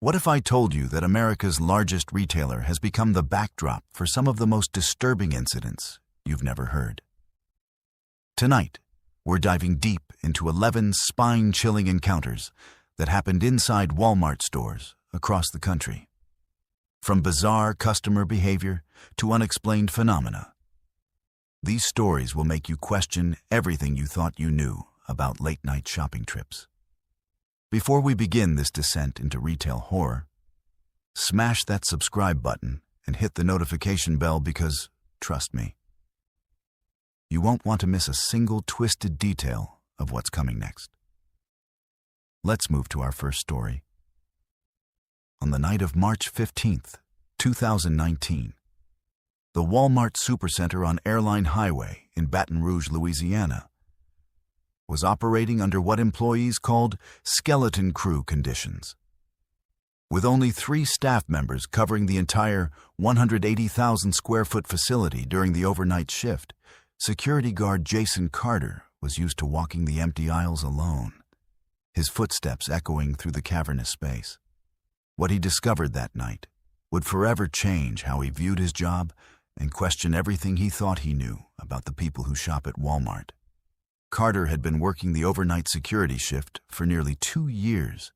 What if I told you that America's largest retailer has become the backdrop for some of the most disturbing incidents you've never heard? Tonight, we're diving deep into 11 spine-chilling encounters that happened inside Walmart stores across the country. From bizarre customer behavior to unexplained phenomena, these stories will make you question everything you thought you knew about late-night shopping trips. Before we begin this descent into retail horror, smash that subscribe button and hit the notification bell because, trust me, you won't want to miss a single twisted detail of what's coming next. Let's move to our first story. On the night of March 15th, 2019, the Walmart Supercenter on Airline Highway in Baton Rouge, Louisiana, was operating under what employees called skeleton crew conditions. With only 3 staff members covering the entire 180,000 square foot facility during the overnight shift, security guard Jason Carter was used to walking the empty aisles alone, his footsteps echoing through the cavernous space. What he discovered that night would forever change how he viewed his job and question everything he thought he knew about the people who shop at Walmart. Carter had been working the overnight security shift for nearly 2 years,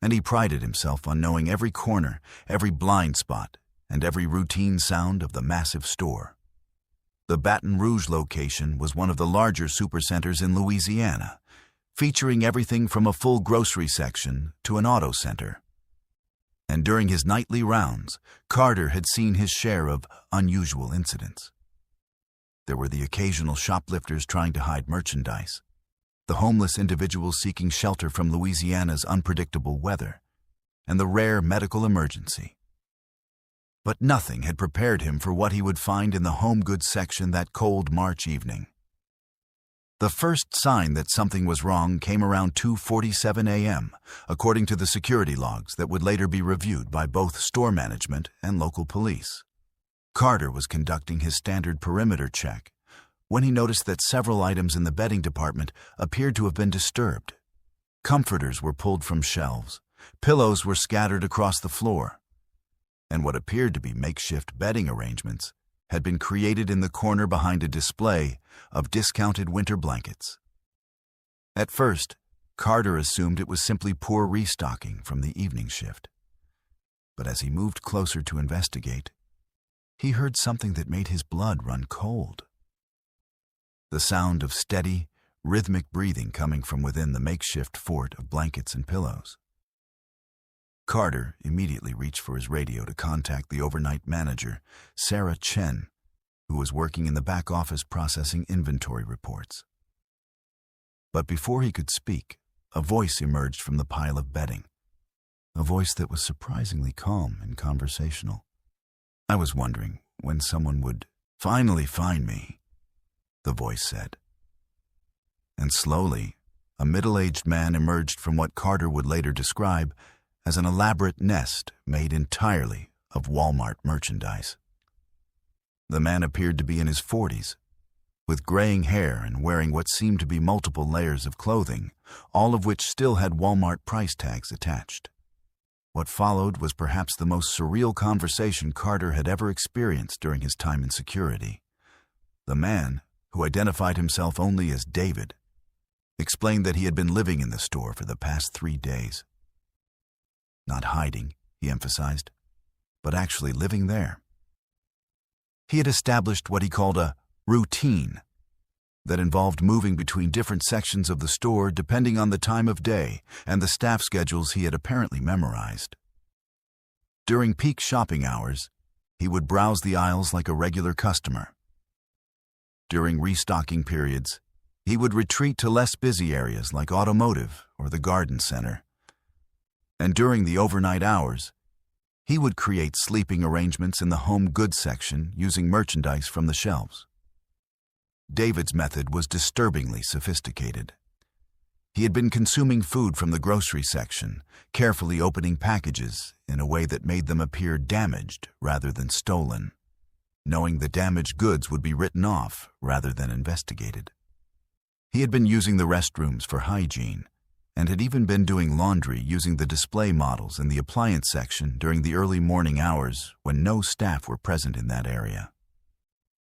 and he prided himself on knowing every corner, every blind spot, and every routine sound of the massive store. The Baton Rouge location was one of the larger supercenters in Louisiana, featuring everything from a full grocery section to an auto center. And during his nightly rounds, Carter had seen his share of unusual incidents. There were the occasional shoplifters trying to hide merchandise, the homeless individuals seeking shelter from Louisiana's unpredictable weather, and the rare medical emergency. But nothing had prepared him for what he would find in the home goods section that cold March evening. The first sign that something was wrong came around 2:47 a.m., according to the security logs that would later be reviewed by both store management and local police. Carter was conducting his standard perimeter check when he noticed that several items in the bedding department appeared to have been disturbed. Comforters were pulled from shelves, pillows were scattered across the floor, and what appeared to be makeshift bedding arrangements had been created in the corner behind a display of discounted winter blankets. At first, Carter assumed it was simply poor restocking from the evening shift. But as he moved closer to investigate, he heard something that made his blood run cold. The sound of steady, rhythmic breathing coming from within the makeshift fort of blankets and pillows. Carter immediately reached for his radio to contact the overnight manager, Sarah Chen, who was working in the back office processing inventory reports. But before he could speak, a voice emerged from the pile of bedding, a voice that was surprisingly calm and conversational. "I was wondering when someone would finally find me," the voice said. And slowly, a middle-aged man emerged from what Carter would later describe as an elaborate nest made entirely of Walmart merchandise. The man appeared to be in his 40s, with graying hair and wearing what seemed to be multiple layers of clothing, all of which still had Walmart price tags attached. What followed was perhaps the most surreal conversation Carter had ever experienced during his time in security. The man, who identified himself only as David, explained that he had been living in the store for the past 3 days. Not hiding, he emphasized, but actually living there. He had established what he called a routine that involved moving between different sections of the store depending on the time of day and the staff schedules he had apparently memorized. During peak shopping hours, he would browse the aisles like a regular customer. During restocking periods, he would retreat to less busy areas like automotive or the garden center. And during the overnight hours, he would create sleeping arrangements in the home goods section using merchandise from the shelves. David's method was disturbingly sophisticated. He had been consuming food from the grocery section, carefully opening packages in a way that made them appear damaged rather than stolen, knowing the damaged goods would be written off rather than investigated. He had been using the restrooms for hygiene, and had even been doing laundry using the display models in the appliance section during the early morning hours when no staff were present in that area.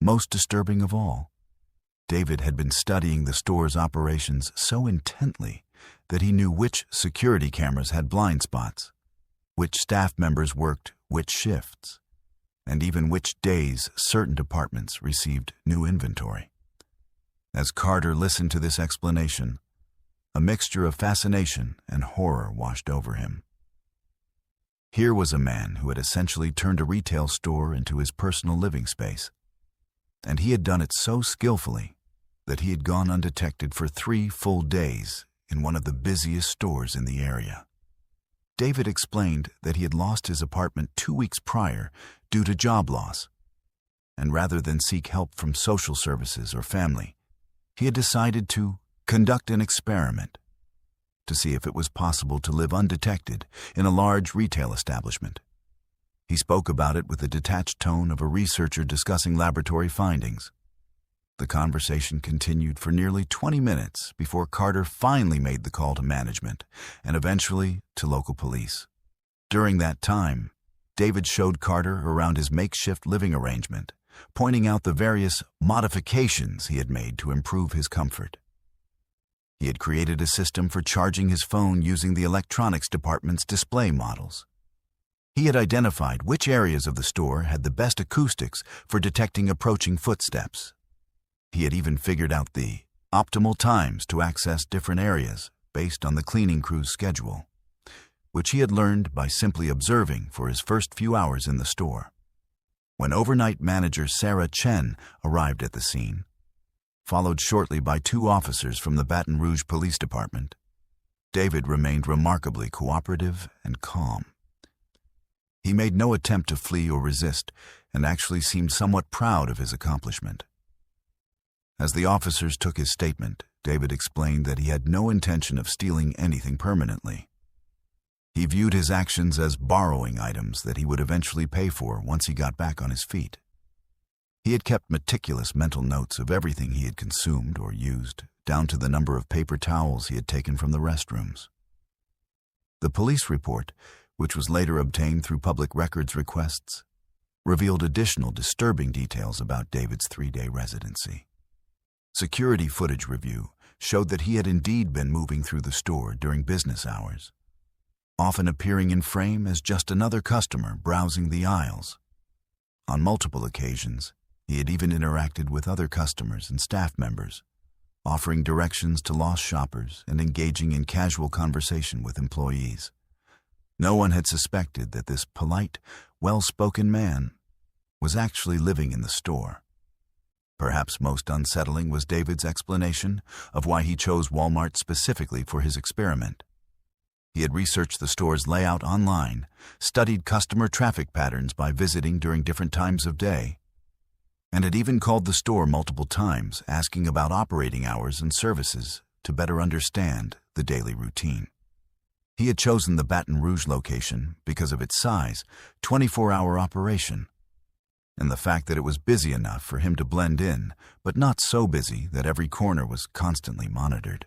Most disturbing of all, David had been studying the store's operations so intently that he knew which security cameras had blind spots, which staff members worked which shifts, and even which days certain departments received new inventory. As Carter listened to this explanation, a mixture of fascination and horror washed over him. Here was a man who had essentially turned a retail store into his personal living space, and he had done it so skillfully that he had gone undetected for 3 full days in one of the busiest stores in the area. David explained that he had lost his apartment 2 weeks prior due to job loss, and rather than seek help from social services or family, he had decided to conduct an experiment to see if it was possible to live undetected in a large retail establishment. He spoke about it with the detached tone of a researcher discussing laboratory findings. The conversation continued for nearly 20 minutes before Carter finally made the call to management and eventually to local police. During that time, David showed Carter around his makeshift living arrangement, pointing out the various modifications he had made to improve his comfort. He had created a system for charging his phone using the electronics department's display models. He had identified which areas of the store had the best acoustics for detecting approaching footsteps. He had even figured out the optimal times to access different areas based on the cleaning crew's schedule, which he had learned by simply observing for his first few hours in the store. When overnight manager Sarah Chen arrived at the scene, followed shortly by 2 officers from the Baton Rouge Police Department, David remained remarkably cooperative and calm. He made no attempt to flee or resist and actually seemed somewhat proud of his accomplishment. As the officers took his statement, David explained that he had no intention of stealing anything permanently. He viewed his actions as borrowing items that he would eventually pay for once he got back on his feet. He had kept meticulous mental notes of everything he had consumed or used, down to the number of paper towels he had taken from the restrooms. The police report, which was later obtained through public records requests, revealed additional disturbing details about David's 3-day residency. Security footage review showed that he had indeed been moving through the store during business hours, often appearing in frame as just another customer browsing the aisles. On multiple occasions, he had even interacted with other customers and staff members, offering directions to lost shoppers and engaging in casual conversation with employees. No one had suspected that this polite, well-spoken man was actually living in the store. Perhaps most unsettling was David's explanation of why he chose Walmart specifically for his experiment. He had researched the store's layout online, studied customer traffic patterns by visiting during different times of day, and had even called the store multiple times asking about operating hours and services to better understand the daily routine. He had chosen the Baton Rouge location because of its size, 24-hour operation, and the fact that it was busy enough for him to blend in, but not so busy that every corner was constantly monitored.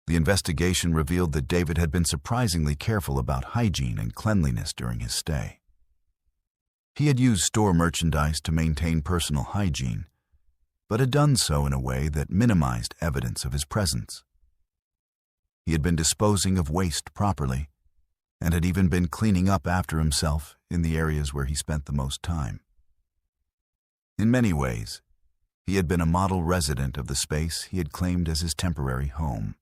The investigation revealed that David had been surprisingly careful about hygiene and cleanliness during his stay. He had used store merchandise to maintain personal hygiene, but had done so in a way that minimized evidence of his presence. He had been disposing of waste properly, and had even been cleaning up after himself in the areas where he spent the most time. In many ways, he had been a model resident of the space he had claimed as his temporary home.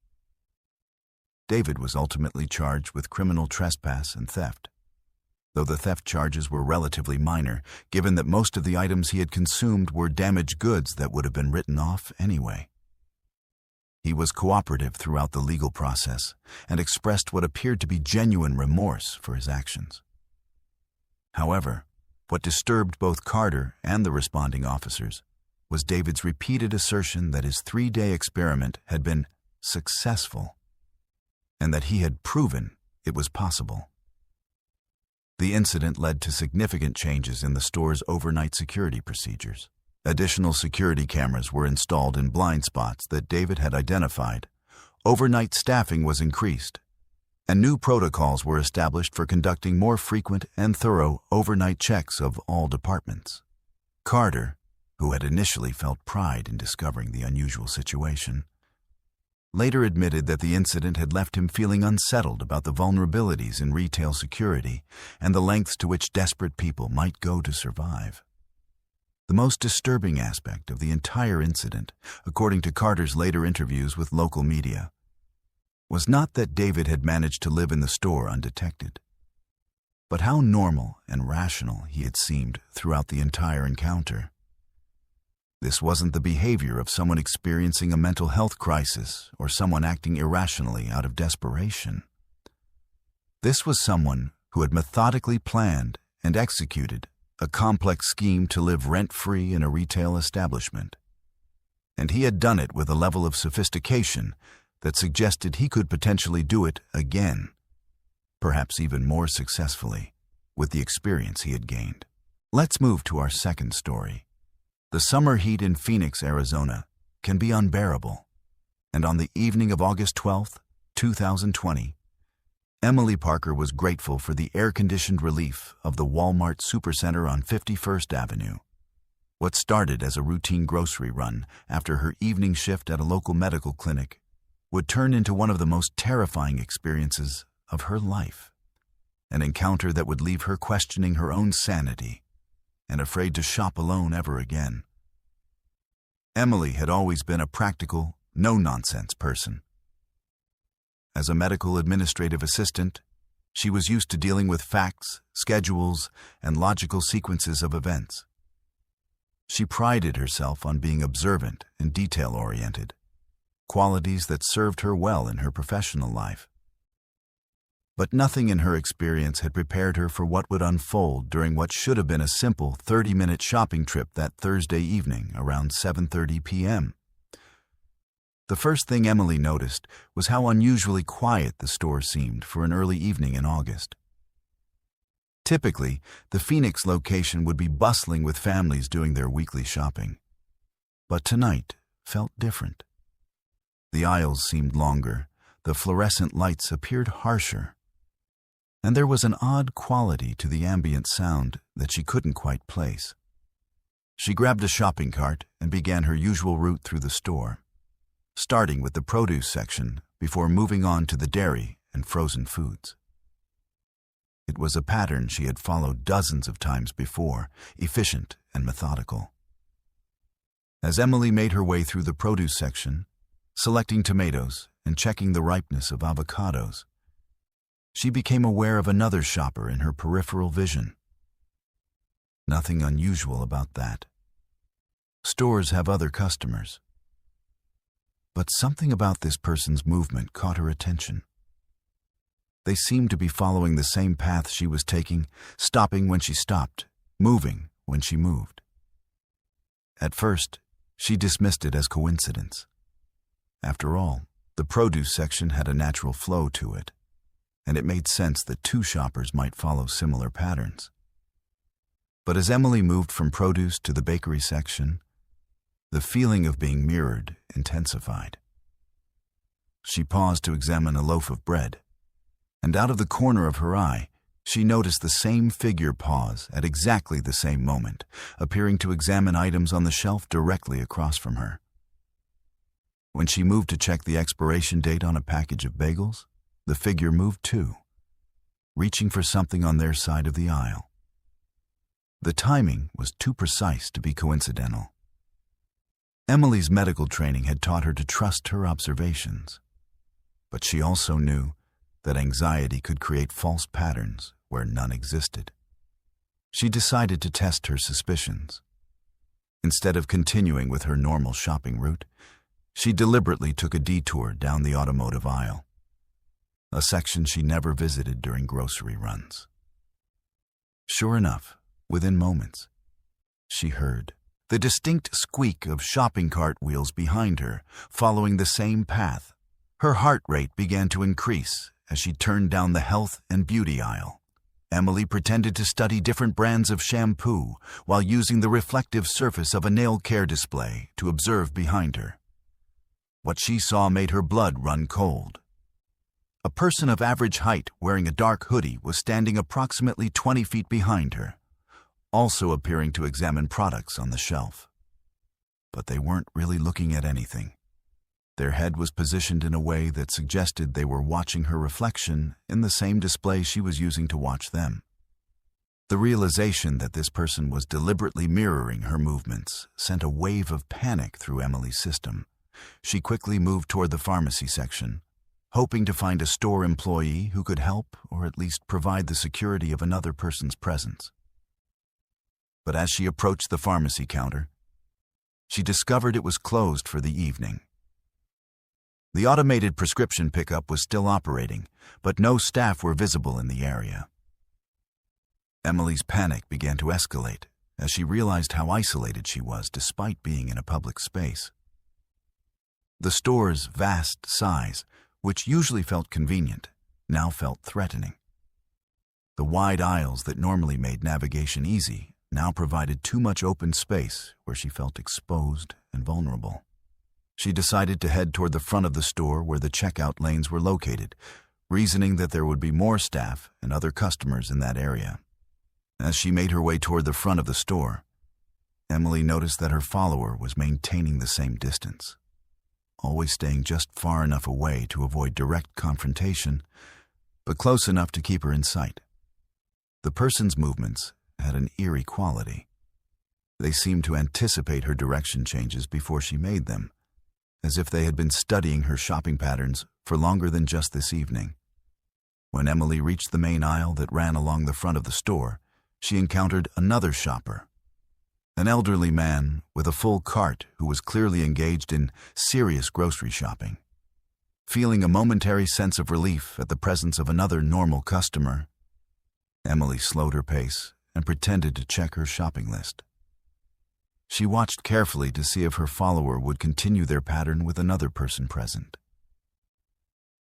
David was ultimately charged with criminal trespass and theft, though the theft charges were relatively minor, given that most of the items he had consumed were damaged goods that would have been written off anyway. He was cooperative throughout the legal process and expressed what appeared to be genuine remorse for his actions. However, what disturbed both Carter and the responding officers was David's repeated assertion that his 3-day experiment had been successful and that he had proven it was possible. The incident led to significant changes in the store's overnight security procedures. Additional security cameras were installed in blind spots that David had identified, overnight staffing was increased, and new protocols were established for conducting more frequent and thorough overnight checks of all departments. Carter, who had initially felt pride in discovering the unusual situation, later admitted that the incident had left him feeling unsettled about the vulnerabilities in retail security and the lengths to which desperate people might go to survive. The most disturbing aspect of the entire incident, according to Carter's later interviews with local media, was not that David had managed to live in the store undetected, but how normal and rational he had seemed throughout the entire encounter. This wasn't the behavior of someone experiencing a mental health crisis or someone acting irrationally out of desperation. This was someone who had methodically planned and executed a complex scheme to live rent-free in a retail establishment. And he had done it with a level of sophistication that suggested he could potentially do it again, perhaps even more successfully, with the experience he had gained. Let's move to our second story. The summer heat in Phoenix, Arizona, can be unbearable, and on the evening of August 12, 2020, Emily Parker was grateful for the air-conditioned relief of the Walmart Supercenter on 51st Avenue. What started as a routine grocery run after her evening shift at a local medical clinic would turn into one of the most terrifying experiences of her life, an encounter that would leave her questioning her own sanity and afraid to shop alone ever again. Emily had always been a practical, no-nonsense person. As a medical administrative assistant, she was used to dealing with facts, schedules, and logical sequences of events. She prided herself on being observant and detail-oriented, qualities that served her well in her professional life. But nothing in her experience had prepared her for what would unfold during what should have been a simple 30-minute shopping trip that Thursday evening around 7:30 p.m. The first thing Emily noticed was how unusually quiet the store seemed for an early evening in August. Typically, the Phoenix location would be bustling with families doing their weekly shopping. But tonight felt different. The aisles seemed longer, the fluorescent lights appeared harsher, and there was an odd quality to the ambient sound that she couldn't quite place. She grabbed a shopping cart and began her usual route through the store, starting with the produce section before moving on to the dairy and frozen foods. It was a pattern she had followed dozens of times before, efficient and methodical. As Emily made her way through the produce section, selecting tomatoes and checking the ripeness of avocados, she became aware of another shopper in her peripheral vision. Nothing unusual about that. Stores have other customers. But something about this person's movement caught her attention. They seemed to be following the same path she was taking, stopping when she stopped, moving when she moved. At first, she dismissed it as coincidence. After all, the produce section had a natural flow to it, and it made sense that two shoppers might follow similar patterns. But as Emily moved from produce to the bakery section, the feeling of being mirrored intensified. She paused to examine a loaf of bread, and out of the corner of her eye, she noticed the same figure pause at exactly the same moment, appearing to examine items on the shelf directly across from her. When she moved to check the expiration date on a package of bagels, the figure moved too, reaching for something on their side of the aisle. The timing was too precise to be coincidental. Emily's medical training had taught her to trust her observations, but she also knew that anxiety could create false patterns where none existed. She decided to test her suspicions. Instead of continuing with her normal shopping route, she deliberately took a detour down the automotive aisle, a section she never visited during grocery runs. Sure enough, within moments, she heard the distinct squeak of shopping cart wheels behind her, following the same path. Her heart rate began to increase as she turned down the health and beauty aisle. Emily pretended to study different brands of shampoo while using the reflective surface of a nail care display to observe behind her. What she saw made her blood run cold. A person of average height wearing a dark hoodie was standing approximately 20 feet behind her, also appearing to examine products on the shelf. But they weren't really looking at anything. Their head was positioned in a way that suggested they were watching her reflection in the same display she was using to watch them. The realization that this person was deliberately mirroring her movements sent a wave of panic through Emily's system. She quickly moved toward the pharmacy section, hoping to find a store employee who could help or at least provide the security of another person's presence. But as she approached the pharmacy counter, she discovered it was closed for the evening. The automated prescription pickup was still operating, but no staff were visible in the area. Emily's panic began to escalate as she realized how isolated she was despite being in a public space. The store's vast size, which usually felt convenient, now felt threatening. The wide aisles that normally made navigation easy now provided too much open space where she felt exposed and vulnerable. She decided to head toward the front of the store where the checkout lanes were located, reasoning that there would be more staff and other customers in that area. As she made her way toward the front of the store, Emily noticed that her follower was maintaining the same distance, always staying just far enough away to avoid direct confrontation, but close enough to keep her in sight. The person's movements had an eerie quality. They seemed to anticipate her direction changes before she made them, as if they had been studying her shopping patterns for longer than just this evening. When Emily reached the main aisle that ran along the front of the store, she encountered another shopper, an elderly man with a full cart who was clearly engaged in serious grocery shopping. Feeling a momentary sense of relief at the presence of another normal customer, Emily slowed her pace and pretended to check her shopping list. She watched carefully to see if her follower would continue their pattern with another person present.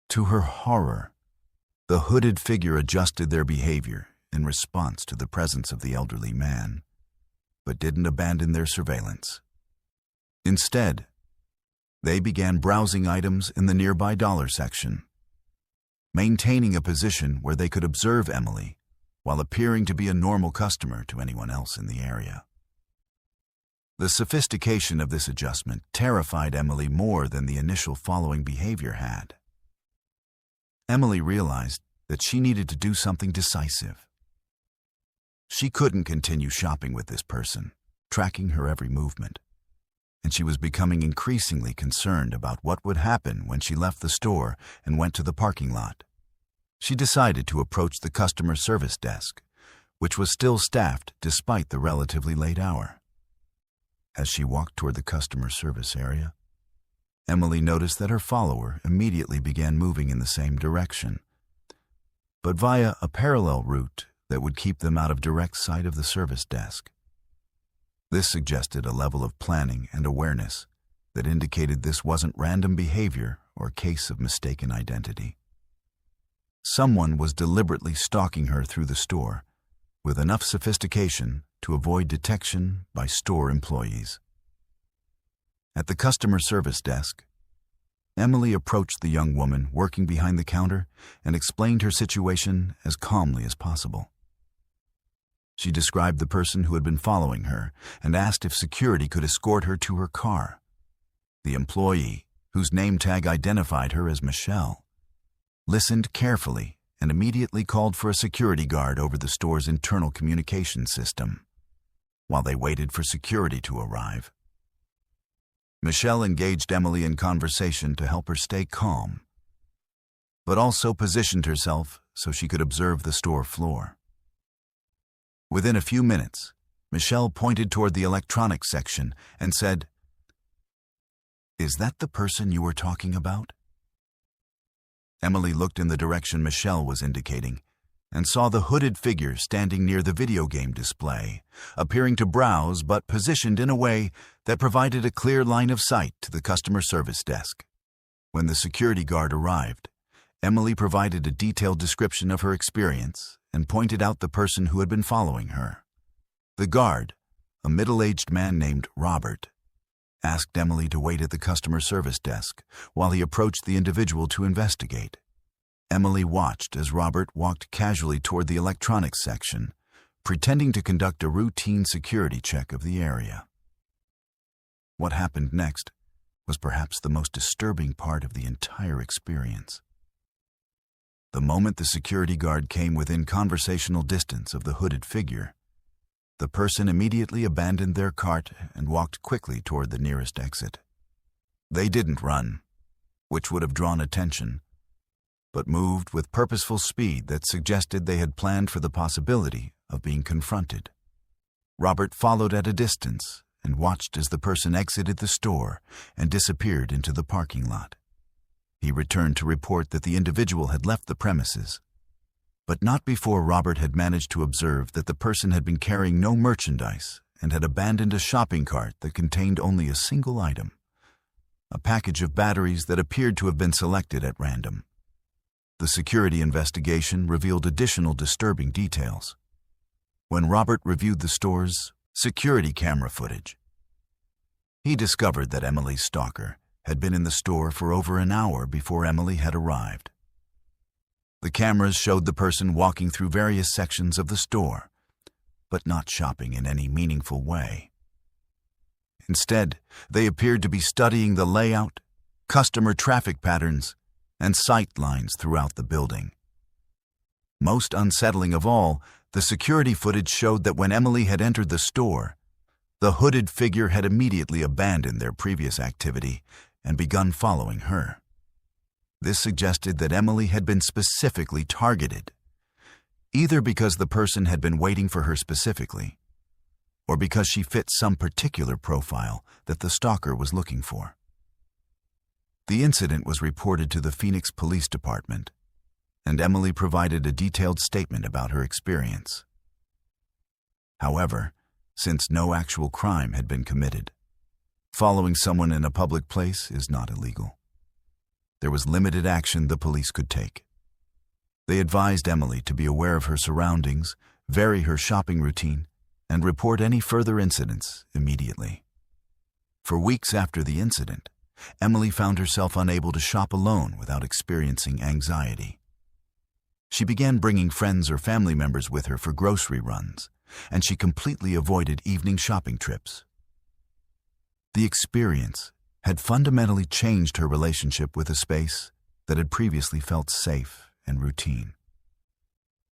To her horror, the hooded figure adjusted their behavior in response to the presence of the elderly man, but didn't abandon their surveillance. Instead, they began browsing items in the nearby dollar section, maintaining a position where they could observe Emily while appearing to be a normal customer to anyone else in the area. The sophistication of this adjustment terrified Emily more than the initial following behavior had. Emily realized that she needed to do something decisive. She couldn't continue shopping with this person, tracking her every movement, and she was becoming increasingly concerned about what would happen when she left the store and went to the parking lot. She decided to approach the customer service desk, which was still staffed despite the relatively late hour. As she walked toward the customer service area, Emily noticed that her follower immediately began moving in the same direction, but via a parallel route that would keep them out of direct sight of the service desk. This suggested a level of planning and awareness that indicated this wasn't random behavior or a case of mistaken identity. Someone was deliberately stalking her through the store with enough sophistication to avoid detection by store employees. At the customer service desk, Emily approached the young woman working behind the counter and explained her situation as calmly as possible. She described the person who had been following her and asked if security could escort her to her car. The employee, whose name tag identified her as Michelle, listened carefully and immediately called for a security guard over the store's internal communication system, while they waited for security to arrive. Michelle engaged Emily in conversation to help her stay calm, but also positioned herself so she could observe the store floor. Within a few minutes, Michelle pointed toward the electronics section and said, "Is that the person you were talking about?" Emily looked in the direction Michelle was indicating and saw the hooded figure standing near the video game display, appearing to browse but positioned in a way that provided a clear line of sight to the customer service desk. When the security guard arrived, Emily provided a detailed description of her experience and pointed out the person who had been following her. The guard, a middle-aged man named Robert, asked Emily to wait at the customer service desk while he approached the individual to investigate. Emily watched as Robert walked casually toward the electronics section, pretending to conduct a routine security check of the area. What happened next was perhaps the most disturbing part of the entire experience. The moment the security guard came within conversational distance of the hooded figure, the person immediately abandoned their cart and walked quickly toward the nearest exit. They didn't run, which would have drawn attention, but moved with purposeful speed that suggested they had planned for the possibility of being confronted. Robert followed at a distance and watched as the person exited the store and disappeared into the parking lot. He returned to report that the individual had left the premises, but not before Robert had managed to observe that the person had been carrying no merchandise and had abandoned a shopping cart that contained only a single item, a package of batteries that appeared to have been selected at random. The security investigation revealed additional disturbing details. When Robert reviewed the store's security camera footage, he discovered that Emily's stalker had been in the store for over an hour before Emily had arrived. The cameras showed the person walking through various sections of the store, but not shopping in any meaningful way. Instead, they appeared to be studying the layout, customer traffic patterns, and sight lines throughout the building. Most unsettling of all, the security footage showed that when Emily had entered the store, the hooded figure had immediately abandoned their previous activity and begun following her. This suggested that Emily had been specifically targeted, either because the person had been waiting for her specifically, or because she fit some particular profile that the stalker was looking for. The incident was reported to the Phoenix Police Department, and Emily provided a detailed statement about her experience. However, since no actual crime had been committed, following someone in a public place is not illegal. There was limited action the police could take. They advised Emily to be aware of her surroundings, vary her shopping routine, and report any further incidents immediately. For weeks after the incident, Emily found herself unable to shop alone without experiencing anxiety. She began bringing friends or family members with her for grocery runs, and she completely avoided evening shopping trips. The experience had fundamentally changed her relationship with a space that had previously felt safe and routine.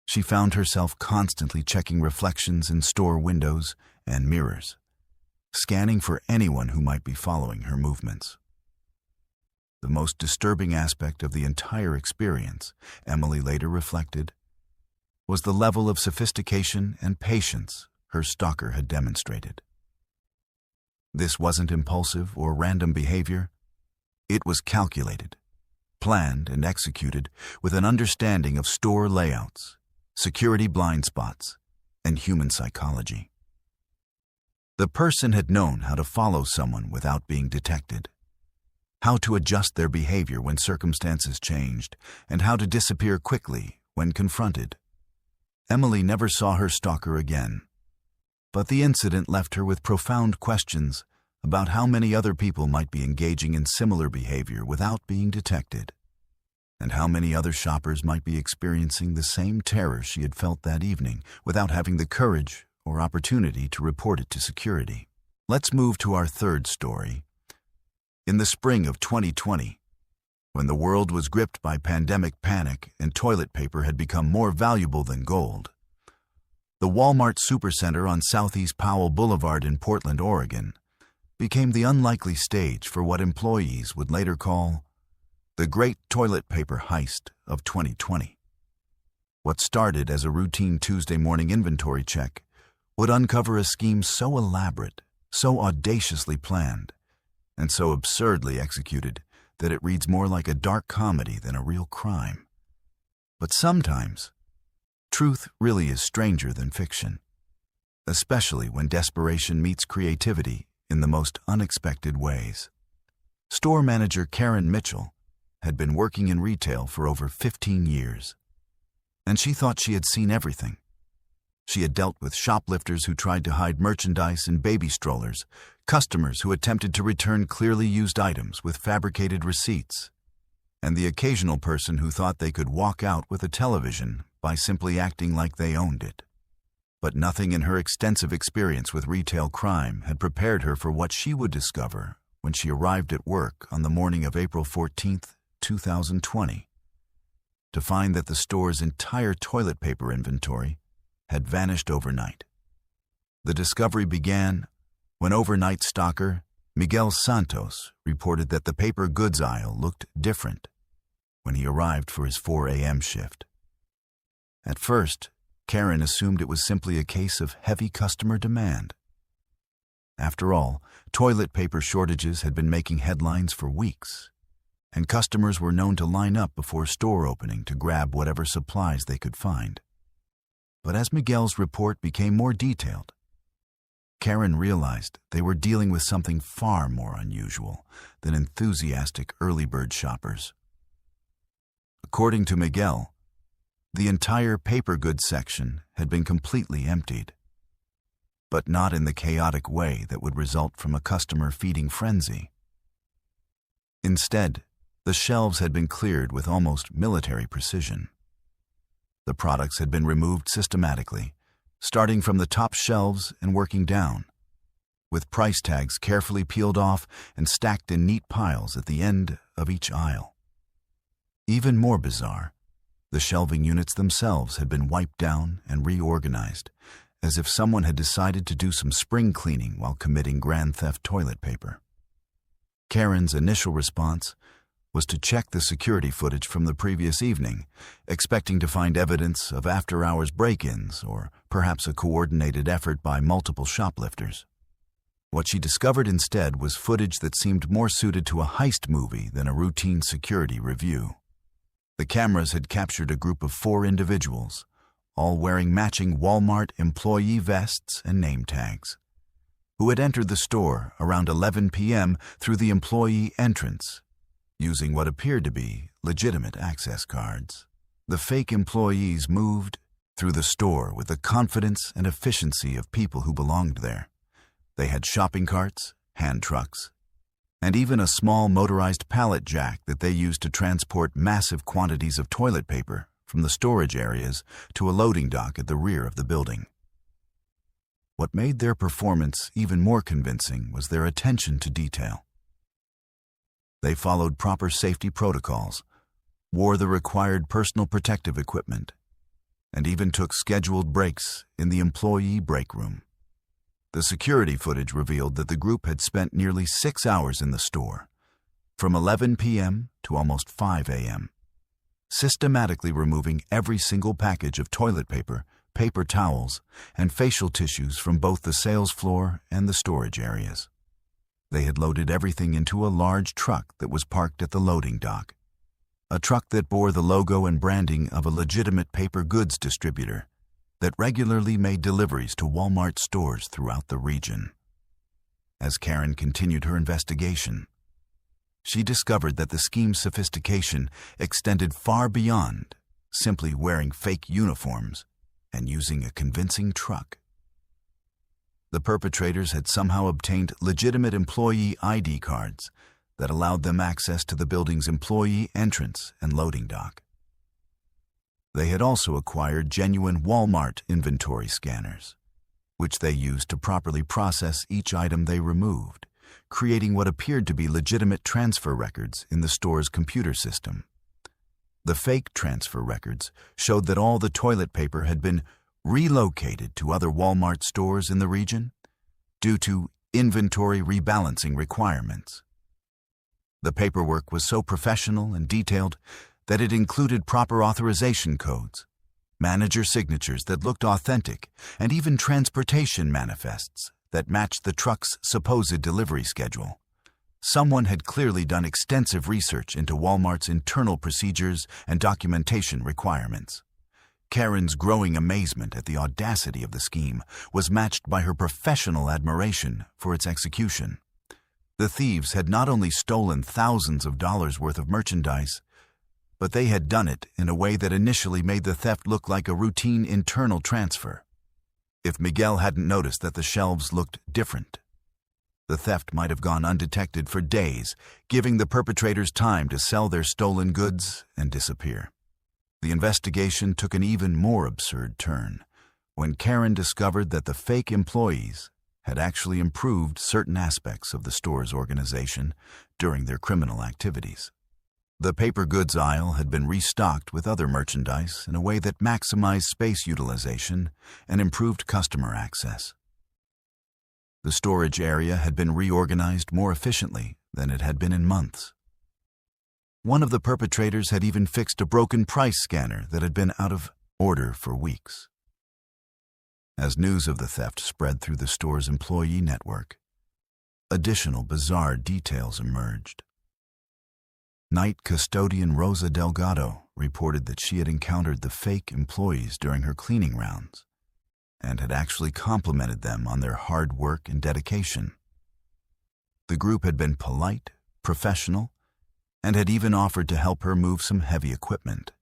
She found herself constantly checking reflections in store windows and mirrors, scanning for anyone who might be following her movements. The most disturbing aspect of the entire experience, Emily later reflected, was the level of sophistication and patience her stalker had demonstrated. This wasn't impulsive or random behavior. It was calculated, planned, and executed with an understanding of store layouts, security blind spots, and human psychology. The person had known how to follow someone without being detected, how to adjust their behavior when circumstances changed, and how to disappear quickly when confronted. Emily never saw her stalker again, but the incident left her with profound questions about how many other people might be engaging in similar behavior without being detected, and how many other shoppers might be experiencing the same terror she had felt that evening without having the courage or opportunity to report it to security. Let's move to our third story. In the spring of 2020, when the world was gripped by pandemic panic and toilet paper had become more valuable than gold, the Walmart Supercenter on Southeast Powell Boulevard in Portland, Oregon, became the unlikely stage for what employees would later call the Great Toilet Paper Heist of 2020. What started as a routine Tuesday morning inventory check would uncover a scheme so elaborate, so audaciously planned, and so absurdly executed that it reads more like a dark comedy than a real crime. But sometimes, truth really is stranger than fiction, especially when desperation meets creativity in the most unexpected ways. Store manager Karen Mitchell had been working in retail for over 15 years, and she thought she had seen everything. She had dealt with shoplifters who tried to hide merchandise in baby strollers, customers who attempted to return clearly used items with fabricated receipts, and the occasional person who thought they could walk out with a television by simply acting like they owned it. But nothing in her extensive experience with retail crime had prepared her for what she would discover when she arrived at work on the morning of April 14, 2020, to find that the store's entire toilet paper inventory had vanished overnight. The discovery began when overnight stalker Miguel Santos reported that the paper goods aisle looked different when he arrived for his 4 a.m. shift. At first, Karen assumed it was simply a case of heavy customer demand. After all, toilet paper shortages had been making headlines for weeks, and customers were known to line up before store opening to grab whatever supplies they could find. But as Miguel's report became more detailed, Karen realized they were dealing with something far more unusual than enthusiastic early bird shoppers. According to Miguel, the entire paper goods section had been completely emptied, but not in the chaotic way that would result from a customer feeding frenzy. Instead, the shelves had been cleared with almost military precision. The products had been removed systematically, starting from the top shelves and working down, with price tags carefully peeled off and stacked in neat piles at the end of each aisle. Even more bizarre, the shelving units themselves had been wiped down and reorganized, as if someone had decided to do some spring cleaning while committing grand theft toilet paper. Karen's initial response was to check the security footage from the previous evening, expecting to find evidence of after-hours break-ins or perhaps a coordinated effort by multiple shoplifters. What she discovered instead was footage that seemed more suited to a heist movie than a routine security review. The cameras had captured a group of 4 individuals, all wearing matching Walmart employee vests and name tags, who had entered the store around 11 p.m. through the employee entrance, using what appeared to be legitimate access cards. The fake employees moved through the store with the confidence and efficiency of people who belonged there. They had shopping carts, hand trucks, and even a small motorized pallet jack that they used to transport massive quantities of toilet paper from the storage areas to a loading dock at the rear of the building. What made their performance even more convincing was their attention to detail. They followed proper safety protocols, wore the required personal protective equipment, and even took scheduled breaks in the employee break room. The security footage revealed that the group had spent nearly 6 hours in the store, from 11 p.m. to almost 5 a.m., systematically removing every single package of toilet paper, paper towels, and facial tissues from both the sales floor and the storage areas. They had loaded everything into a large truck that was parked at the loading dock, a truck that bore the logo and branding of a legitimate paper goods distributor that regularly made deliveries to Walmart stores throughout the region. As Karen continued her investigation, she discovered that the scheme's sophistication extended far beyond simply wearing fake uniforms and using a convincing truck. The perpetrators had somehow obtained legitimate employee ID cards that allowed them access to the building's employee entrance and loading dock. They had also acquired genuine Walmart inventory scanners, which they used to properly process each item they removed, creating what appeared to be legitimate transfer records in the store's computer system. The fake transfer records showed that all the toilet paper had been relocated to other Walmart stores in the region due to inventory rebalancing requirements. The paperwork was so professional and detailed that it included proper authorization codes, manager signatures that looked authentic, and even transportation manifests that matched the truck's supposed delivery schedule. Someone had clearly done extensive research into Walmart's internal procedures and documentation requirements. Karen's growing amazement at the audacity of the scheme was matched by her professional admiration for its execution. The thieves had not only stolen thousands of dollars worth of merchandise, but they had done it in a way that initially made the theft look like a routine internal transfer. if Miguel hadn't noticed that the shelves looked different. The theft might have gone undetected for days, giving the perpetrators time to sell their stolen goods and disappear. The investigation took an even more absurd turn when Karen discovered that the fake employees had actually improved certain aspects of the store's organization during their criminal activities. The paper goods aisle had been restocked with other merchandise in a way that maximized space utilization and improved customer access. The storage area had been reorganized more efficiently than it had been in months. One of the perpetrators had even fixed a broken price scanner that had been out of order for weeks. As news of the theft spread through the store's employee network, additional bizarre details emerged. Night custodian Rosa Delgado reported that she had encountered the fake employees during her cleaning rounds and had actually complimented them on their hard work and dedication. The group had been polite, professional, and had even offered to help her move some heavy equipment.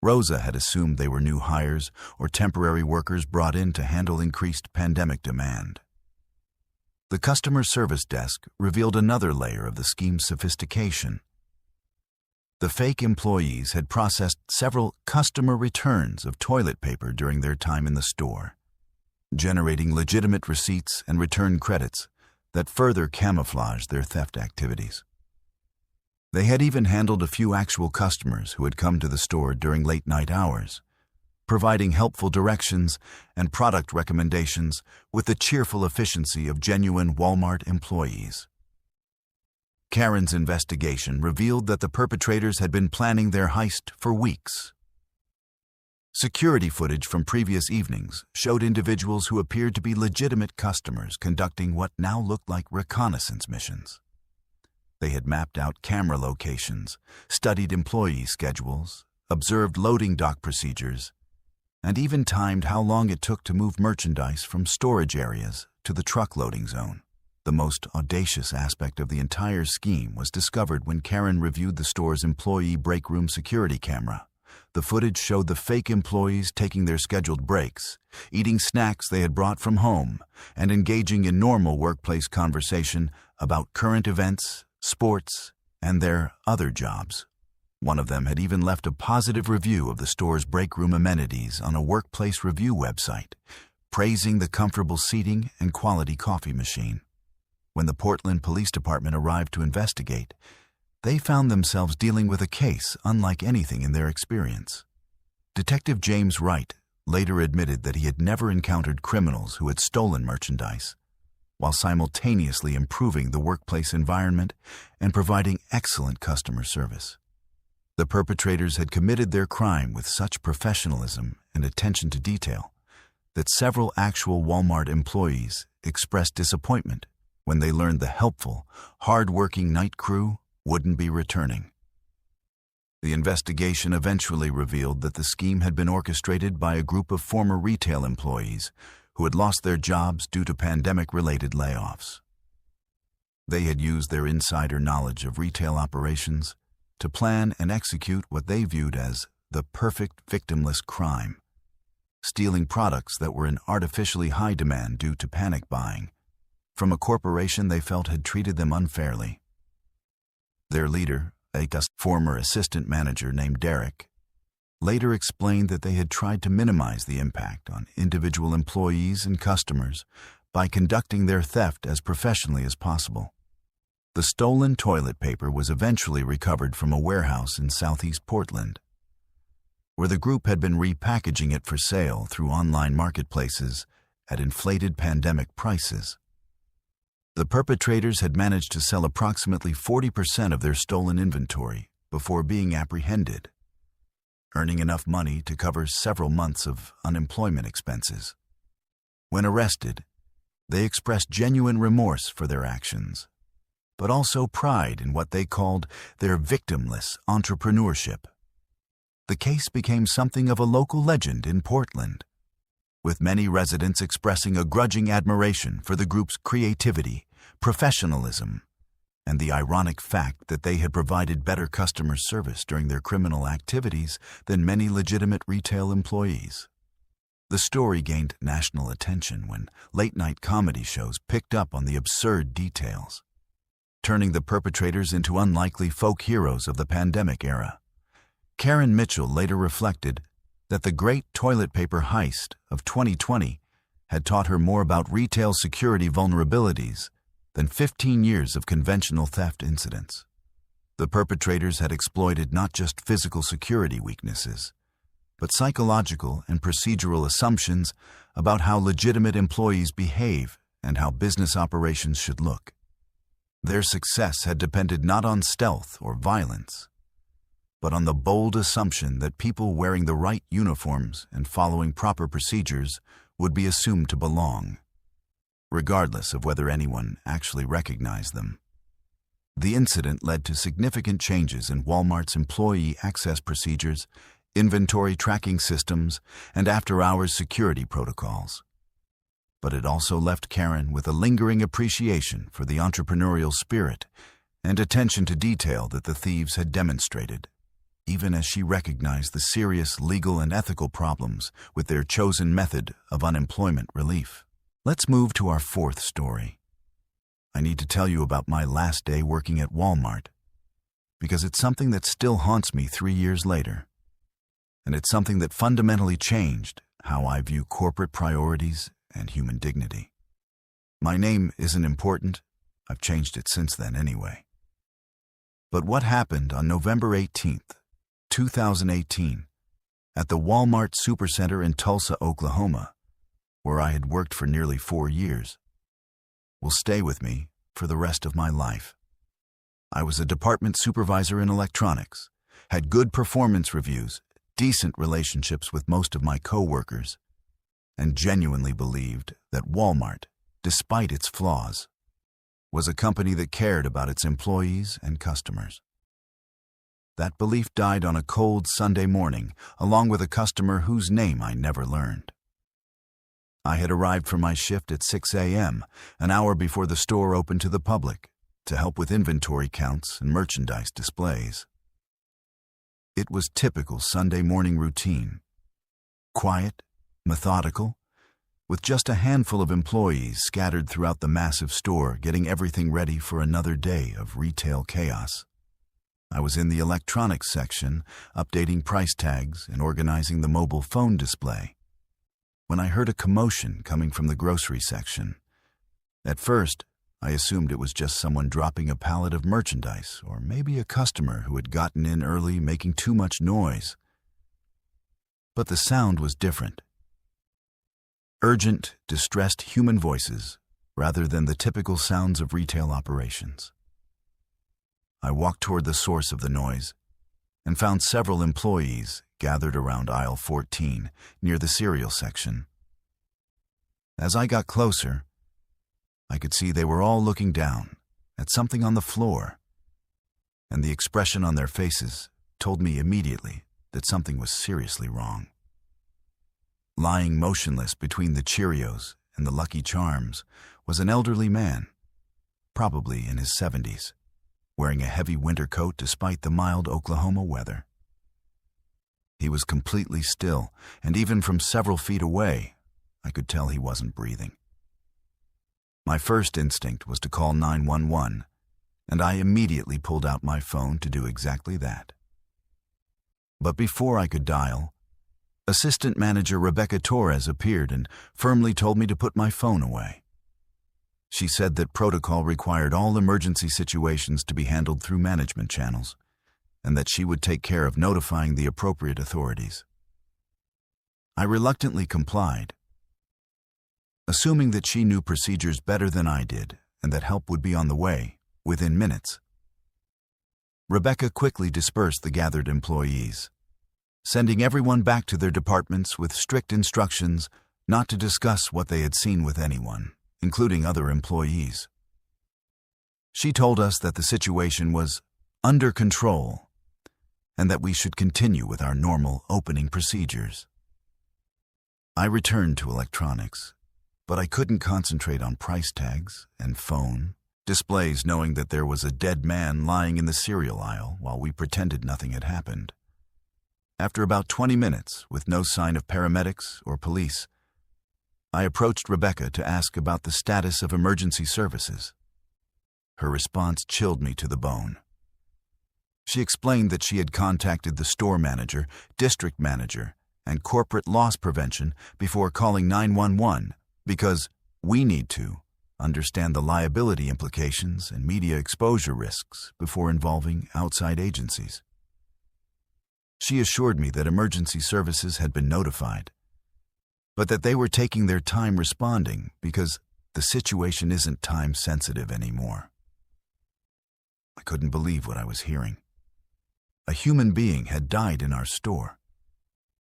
Rosa had assumed they were new hires or temporary workers brought in to handle increased pandemic demand. The customer service desk revealed another layer of the scheme's sophistication. The fake employees had processed several customer returns of toilet paper during their time in the store, generating legitimate receipts and return credits that further camouflaged their theft activities. They had even handled a few actual customers who had come to the store during late-night hours, providing helpful directions and product recommendations with the cheerful efficiency of genuine Walmart employees. Karen's investigation revealed that the perpetrators had been planning their heist for weeks. Security footage from previous evenings showed individuals who appeared to be legitimate customers conducting what now looked like reconnaissance missions. They had mapped out camera locations, studied employee schedules, observed loading dock procedures, and even timed how long it took to move merchandise from storage areas to the truck loading zone. The most audacious aspect of the entire scheme was discovered when Karen reviewed the store's employee break room security camera. The footage showed the fake employees taking their scheduled breaks, eating snacks they had brought from home, and engaging in normal workplace conversation about current events, sports, and their other jobs. One of them had even left a positive review of the store's break room amenities on a workplace review website, praising the comfortable seating and quality coffee machine. When the Portland Police Department arrived to investigate, they found themselves dealing with a case unlike anything in their experience. Detective James Wright later admitted that he had never encountered criminals who had stolen merchandise, while simultaneously improving the workplace environment and providing excellent customer service. The perpetrators had committed their crime with such professionalism and attention to detail that several actual Walmart employees expressed disappointment when they learned the helpful, hard-working night crew wouldn't be returning. The investigation eventually revealed that the scheme had been orchestrated by a group of former retail employees who had lost their jobs due to pandemic-related layoffs. They had used their insider knowledge of retail operations to plan and execute what they viewed as the perfect victimless crime, stealing products that were in artificially high demand due to panic buying from a corporation they felt had treated them unfairly. Their leader, a former assistant manager named Derek, later explained that they had tried to minimize the impact on individual employees and customers by conducting their theft as professionally as possible. The stolen toilet paper was eventually recovered from a warehouse in southeast Portland, where the group had been repackaging it for sale through online marketplaces at inflated pandemic prices. The perpetrators had managed to sell approximately 40% of their stolen inventory before being apprehended, earning enough money to cover several months of unemployment expenses. When arrested, they expressed genuine remorse for their actions, but also pride in what they called their victimless entrepreneurship. The case became something of a local legend in Portland, with many residents expressing a grudging admiration for the group's creativity, professionalism, and the ironic fact that they had provided better customer service during their criminal activities than many legitimate retail employees. The story gained national attention when late-night comedy shows picked up on the absurd details, turning the perpetrators into unlikely folk heroes of the pandemic era. Karen Mitchell later reflected that the great toilet paper heist of 2020 had taught her more about retail security vulnerabilities than 15 years of conventional theft incidents. The perpetrators had exploited not just physical security weaknesses, but psychological and procedural assumptions about how legitimate employees behave and how business operations should look. Their success had depended not on stealth or violence, but on the bold assumption that people wearing the right uniforms and following proper procedures would be assumed to belong, regardless of whether anyone actually recognized them. The incident led to significant changes in Walmart's employee access procedures, inventory tracking systems, and after-hours security protocols. But it also left Karen with a lingering appreciation for the entrepreneurial spirit and attention to detail that the thieves had demonstrated, even as she recognized the serious legal and ethical problems with their chosen method of unemployment relief. Let's move to our fourth story. I need to tell you about my last day working at Walmart, because it's something that still haunts me 3 years later. And it's something that fundamentally changed how I view corporate priorities and human dignity. My name isn't important. I've changed it since then anyway. But what happened on November 18th, 2018, at the Walmart Supercenter in Tulsa, Oklahoma, where I had worked for nearly 4 years, will stay with me for the rest of my life. I was a department supervisor in electronics, had good performance reviews, decent relationships with most of my co-workers, and genuinely believed that Walmart, despite its flaws, was a company that cared about its employees and customers. That belief died on a cold Sunday morning, along with a customer whose name I never learned. I had arrived for my shift at 6 a.m., an hour before the store opened to the public, to help with inventory counts and merchandise displays. It was typical Sunday morning routine. Quiet, methodical, with just a handful of employees scattered throughout the massive store getting everything ready for another day of retail chaos. I was in the electronics section, updating price tags and organizing the mobile phone display, when I heard a commotion coming from the grocery section. At first, I assumed it was just someone dropping a pallet of merchandise, or maybe a customer who had gotten in early making too much noise. But the sound was different. Urgent, distressed human voices, rather than the typical sounds of retail operations. I walked toward the source of the noise and found several employees gathered around aisle 14 near the cereal section. As I got closer, I could see they were all looking down at something on the floor, and the expression on their faces told me immediately that something was seriously wrong. Lying motionless between the Cheerios and the Lucky Charms was an elderly man, probably in his 70s, wearing a heavy winter coat despite the mild Oklahoma weather. He was completely still, and even from several feet away, I could tell he wasn't breathing. My first instinct was to call 911, and I immediately pulled out my phone to do exactly that. But before I could dial, Assistant Manager Rebecca Torres appeared and firmly told me to put my phone away. She said that protocol required all emergency situations to be handled through management channels, and that she would take care of notifying the appropriate authorities. I reluctantly complied, assuming that she knew procedures better than I did and that help would be on the way within minutes. Rebecca quickly dispersed the gathered employees, sending everyone back to their departments with strict instructions not to discuss what they had seen with anyone, including other employees. She told us that the situation was under control and that we should continue with our normal opening procedures. I returned to electronics, but I couldn't concentrate on price tags and phone displays knowing that there was a dead man lying in the cereal aisle while we pretended nothing had happened. After about 20 minutes, with no sign of paramedics or police, I approached Rebecca to ask about the status of emergency services. Her response chilled me to the bone. She explained that she had contacted the store manager, district manager, and corporate loss prevention before calling 911 because we need to understand the liability implications and media exposure risks before involving outside agencies. She assured me that emergency services had been notified, but that they were taking their time responding because the situation isn't time-sensitive anymore. I couldn't believe what I was hearing. A human being had died in our store,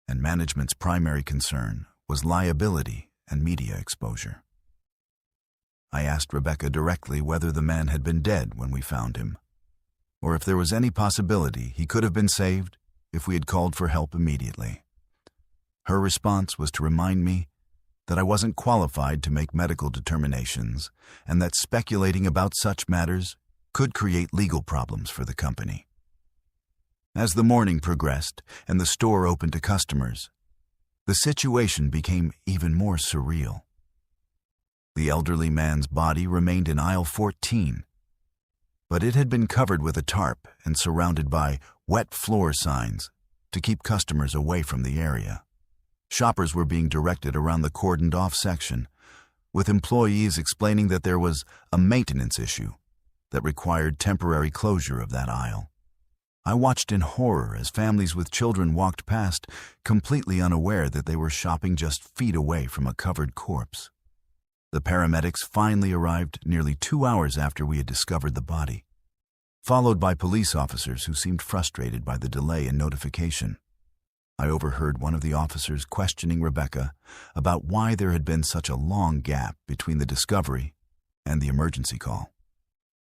and management's primary concern was liability and media exposure. I asked Rebecca directly whether the man had been dead when we found him, or if there was any possibility he could have been saved if we had called for help immediately. Her response was to remind me that I wasn't qualified to make medical determinations and that speculating about such matters could create legal problems for the company. As the morning progressed and the store opened to customers, the situation became even more surreal. The elderly man's body remained in aisle 14, but it had been covered with a tarp and surrounded by wet floor signs to keep customers away from the area. Shoppers were being directed around the cordoned-off section, with employees explaining that there was a maintenance issue that required temporary closure of that aisle. I watched in horror as families with children walked past, completely unaware that they were shopping just feet away from a covered corpse. The paramedics finally arrived nearly 2 hours after we had discovered the body, followed by police officers who seemed frustrated by the delay in notification. I overheard one of the officers questioning Rebecca about why there had been such a long gap between the discovery and the emergency call.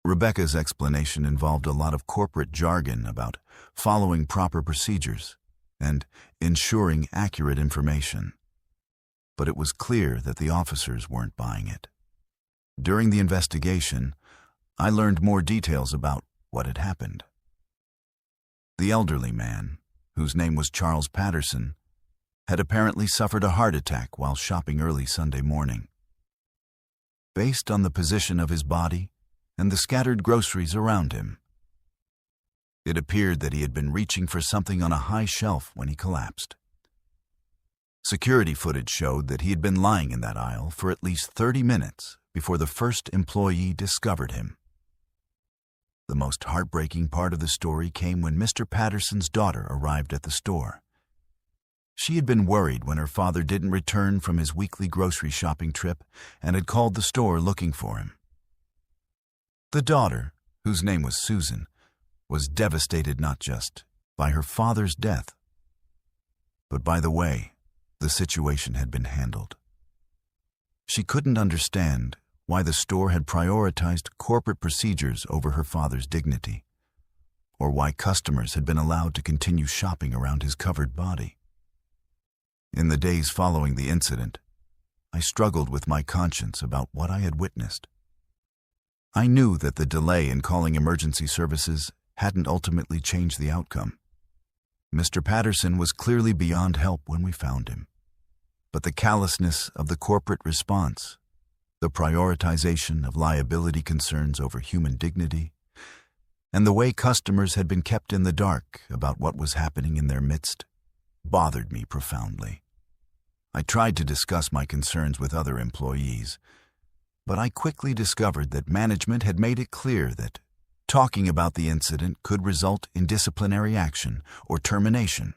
Rebecca's explanation involved a lot of corporate jargon about following proper procedures and ensuring accurate information. But it was clear that the officers weren't buying it. During the investigation, I learned more details about what had happened. The elderly man, whose name was Charles Patterson, had apparently suffered a heart attack while shopping early Sunday morning. Based on the position of his body and the scattered groceries around him, it appeared that he had been reaching for something on a high shelf when he collapsed. Security footage showed that he had been lying in that aisle for at least 30 minutes before the first employee discovered him. The most heartbreaking part of the story came when Mr. Patterson's daughter arrived at the store. She had been worried when her father didn't return from his weekly grocery shopping trip and had called the store looking for him. The daughter, whose name was Susan, was devastated not just by her father's death, but by the way the situation had been handled. She couldn't understand why the store had prioritized corporate procedures over her father's dignity, or why customers had been allowed to continue shopping around his covered body. In the days following the incident, I struggled with my conscience about what I had witnessed. I knew that the delay in calling emergency services hadn't ultimately changed the outcome. Mr. Patterson was clearly beyond help when we found him. But the callousness of the corporate response, the prioritization of liability concerns over human dignity, and the way customers had been kept in the dark about what was happening in their midst, bothered me profoundly. I tried to discuss my concerns with other employees, but I quickly discovered that management had made it clear that talking about the incident could result in disciplinary action or termination.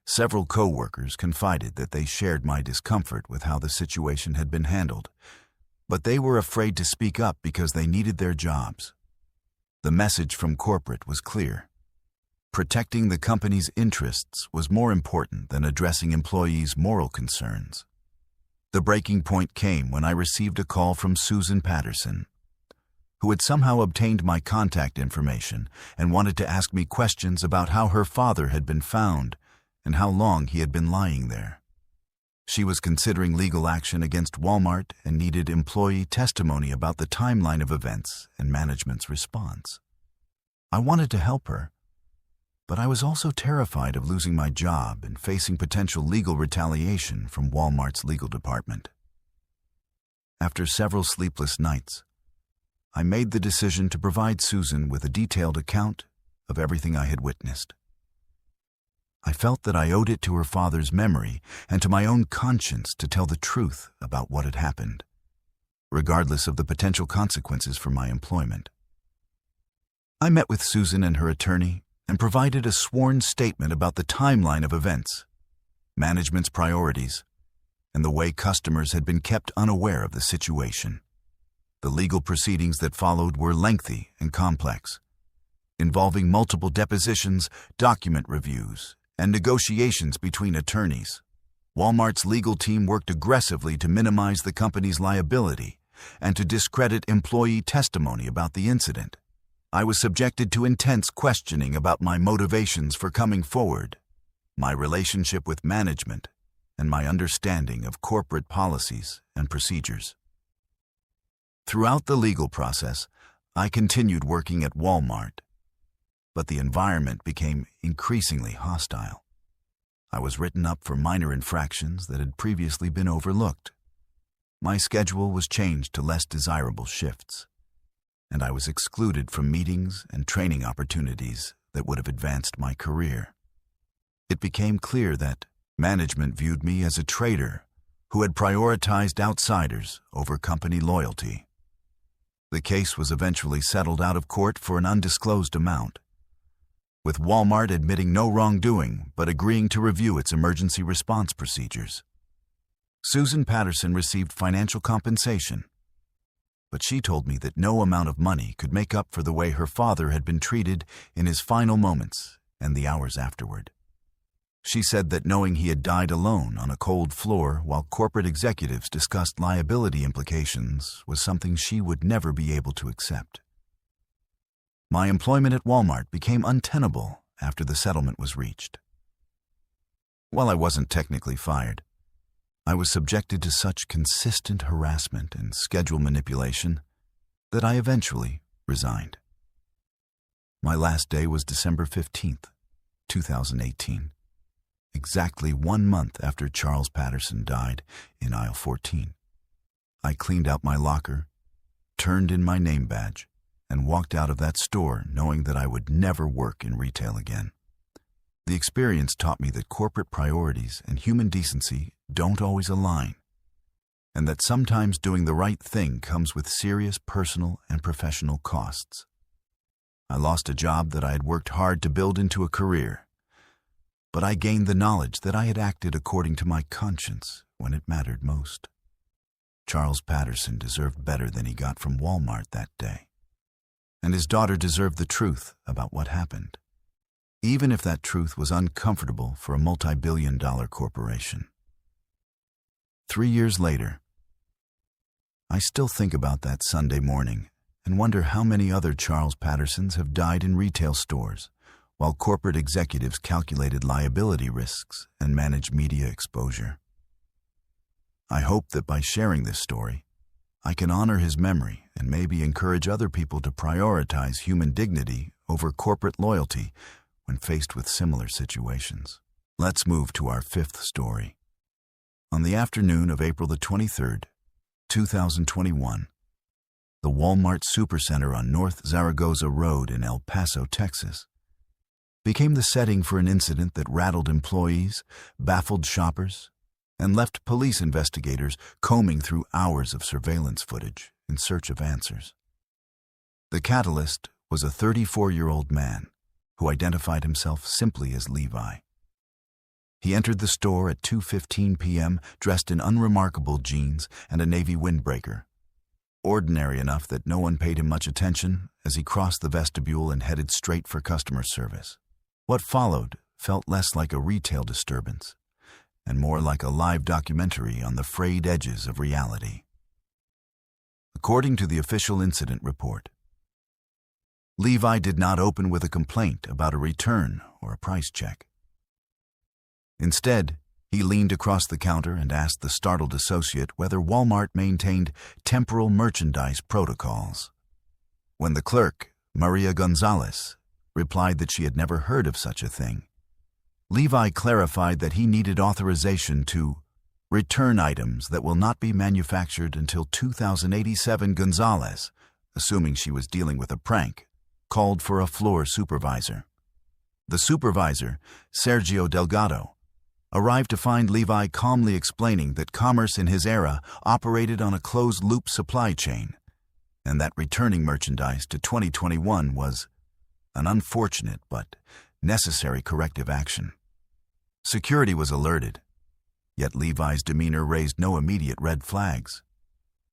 Several co-workers confided that they shared my discomfort with how the situation had been handled, but they were afraid to speak up because they needed their jobs. The message from corporate was clear. Protecting the company's interests was more important than addressing employees' moral concerns. The breaking point came when I received a call from Susan Patterson, who had somehow obtained my contact information and wanted to ask me questions about how her father had been found and how long he had been lying there. She was considering legal action against Walmart and needed employee testimony about the timeline of events and management's response. I wanted to help her, But I was also terrified of losing my job and facing potential legal retaliation from Walmart's legal department. After several sleepless nights, I made the decision to provide Susan with a detailed account of everything I had witnessed. I felt that I owed it to her father's memory and to my own conscience to tell the truth about what had happened, regardless of the potential consequences for my employment. I met with Susan and her attorney and provided a sworn statement about the timeline of events, management's priorities, and the way customers had been kept unaware of the situation. The legal proceedings that followed were lengthy and complex, involving multiple depositions, document reviews, and negotiations between attorneys. Walmart's legal team worked aggressively to minimize the company's liability and to discredit employee testimony about the incident. I was subjected to intense questioning about my motivations for coming forward, my relationship with management, and my understanding of corporate policies and procedures. Throughout the legal process, I continued working at Walmart, but the environment became increasingly hostile. I was written up for minor infractions that had previously been overlooked. My schedule was changed to less desirable shifts, and I was excluded from meetings and training opportunities that would have advanced my career. It became clear that management viewed me as a traitor who had prioritized outsiders over company loyalty. The case was eventually settled out of court for an undisclosed amount, with Walmart admitting no wrongdoing but agreeing to review its emergency response procedures. Susan Patterson received financial compensation, but she told me that no amount of money could make up for the way her father had been treated in his final moments and the hours afterward. She said that knowing he had died alone on a cold floor while corporate executives discussed liability implications was something she would never be able to accept. My employment at Walmart became untenable after the settlement was reached. While I wasn't technically fired, I was subjected to such consistent harassment and schedule manipulation that I eventually resigned. My last day was December 15th, 2018, exactly 1 month after Charles Patterson died in aisle 14. I cleaned out my locker, turned in my name badge, and walked out of that store knowing that I would never work in retail again. The experience taught me that corporate priorities and human decency don't always align, and that sometimes doing the right thing comes with serious personal and professional costs. I lost a job that I had worked hard to build into a career, but I gained the knowledge that I had acted according to my conscience when it mattered most. Charles Patterson deserved better than he got from Walmart that day, and his daughter deserved the truth about what happened, even if that truth was uncomfortable for a multi-billion-dollar corporation. 3 years later, I still think about that Sunday morning and wonder how many other Charles Pattersons have died in retail stores while corporate executives calculated liability risks and managed media exposure. I hope that by sharing this story, I can honor his memory and maybe encourage other people to prioritize human dignity over corporate loyalty when faced with similar situations. Let's move to our fifth story. On the afternoon of April the 23rd, 2021, the Walmart Supercenter on North Zaragoza Road in El Paso, Texas, became the setting for an incident that rattled employees, baffled shoppers, and left police investigators combing through hours of surveillance footage in search of answers. The catalyst was a 34-year-old man who identified himself simply as Levi. He entered the store at 2:15 p.m. dressed in unremarkable jeans and a navy windbreaker, ordinary enough that no one paid him much attention as he crossed the vestibule and headed straight for customer service. What followed felt less like a retail disturbance and more like a live documentary on the frayed edges of reality. According to the official incident report, Levi did not open with a complaint about a return or a price check. Instead, he leaned across the counter and asked the startled associate whether Walmart maintained temporal merchandise protocols. When the clerk, Maria Gonzalez, replied that she had never heard of such a thing. Levi clarified that he needed authorization to return items that will not be manufactured until 2087. Gonzalez, assuming she was dealing with a prank, called for a floor supervisor. The supervisor, Sergio Delgado, arrived to find Levi calmly explaining that commerce in his era operated on a closed-loop supply chain, and that returning merchandise to 2021 was an unfortunate but necessary corrective action. Security was alerted, yet Levi's demeanor raised no immediate red flags.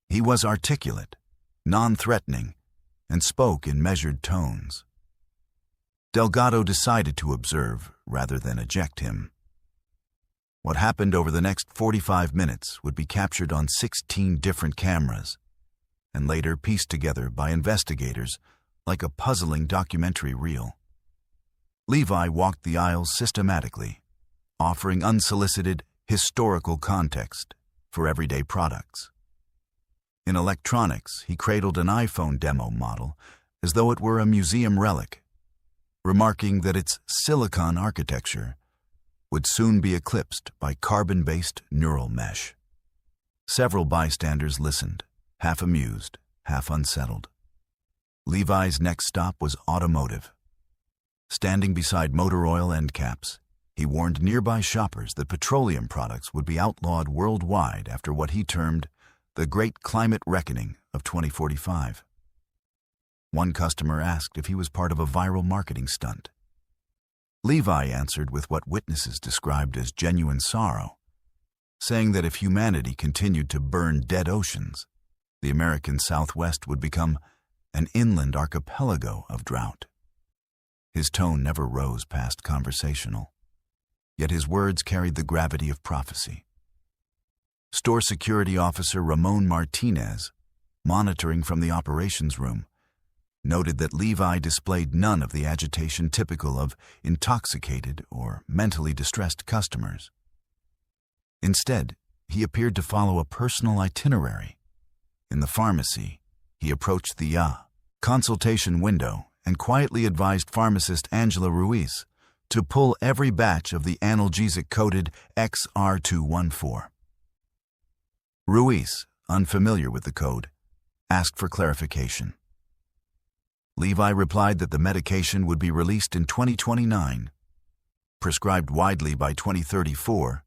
He was articulate, non-threatening, and spoke in measured tones. Delgado decided to observe rather than eject him. What happened over the next 45 minutes would be captured on 16 different cameras, and later pieced together by investigators like a puzzling documentary reel. Levi walked the aisles systematically, offering unsolicited historical context for everyday products. In electronics, he cradled an iPhone demo model as though it were a museum relic, remarking that its silicon architecture would soon be eclipsed by carbon-based neural mesh. Several bystanders listened, half amused, half unsettled. Levi's next stop was automotive. Standing beside motor oil end caps, he warned nearby shoppers that petroleum products would be outlawed worldwide after what he termed the Great Climate Reckoning of 2045. One customer asked if he was part of a viral marketing stunt. Levi answered with what witnesses described as genuine sorrow, saying that if humanity continued to burn dead oceans, the American Southwest would become an inland archipelago of drought. His tone never rose past conversational, yet his words carried the gravity of prophecy. Store security officer Ramon Martinez, monitoring from the operations room, noted that Levi displayed none of the agitation typical of intoxicated or mentally distressed customers. Instead, he appeared to follow a personal itinerary. In the pharmacy, he approached the consultation window and quietly advised pharmacist Angela Ruiz to pull every batch of the analgesic-coated XR214. Ruiz, unfamiliar with the code, asked for clarification. Levi replied that the medication would be released in 2029, prescribed widely by 2034,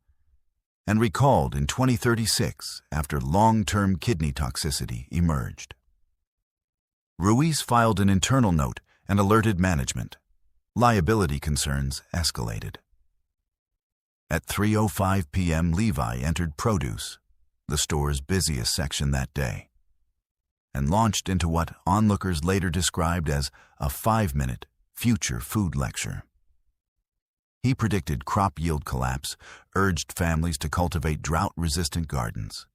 and recalled in 2036 after long-term kidney toxicity emerged. Ruiz filed an internal note and alerted management. Liability concerns escalated. At 3:05 p.m., Levi entered produce, the store's busiest section that day, and launched into what onlookers later described as a 5-minute future food lecture. He predicted crop yield collapse, urged families to cultivate drought-resistant gardens,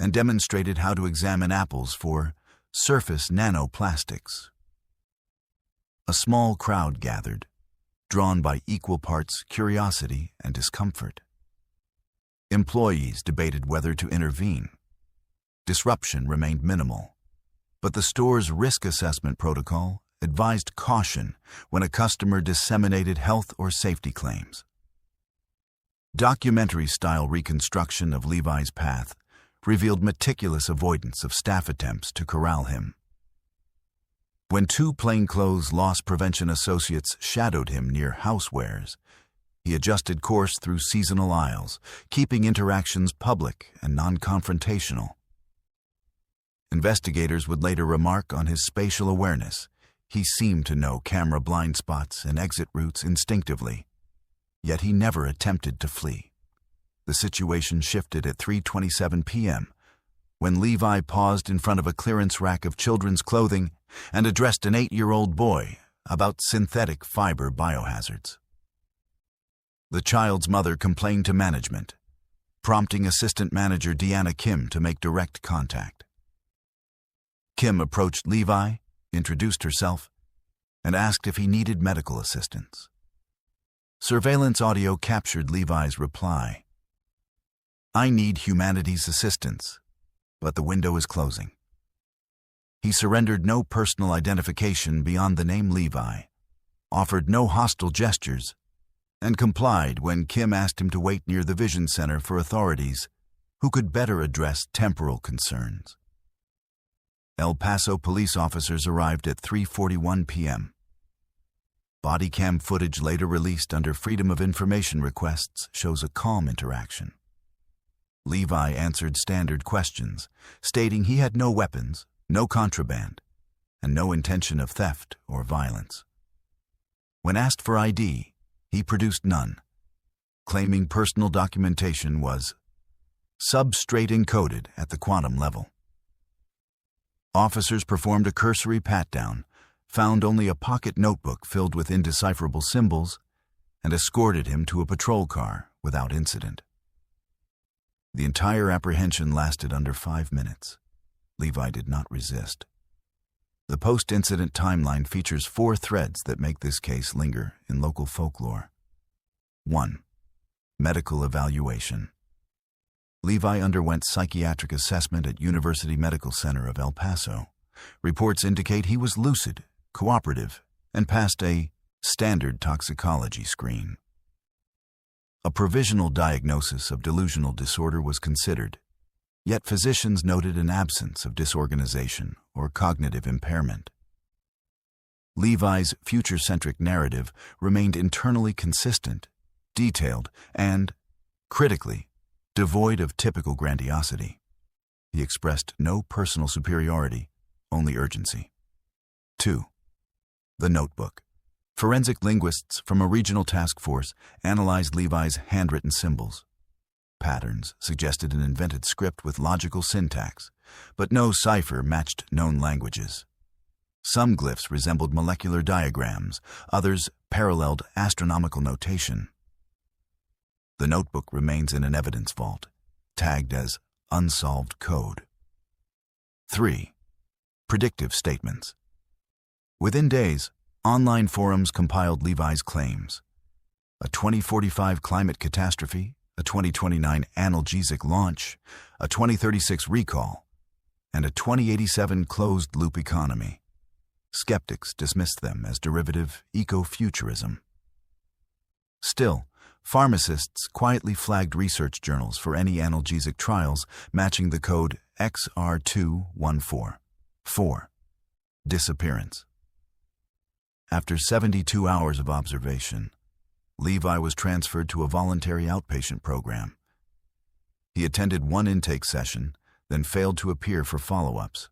and demonstrated how to examine apples for surface nanoplastics. A small crowd gathered, drawn by equal parts curiosity and discomfort. Employees debated whether to intervene. Disruption remained minimal, but the store's risk assessment protocol advised caution when a customer disseminated health or safety claims. Documentary-style reconstruction of Levi's path revealed meticulous avoidance of staff attempts to corral him. When 2 plainclothes loss prevention associates shadowed him near housewares, he adjusted course through seasonal aisles, keeping interactions public and non-confrontational. Investigators would later remark on his spatial awareness. He seemed to know camera blind spots and exit routes instinctively, yet he never attempted to flee. The situation shifted at 3:27 p.m., when Levi paused in front of a clearance rack of children's clothing and addressed an 8-year-old boy about synthetic fiber biohazards. The child's mother complained to management, prompting assistant manager Deanna Kim to make direct contact. Kim approached Levi, introduced herself, and asked if he needed medical assistance. Surveillance audio captured Levi's reply. "I need humanity's assistance, but the window is closing." He surrendered no personal identification beyond the name Levi, offered no hostile gestures, and complied when Kim asked him to wait near the Vision Center for authorities who could better address temporal concerns. El Paso police officers arrived at 3:41 p.m. Body cam footage later released under Freedom of Information requests shows a calm interaction. Levi answered standard questions, stating he had no weapons, no contraband, and no intention of theft or violence. When asked for ID, he produced none, claiming personal documentation was substrate encoded at the quantum level. Officers performed a cursory pat-down, found only a pocket notebook filled with indecipherable symbols, and escorted him to a patrol car without incident. The entire apprehension lasted under 5 minutes. Levi did not resist. The post-incident timeline features 4 threads that make this case linger in local folklore. 1. Medical evaluation. Levi underwent psychiatric assessment at University Medical Center of El Paso. Reports indicate he was lucid, cooperative, and passed a standard toxicology screen. A provisional diagnosis of delusional disorder was considered, yet physicians noted an absence of disorganization or cognitive impairment. Levi's future-centric narrative remained internally consistent, detailed, and, critically, devoid of typical grandiosity. He expressed no personal superiority, only urgency. 2. The notebook. Forensic linguists from a regional task force analyzed Levi's handwritten symbols. Patterns suggested an invented script with logical syntax, but no cipher matched known languages. Some glyphs resembled molecular diagrams, others paralleled astronomical notation. The notebook remains in an evidence vault, tagged as unsolved code. 3. Predictive statements. Within days, online forums compiled Levi's claims. A 2045 climate catastrophe, a 2029 analgesic launch, a 2036 recall, and a 2087 closed-loop economy. Skeptics dismissed them as derivative eco-futurism. Still, pharmacists quietly flagged research journals for any analgesic trials matching the code XR214. 4. Disappearance. After 72 hours of observation, Levi was transferred to a voluntary outpatient program. He attended 1 intake session, then failed to appear for follow-ups.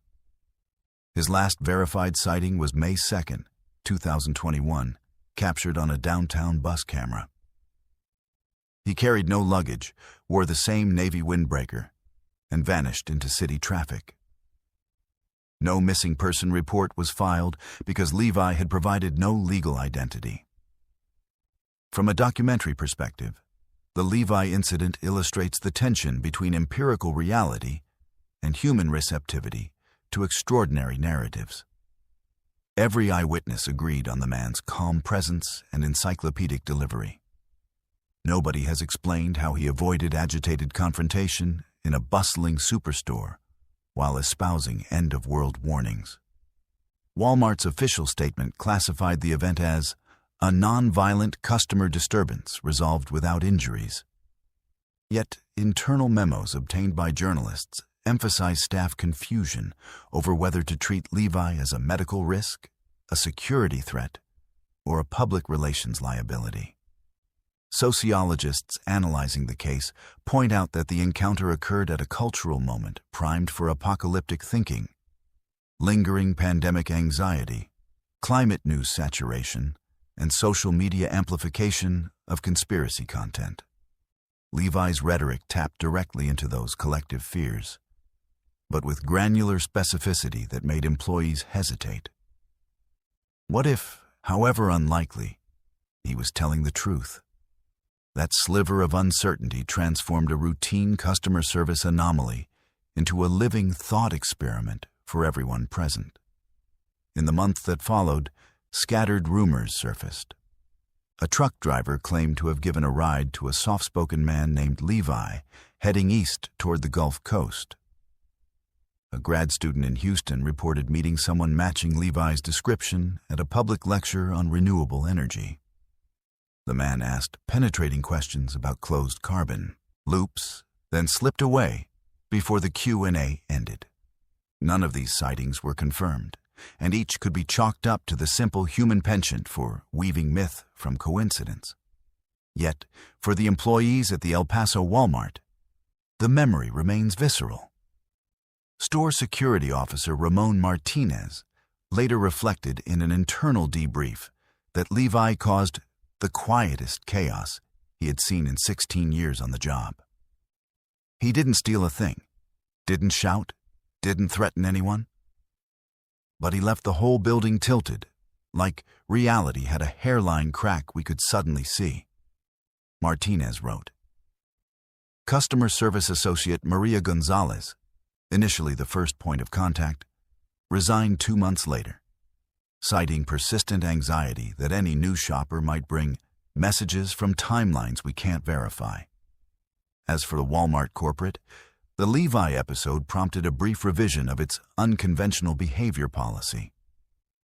His last verified sighting was May 2, 2021, captured on a downtown bus camera. He carried no luggage, wore the same Navy windbreaker, and vanished into city traffic. No missing person report was filed because Levi had provided no legal identity. From a documentary perspective, the Levi incident illustrates the tension between empirical reality and human receptivity to extraordinary narratives. Every eyewitness agreed on the man's calm presence and encyclopedic delivery. Nobody has explained how he avoided agitated confrontation in a bustling superstore while espousing end-of-world warnings. Walmart's official statement classified the event as a non-violent customer disturbance resolved without injuries. Yet, internal memos obtained by journalists emphasize staff confusion over whether to treat Levi as a medical risk, a security threat, or a public relations liability. Sociologists analyzing the case point out that the encounter occurred at a cultural moment primed for apocalyptic thinking, lingering pandemic anxiety, climate news saturation, and social media amplification of conspiracy content. Levi's rhetoric tapped directly into those collective fears, but with granular specificity that made employees hesitate. What if, however unlikely, he was telling the truth? That sliver of uncertainty transformed a routine customer service anomaly into a living thought experiment for everyone present. In the month that followed, scattered rumors surfaced. A truck driver claimed to have given a ride to a soft-spoken man named Levi heading east toward the Gulf Coast. a grad student in Houston, reported meeting someone matching Levi's description at a public lecture on renewable energy. The man asked penetrating questions about closed carbon loops, then slipped away before the Q&A ended. None of these sightings were confirmed, and each could be chalked up to the simple human penchant for weaving myth from coincidence. Yet, for the employees at the El Paso Walmart, the memory remains visceral. Store security officer Ramon Martinez later reflected in an internal debrief that Levi caused the quietest chaos he had seen in 16 years on the job. He didn't steal a thing, didn't shout, didn't threaten anyone. But he left the whole building tilted, like reality had a hairline crack we could suddenly see. Martinez wrote. Customer service associate Maria Gonzalez, initially the first point of contact, resigned 2 months later, citing persistent anxiety that any new shopper might bring messages from timelines we can't verify. As for the Walmart corporate, the Levi episode prompted a brief revision of its unconventional behavior policy.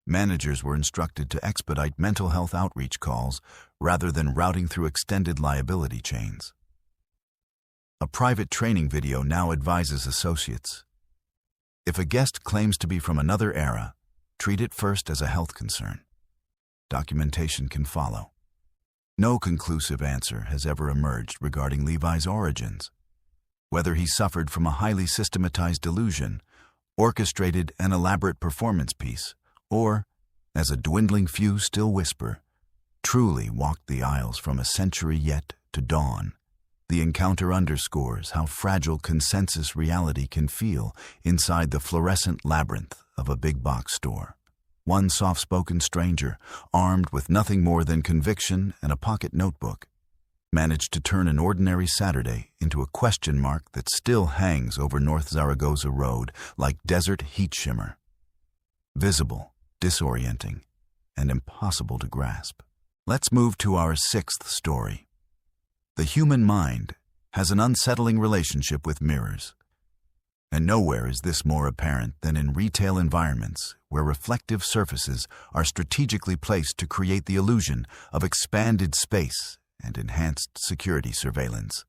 Managers were instructed to expedite mental health outreach calls rather than routing through extended liability chains. A private training video now advises associates, if a guest claims to be from another era, treat it first as a health concern. Documentation can follow. No conclusive answer has ever emerged regarding Levi's origins. Whether he suffered from a highly systematized delusion, orchestrated an elaborate performance piece, or, as a dwindling few still whisper, truly walked the aisles from a century yet to dawn, the encounter underscores how fragile consensus reality can feel inside the fluorescent labyrinth of a big box store. One soft-spoken stranger, armed with nothing more than conviction and a pocket notebook, managed to turn an ordinary Saturday into a question mark that still hangs over North Zaragoza Road like desert heat shimmer. Visible, disorienting, and impossible to grasp. Let's move to our sixth story. The human mind has an unsettling relationship with mirrors. And nowhere is this more apparent than in retail environments where reflective surfaces are strategically placed to create the illusion of expanded space and enhanced security surveillance.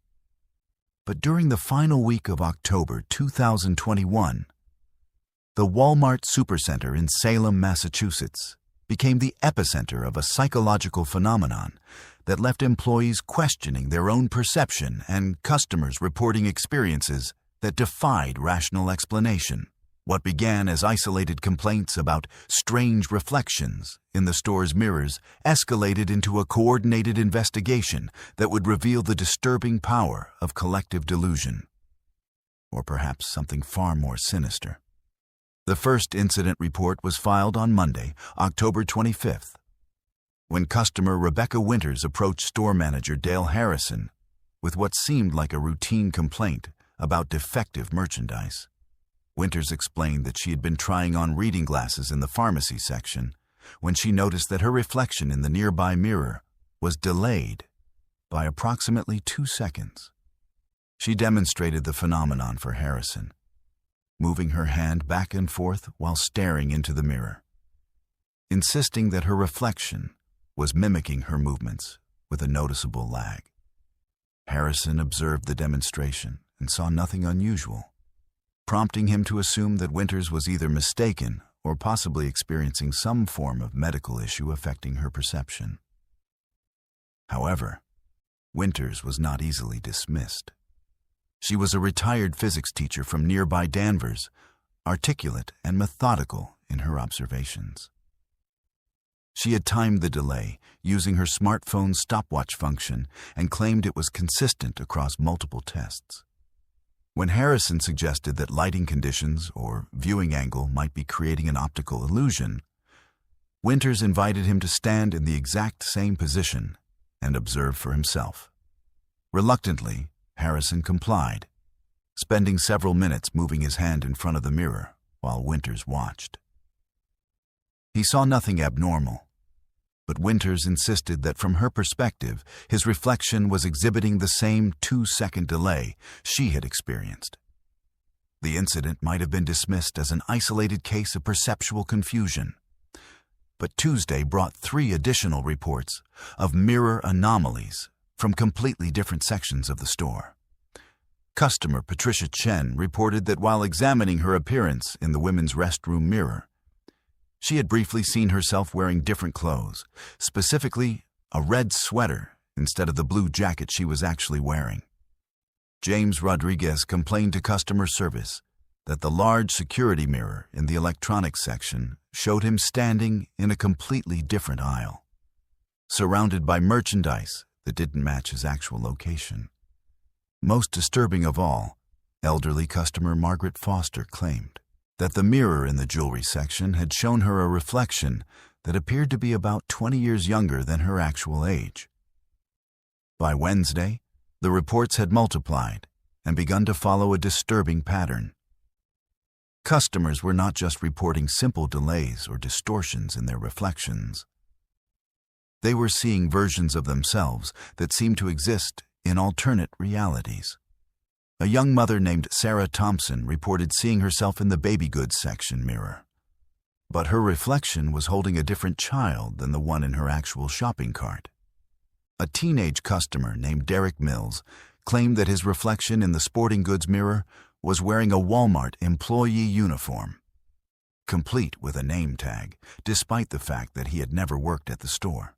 But during the final week of October 2021, the Walmart Supercenter in Salem, Massachusetts, became the epicenter of a psychological phenomenon that left employees questioning their own perception and customers reporting experiences that defied rational explanation. What began as isolated complaints about strange reflections in the store's mirrors escalated into a coordinated investigation that would reveal the disturbing power of collective delusion. Or perhaps something far more sinister. The first incident report was filed on Monday, October 25th, when customer Rebecca Winters approached store manager Dale Harrison with what seemed like a routine complaint about defective merchandise. Winters explained that she had been trying on reading glasses in the pharmacy section when she noticed that her reflection in the nearby mirror was delayed by approximately 2 seconds. She demonstrated the phenomenon for Harrison, moving her hand back and forth while staring into the mirror, insisting that her reflection was mimicking her movements with a noticeable lag. Harrison observed the demonstration and saw nothing unusual, prompting him to assume that Winters was either mistaken or possibly experiencing some form of medical issue affecting her perception. However, Winters was not easily dismissed. She was a retired physics teacher from nearby Danvers, articulate and methodical in her observations. She had timed the delay using her smartphone's stopwatch function and claimed it was consistent across multiple tests. When Harrison suggested that lighting conditions or viewing angle might be creating an optical illusion, Winters invited him to stand in the exact same position and observe for himself. Reluctantly, Harrison complied, spending several minutes moving his hand in front of the mirror while Winters watched. He saw nothing abnormal, but Winters insisted that from her perspective, his reflection was exhibiting the same 2-second delay she had experienced. The incident might have been dismissed as an isolated case of perceptual confusion. But Tuesday brought 3 additional reports of mirror anomalies from completely different sections of the store. Customer Patricia Chen reported that while examining her appearance in the women's restroom mirror, she had briefly seen herself wearing different clothes, specifically a red sweater instead of the blue jacket she was actually wearing. James Rodriguez complained to customer service that the large security mirror in the electronics section showed him standing in a completely different aisle, surrounded by merchandise that didn't match his actual location. Most disturbing of all, elderly customer Margaret Foster claimed that the mirror in the jewelry section had shown her a reflection that appeared to be about 20 years younger than her actual age. By Wednesday, the reports had multiplied and begun to follow a disturbing pattern. Customers were not just reporting simple delays or distortions in their reflections. They were seeing versions of themselves that seemed to exist in alternate realities. A young mother named Sarah Thompson reported seeing herself in the baby goods section mirror, but her reflection was holding a different child than the one in her actual shopping cart. A teenage customer named Derek Mills claimed that his reflection in the sporting goods mirror was wearing a Walmart employee uniform, complete with a name tag, despite the fact that he had never worked at the store.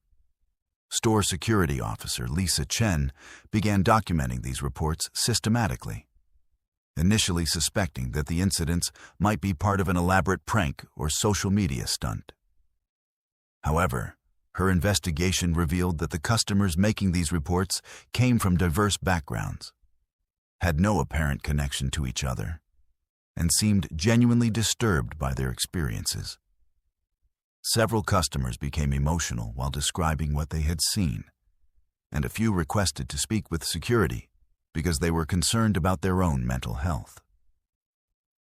Store security officer Lisa Chen began documenting these reports systematically, initially suspecting that the incidents might be part of an elaborate prank or social media stunt. However, her investigation revealed that the customers making these reports came from diverse backgrounds, had no apparent connection to each other, and seemed genuinely disturbed by their experiences. Several customers became emotional while describing what they had seen, and a few requested to speak with security because they were concerned about their own mental health.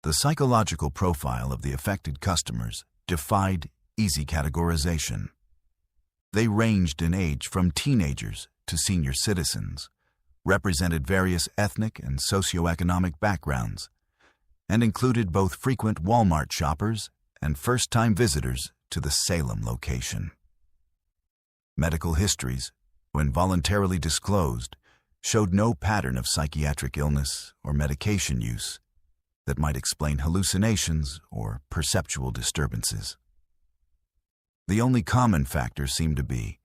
The psychological profile of the affected customers defied easy categorization. They ranged in age from teenagers to senior citizens, represented various ethnic and socioeconomic backgrounds, and included both frequent Walmart shoppers and first-time visitors to the Salem location. Medical histories, when voluntarily disclosed, showed no pattern of psychiatric illness or medication use that might explain hallucinations or perceptual disturbances. The only common factor seemed to be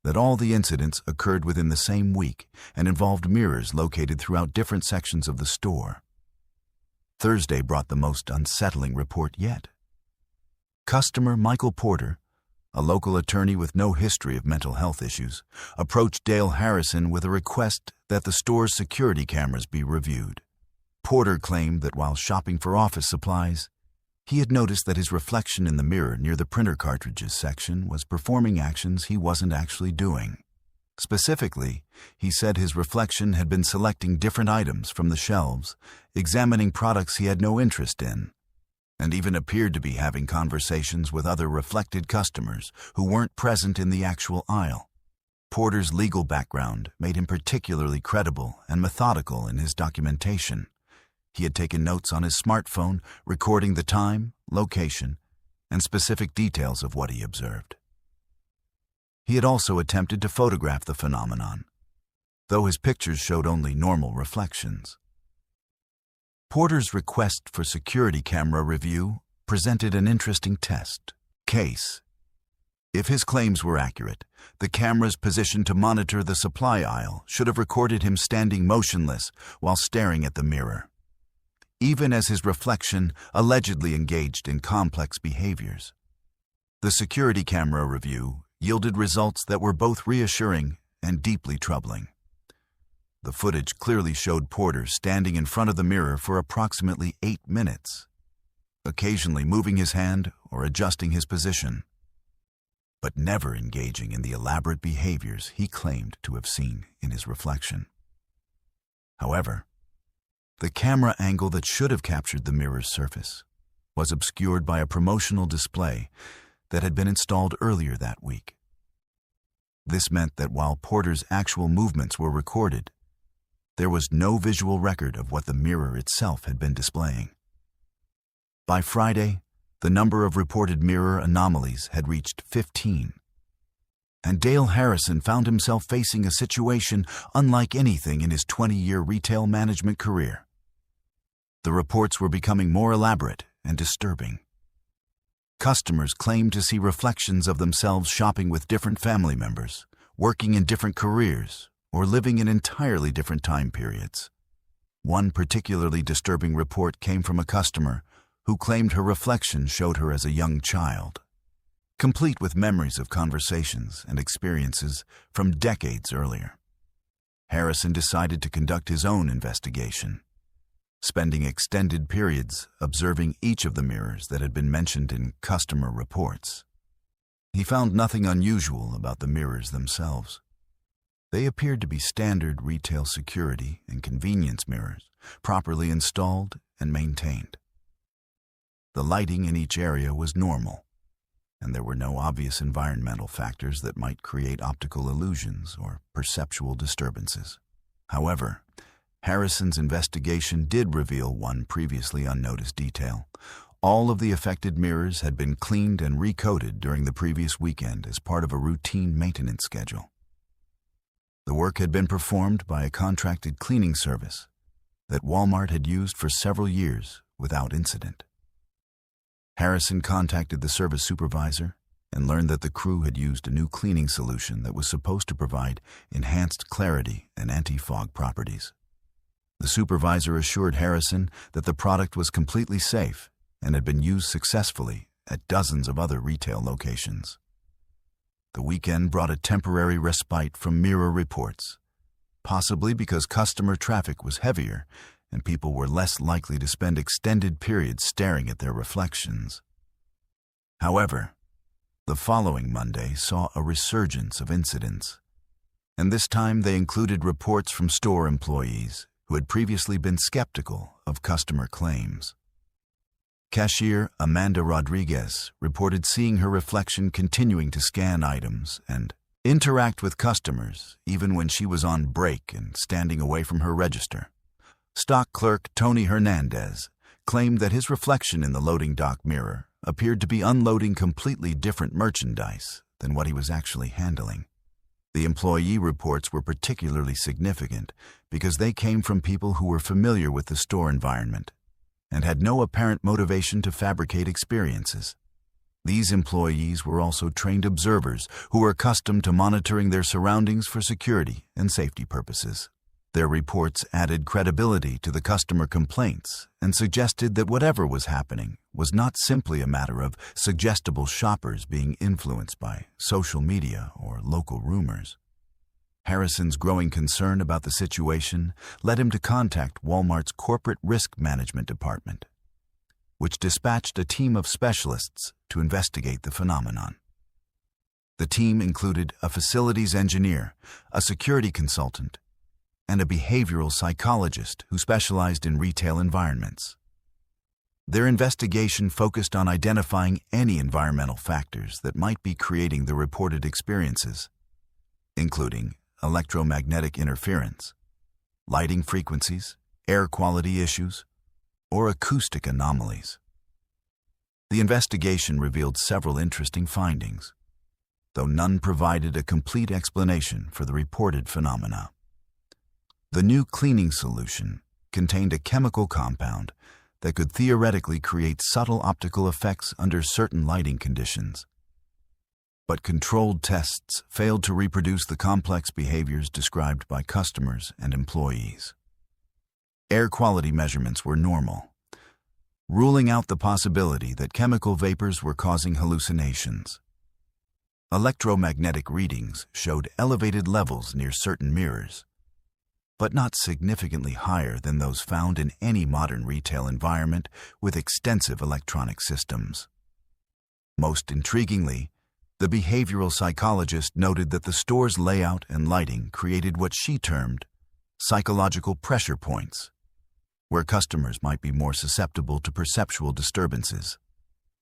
that all the incidents occurred within the same week and involved mirrors located throughout different sections of the store. Thursday brought the most unsettling report yet. Customer Michael Porter, a local attorney with no history of mental health issues, approached Dale Harrison with a request that the store's security cameras be reviewed. Porter claimed that while shopping for office supplies, he had noticed that his reflection in the mirror near the printer cartridges section was performing actions he wasn't actually doing. Specifically, he said his reflection had been selecting different items from the shelves, examining products he had no interest in, and even appeared to be having conversations with other reflected customers who weren't present in the actual aisle. Porter's legal background made him particularly credible and methodical in his documentation. He had taken notes on his smartphone, recording the time, location, and specific details of what he observed. He had also attempted to photograph the phenomenon, though his pictures showed only normal reflections. Porter's request for security camera review presented an interesting test case. If his claims were accurate, the cameras positioned to monitor the supply aisle should have recorded him standing motionless while staring at the mirror, even as his reflection allegedly engaged in complex behaviors. The security camera review yielded results that were both reassuring and deeply troubling. The footage clearly showed Porter standing in front of the mirror for approximately 8 minutes, occasionally moving his hand or adjusting his position, but never engaging in the elaborate behaviors he claimed to have seen in his reflection. However, the camera angle that should have captured the mirror's surface was obscured by a promotional display that had been installed earlier that week. This meant that while Porter's actual movements were recorded, there was no visual record of what the mirror itself had been displaying. By Friday, the number of reported mirror anomalies had reached 15. And Dale Harrison found himself facing a situation unlike anything in his 20-year retail management career. The reports were becoming more elaborate and disturbing. Customers claimed to see reflections of themselves shopping with different family members, working in different careers, or living in entirely different time periods. One particularly disturbing report came from a customer who claimed her reflection showed her as a young child, complete with memories of conversations and experiences from decades earlier. Harrison decided to conduct his own investigation, spending extended periods observing each of the mirrors that had been mentioned in customer reports. He found nothing unusual about the mirrors themselves. They appeared to be standard retail security and convenience mirrors, properly installed and maintained. The lighting in each area was normal, and there were no obvious environmental factors that might create optical illusions or perceptual disturbances. However, Harrison's investigation did reveal one previously unnoticed detail. All of the affected mirrors had been cleaned and recoated during the previous weekend as part of a routine maintenance schedule. The work had been performed by a contracted cleaning service that Walmart had used for several years without incident. Harrison contacted the service supervisor and learned that the crew had used a new cleaning solution that was supposed to provide enhanced clarity and anti-fog properties. The supervisor assured Harrison that the product was completely safe and had been used successfully at dozens of other retail locations. The weekend brought a temporary respite from mirror reports, possibly because customer traffic was heavier and people were less likely to spend extended periods staring at their reflections. However, the following Monday saw a resurgence of incidents, and this time they included reports from store employees who had previously been skeptical of customer claims. Cashier Amanda Rodriguez reported seeing her reflection continuing to scan items and interact with customers even when she was on break and standing away from her register. Stock clerk Tony Hernandez claimed that his reflection in the loading dock mirror appeared to be unloading completely different merchandise than what he was actually handling. The employee reports were particularly significant because they came from people who were familiar with the store environment and had no apparent motivation to fabricate experiences. These employees were also trained observers who were accustomed to monitoring their surroundings for security and safety purposes. Their reports added credibility to the customer complaints and suggested that whatever was happening was not simply a matter of suggestible shoppers being influenced by social media or local rumors. Harrison's growing concern about the situation led him to contact Walmart's Corporate Risk Management Department, which dispatched a team of specialists to investigate the phenomenon. The team included a facilities engineer, a security consultant, and a behavioral psychologist who specialized in retail environments. Their investigation focused on identifying any environmental factors that might be creating the reported experiences, including electromagnetic interference, lighting frequencies, air quality issues, or acoustic anomalies. The investigation revealed several interesting findings, though none provided a complete explanation for the reported phenomena. The new cleaning solution contained a chemical compound that could theoretically create subtle optical effects under certain lighting conditions. But controlled tests failed to reproduce the complex behaviors described by customers and employees. Air quality measurements were normal, ruling out the possibility that chemical vapors were causing hallucinations. Electromagnetic readings showed elevated levels near certain mirrors, but not significantly higher than those found in any modern retail environment with extensive electronic systems. Most intriguingly, the behavioral psychologist noted that the store's layout and lighting created what she termed psychological pressure points, where customers might be more susceptible to perceptual disturbances.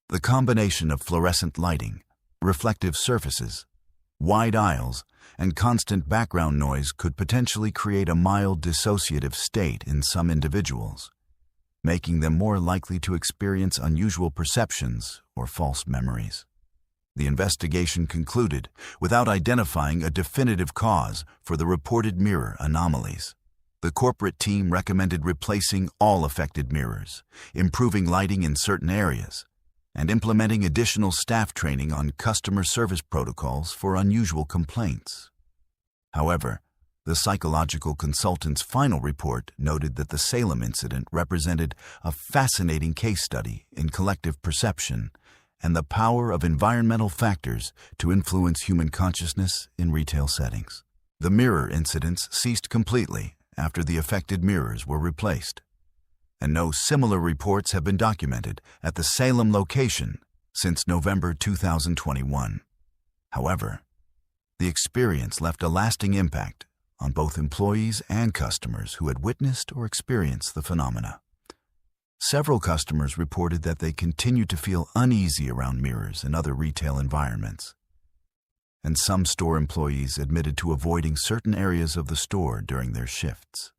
The combination of fluorescent lighting, reflective surfaces, wide aisles, and constant background noise could potentially create a mild dissociative state in some individuals, making them more likely to experience unusual perceptions or false memories. The investigation concluded without identifying a definitive cause for the reported mirror anomalies. The corporate team recommended replacing all affected mirrors, improving lighting in certain areas, and implementing additional staff training on customer service protocols for unusual complaints. However, the psychological consultant's final report noted that the Salem incident represented a fascinating case study in collective perception and the power of environmental factors to influence human consciousness in retail settings. The mirror incidents ceased completely after the affected mirrors were replaced, and no similar reports have been documented at the Salem location since November 2021. However, the experience left a lasting impact on both employees and customers who had witnessed or experienced the phenomena. Several customers reported that they continued to feel uneasy around mirrors in other retail environments, and some store employees admitted to avoiding certain areas of the store during their shifts.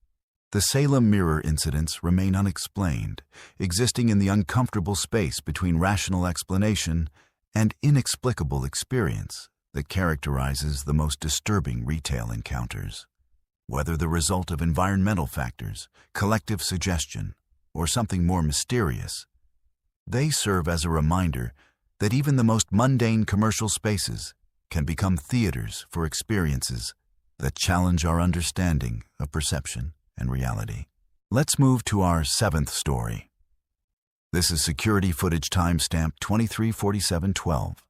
The Salem mirror incidents remain unexplained, existing in the uncomfortable space between rational explanation and inexplicable experience that characterizes the most disturbing retail encounters. Whether the result of environmental factors, collective suggestion, or something more mysterious, they serve as a reminder that even the most mundane commercial spaces can become theaters for experiences that challenge our understanding of perception and reality. Let's move to our seventh story. This is security footage timestamp 234712,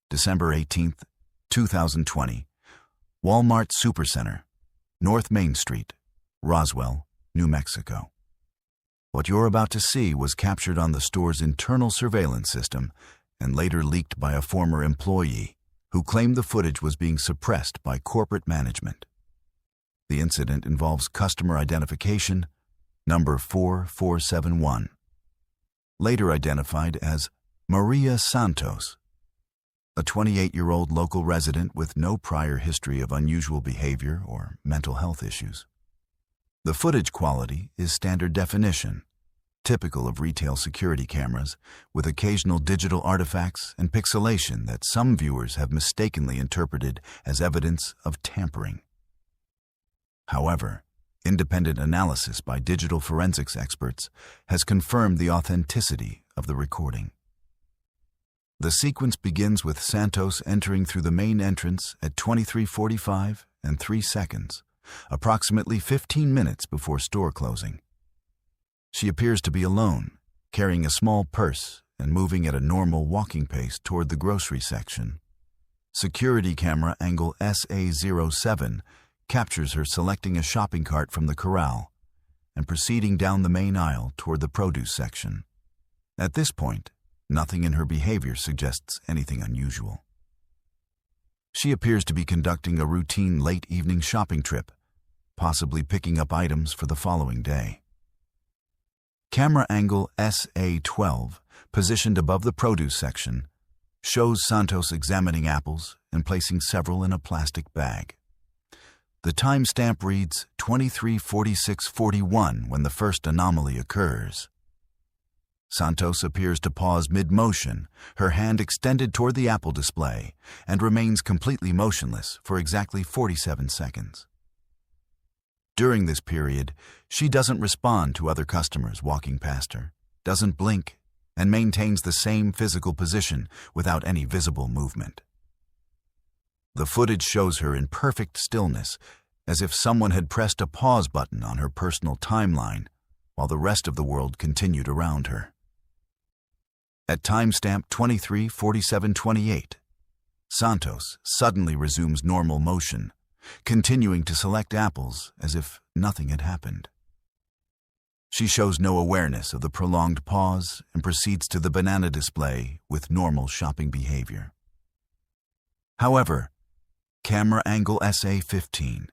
December 18th, 2020, Walmart Supercenter, North Main Street, Roswell, New Mexico. What you're about to see was captured on the store's internal surveillance system and later leaked by a former employee who claimed the footage was being suppressed by corporate management. The incident involves customer identification number 4471, later identified as Maria Santos, a 28-year-old local resident with no prior history of unusual behavior or mental health issues. The footage quality is standard definition, typical of retail security cameras, with occasional digital artifacts and pixelation that some viewers have mistakenly interpreted as evidence of tampering. However, independent analysis by digital forensics experts has confirmed the authenticity of the recording. The sequence begins with Santos entering through the main entrance at 23:45 and 3 seconds, approximately 15 minutes before store closing. She appears to be alone, carrying a small purse and moving at a normal walking pace toward the grocery section. Security camera angle SA07 captures her selecting a shopping cart from the corral and proceeding down the main aisle toward the produce section. At this point, nothing in her behavior suggests anything unusual. She appears to be conducting a routine late evening shopping trip, possibly picking up items for the following day. Camera angle SA12, positioned above the produce section, shows Santos examining apples and placing several in a plastic bag. The timestamp reads 23:46:41 when the first anomaly occurs. Santos appears to pause mid-motion, her hand extended toward the apple display, and remains completely motionless for exactly 47 seconds. During this period, she doesn't respond to other customers walking past her, doesn't blink, and maintains the same physical position without any visible movement. The footage shows her in perfect stillness, as if someone had pressed a pause button on her personal timeline, while the rest of the world continued around her. At timestamp 23:47:28, Santos suddenly resumes normal motion, continuing to select apples as if nothing had happened. She shows no awareness of the prolonged pause and proceeds to the banana display with normal shopping behavior. However, camera angle SA15,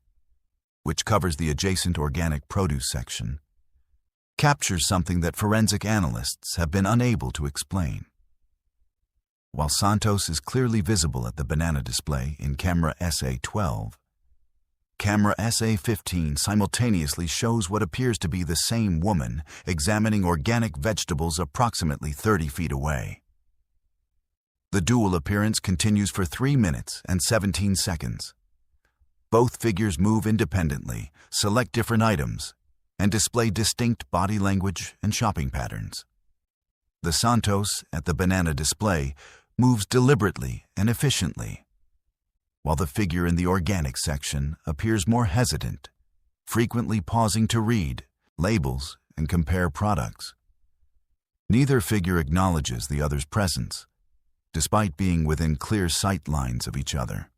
which covers the adjacent organic produce section, captures something that forensic analysts have been unable to explain. While Santos is clearly visible at the banana display in camera SA12, Camera SA-15 simultaneously shows what appears to be the same woman examining organic vegetables approximately 30 feet away. The dual appearance continues for 3 minutes and 17 seconds. Both figures move independently, select different items, and display distinct body language and shopping patterns. The Santos at the banana display moves deliberately and efficiently, while the figure in the organic section appears more hesitant, frequently pausing to read labels and compare products. Neither figure acknowledges the other's presence, despite being within clear sight lines of each other.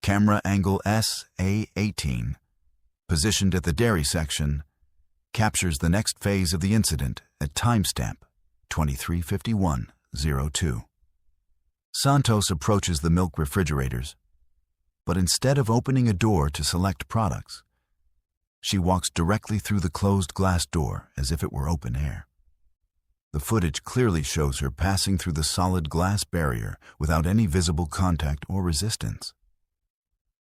Camera angle SA-18, positioned at the dairy section, captures the next phase of the incident at timestamp 23:51:02. Santos approaches the milk refrigerators, but instead of opening a door to select products, she walks directly through the closed glass door as if it were open air. The footage clearly shows her passing through the solid glass barrier without any visible contact or resistance.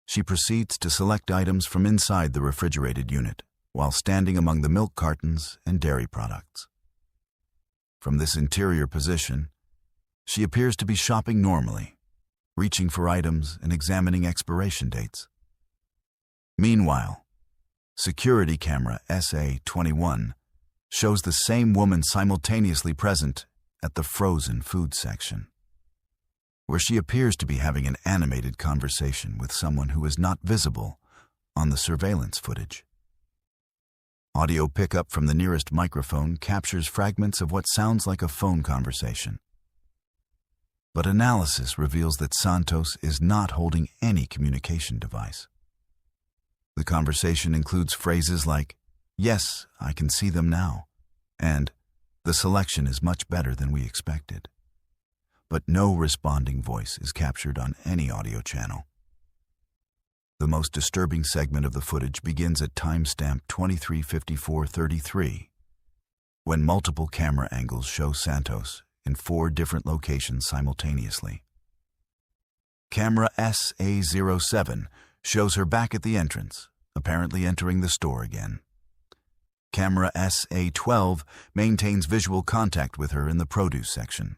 She proceeds to select items from inside the refrigerated unit while standing among the milk cartons and dairy products. From this interior position, she appears to be shopping normally, reaching for items and examining expiration dates. Meanwhile, security camera SA-21 shows the same woman simultaneously present at the frozen food section, where she appears to be having an animated conversation with someone who is not visible on the surveillance footage. Audio pickup from the nearest microphone captures fragments of what sounds like a phone conversation. But analysis reveals that Santos is not holding any communication device. The conversation includes phrases like, "Yes, I can see them now," and "The selection is much better than we expected." But no responding voice is captured on any audio channel. The most disturbing segment of the footage begins at timestamp 23:54:33, when multiple camera angles show Santos in 4 different locations simultaneously. Camera SA-07 shows her back at the entrance, apparently entering the store again. Camera SA-12 maintains visual contact with her in the produce section,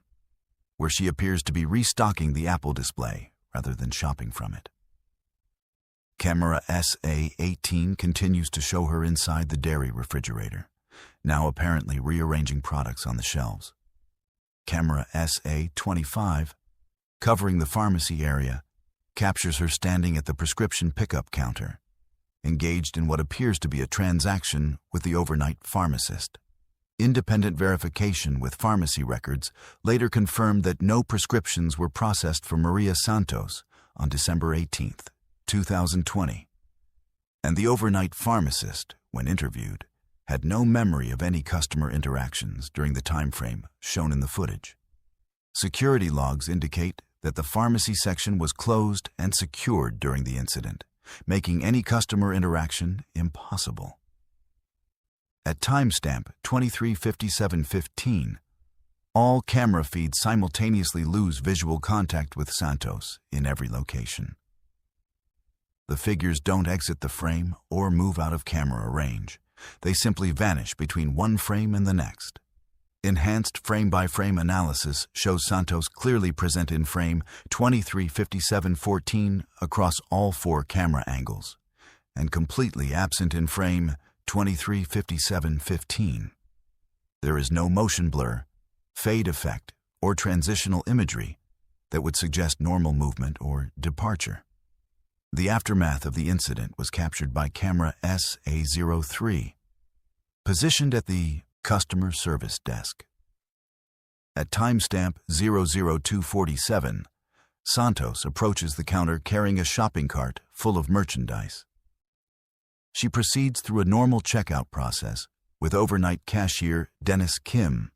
where she appears to be restocking the apple display rather than shopping from it. Camera SA-18 continues to show her inside the dairy refrigerator, now apparently rearranging products on the shelves. Camera SA-25, covering the pharmacy area, captures her standing at the prescription pickup counter, engaged in what appears to be a transaction with the overnight pharmacist. Independent verification with pharmacy records later confirmed that no prescriptions were processed for Maria Santos on December 18, 2020, and the overnight pharmacist, when interviewed, had no memory of any customer interactions during the time frame shown in the footage. Security logs indicate that the pharmacy section was closed and secured during the incident, making any customer interaction impossible. At timestamp 23:57:15, all camera feeds simultaneously lose visual contact with Santos in every location. The figures don't exit the frame or move out of camera range. They simply vanish between one frame and the next. Enhanced frame-by-frame analysis shows Santos clearly present in frame 23:57:14 across all 4 camera angles, and completely absent in frame 23:57:15. There is no motion blur, fade effect, or transitional imagery that would suggest normal movement or departure. The aftermath of the incident was captured by camera SA-03, positioned at the customer service desk. At timestamp 00247, Santos approaches the counter carrying a shopping cart full of merchandise. She proceeds through a normal checkout process with overnight cashier Dennis Kim,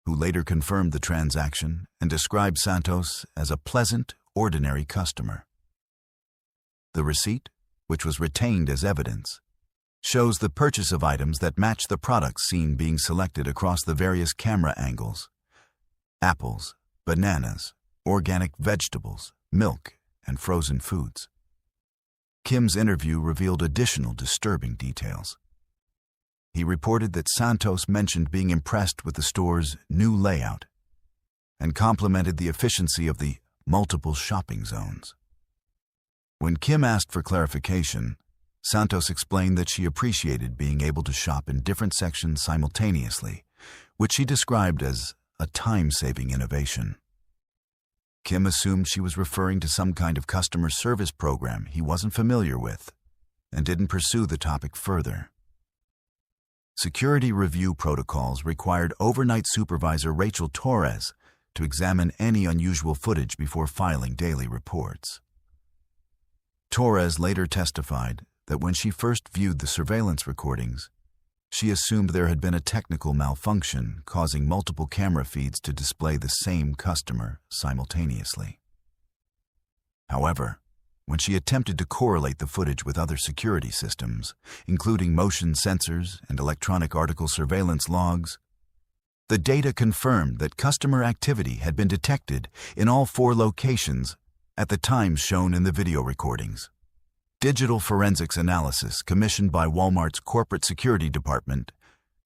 who later confirmed the transaction and described Santos as a pleasant, ordinary customer. The receipt, which was retained as evidence, shows the purchase of items that match the products seen being selected across the various camera angles: apples, bananas, organic vegetables, milk, and frozen foods. Kim's interview revealed additional disturbing details. He reported that Santos mentioned being impressed with the store's new layout and complimented the efficiency of the multiple shopping zones. When Kim asked for clarification, Santos explained that she appreciated being able to shop in different sections simultaneously, which she described as a time-saving innovation. Kim assumed she was referring to some kind of customer service program he wasn't familiar with and didn't pursue the topic further. Security review protocols required overnight supervisor Rachel Torres to examine any unusual footage before filing daily reports. Torres later testified that when she first viewed the surveillance recordings, she assumed there had been a technical malfunction causing multiple camera feeds to display the same customer simultaneously. However, when she attempted to correlate the footage with other security systems, including motion sensors and electronic article surveillance logs, the data confirmed that customer activity had been detected in all 4 locations at the times shown in the video recordings. Digital forensics analysis commissioned by Walmart's corporate security department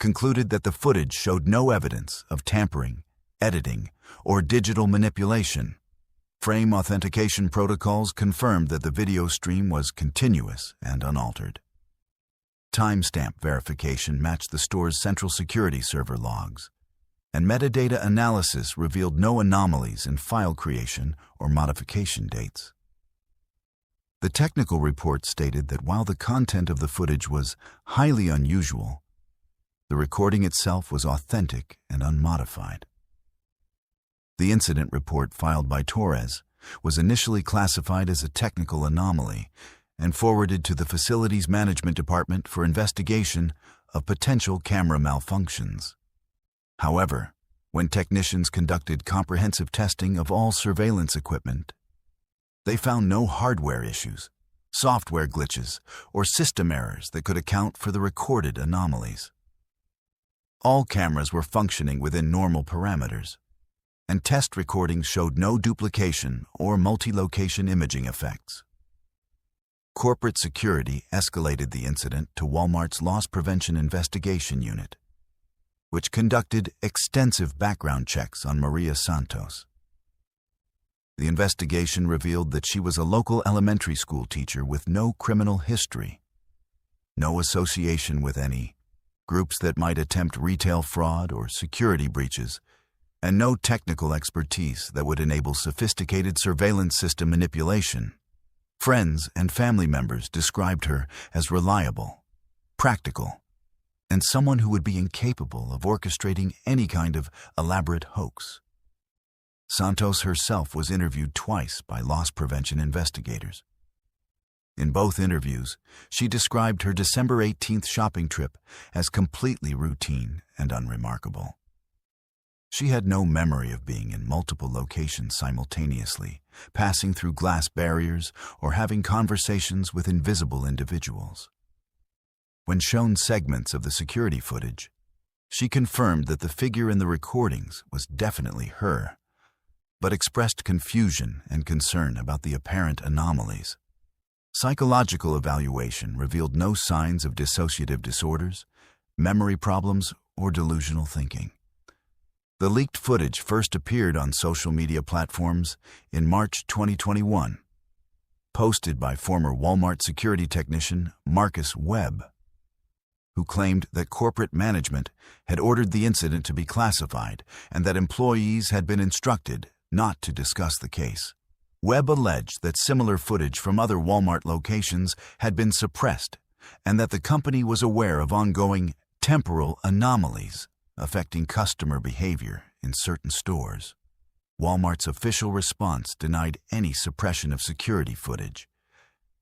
concluded that the footage showed no evidence of tampering, editing, or digital manipulation. Frame authentication protocols confirmed that the video stream was continuous and unaltered. Timestamp verification matched the store's central security server logs, and metadata analysis revealed no anomalies in file creation or modification dates. The technical report stated that while the content of the footage was highly unusual, the recording itself was authentic and unmodified. The incident report filed by Torres was initially classified as a technical anomaly and forwarded to the facilities management department for investigation of potential camera malfunctions. However, when technicians conducted comprehensive testing of all surveillance equipment, they found no hardware issues, software glitches, or system errors that could account for the recorded anomalies. All cameras were functioning within normal parameters, and test recordings showed no duplication or multi-location imaging effects. Corporate security escalated the incident to Walmart's Loss Prevention Investigation Unit, which conducted extensive background checks on Maria Santos. The investigation revealed that she was a local elementary school teacher with no criminal history, no association with any groups that might attempt retail fraud or security breaches, and no technical expertise that would enable sophisticated surveillance system manipulation. Friends and family members described her as reliable, practical, and someone who would be incapable of orchestrating any kind of elaborate hoax. Santos herself was interviewed twice by loss prevention investigators. In both interviews, she described her December 18th shopping trip as completely routine and unremarkable. She had no memory of being in multiple locations simultaneously, passing through glass barriers, or having conversations with invisible individuals. When shown segments of the security footage, she confirmed that the figure in the recordings was definitely her, but expressed confusion and concern about the apparent anomalies. Psychological evaluation revealed no signs of dissociative disorders, memory problems, or delusional thinking. The leaked footage first appeared on social media platforms in March 2021, posted by former Walmart security technician Marcus Webb, who claimed that corporate management had ordered the incident to be classified and that employees had been instructed not to discuss the case. Webb alleged that similar footage from other Walmart locations had been suppressed and that the company was aware of ongoing temporal anomalies affecting customer behavior in certain stores. Walmart's official response denied any suppression of security footage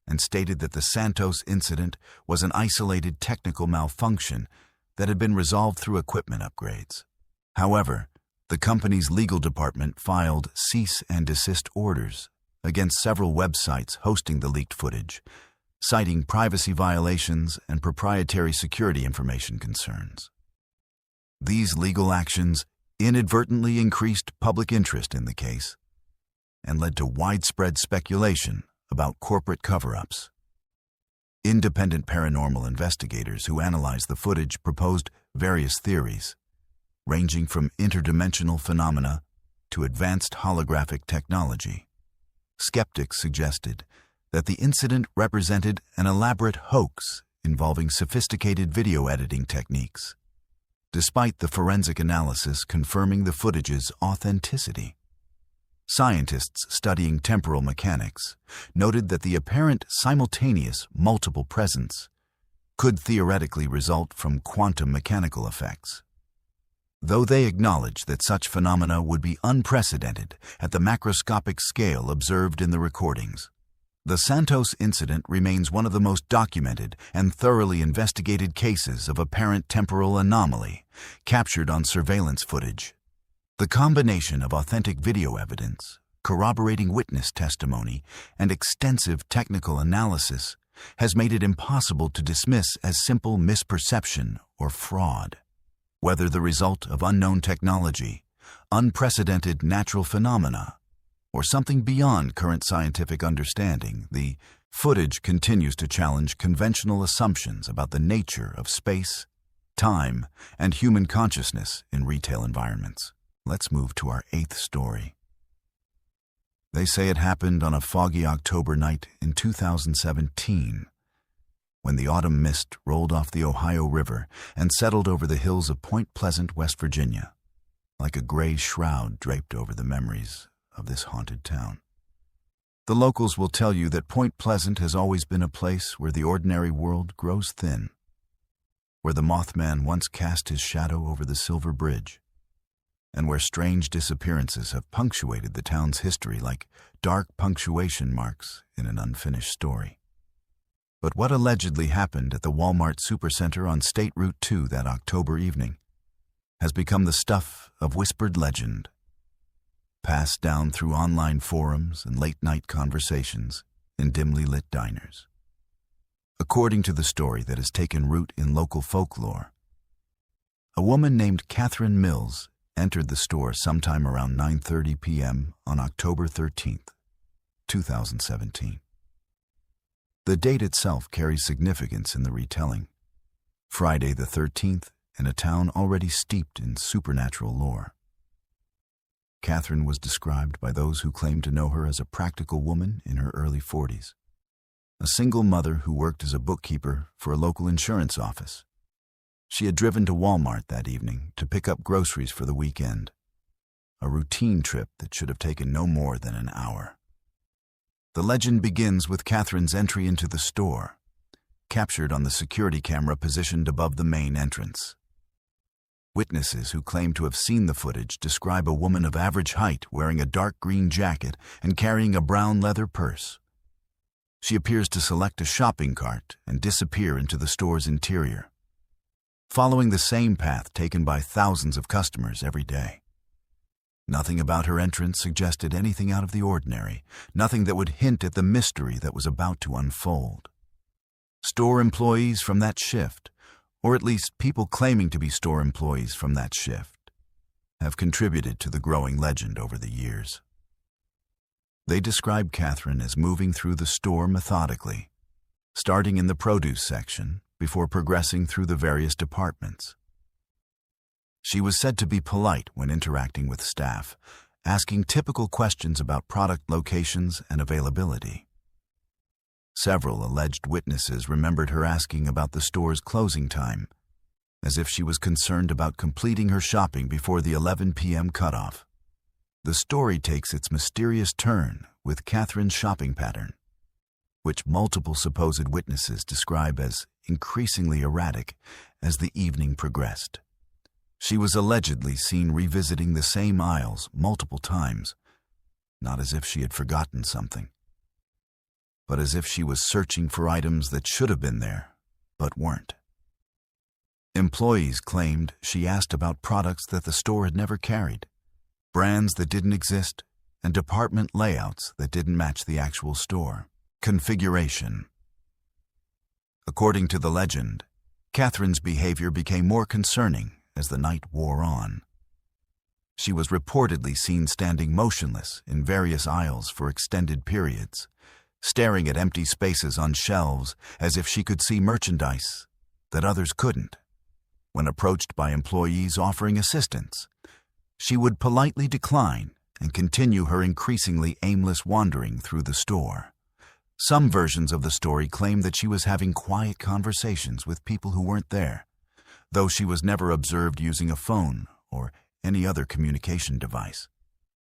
and stated that the Santos incident was an isolated technical malfunction that had been resolved through equipment upgrades. However, the company's legal department filed cease and desist orders against several websites hosting the leaked footage, citing privacy violations and proprietary security information concerns. These legal actions inadvertently increased public interest in the case and led to widespread speculation about corporate cover-ups. Independent paranormal investigators who analyzed the footage proposed various theories, ranging from interdimensional phenomena to advanced holographic technology. Skeptics suggested that the incident represented an elaborate hoax involving sophisticated video editing techniques, despite the forensic analysis confirming the footage's authenticity. Scientists studying temporal mechanics noted that the apparent simultaneous multiple presence could theoretically result from quantum mechanical effects, though they acknowledged that such phenomena would be unprecedented at the macroscopic scale observed in the recordings. The Santos incident remains one of the most documented and thoroughly investigated cases of apparent temporal anomaly captured on surveillance footage. The combination of authentic video evidence, corroborating witness testimony, and extensive technical analysis has made it impossible to dismiss as simple misperception or fraud. Whether the result of unknown technology, unprecedented natural phenomena, or something beyond current scientific understanding, the footage continues to challenge conventional assumptions about the nature of space, time, and human consciousness in retail environments. Let's move to our 8th story. They say it happened on a foggy October night in 2017, when the autumn mist rolled off the Ohio River and settled over the hills of Point Pleasant, West Virginia, like a gray shroud draped over the memories of this haunted town. The locals will tell you that Point Pleasant has always been a place where the ordinary world grows thin, where the Mothman once cast his shadow over the Silver Bridge, and where strange disappearances have punctuated the town's history like dark punctuation marks in an unfinished story. But what allegedly happened at the Walmart Supercenter on State Route 2 that October evening has become the stuff of whispered legend, passed down through online forums and late-night conversations in dimly lit diners. According to the story that has taken root in local folklore, a woman named Catherine Mills entered the store sometime around 9:30 p.m. on October 13th, 2017. The date itself carries significance in the retelling. Friday the 13th in a town already steeped in supernatural lore. Catherine was described by those who claimed to know her as a practical woman in her early 40s, a single mother who worked as a bookkeeper for a local insurance office. She had driven to Walmart that evening to pick up groceries for the weekend, a routine trip that should have taken no more than an hour. The legend begins with Catherine's entry into the store, captured on the security camera positioned above the main entrance. Witnesses who claim to have seen the footage describe a woman of average height wearing a dark green jacket and carrying a brown leather purse. She appears to select a shopping cart and disappear into the store's interior, following the same path taken by thousands of customers every day. Nothing about her entrance suggested anything out of the ordinary, nothing that would hint at the mystery that was about to unfold. Store employees from that shift, or at least people claiming to be store employees from that shift, have contributed to the growing legend over the years. They describe Catherine as moving through the store methodically, starting in the produce section before progressing through the various departments. She was said to be polite when interacting with staff, asking typical questions about product locations and availability. Several alleged witnesses remembered her asking about the store's closing time, as if she was concerned about completing her shopping before the 11 p.m. cutoff. The story takes its mysterious turn with Catherine's shopping pattern, which multiple supposed witnesses describe as increasingly erratic as the evening progressed. She was allegedly seen revisiting the same aisles multiple times, not as if she had forgotten something, but as if she was searching for items that should have been there, but weren't. Employees claimed she asked about products that the store had never carried, brands that didn't exist, and department layouts that didn't match the actual store configuration. According to the legend, Catherine's behavior became more concerning as the night wore on. She was reportedly seen standing motionless in various aisles for extended periods, staring at empty spaces on shelves as if she could see merchandise that others couldn't. When approached by employees offering assistance, she would politely decline and continue her increasingly aimless wandering through the store. Some versions of the story claim that she was having quiet conversations with people who weren't there, though she was never observed using a phone or any other communication device.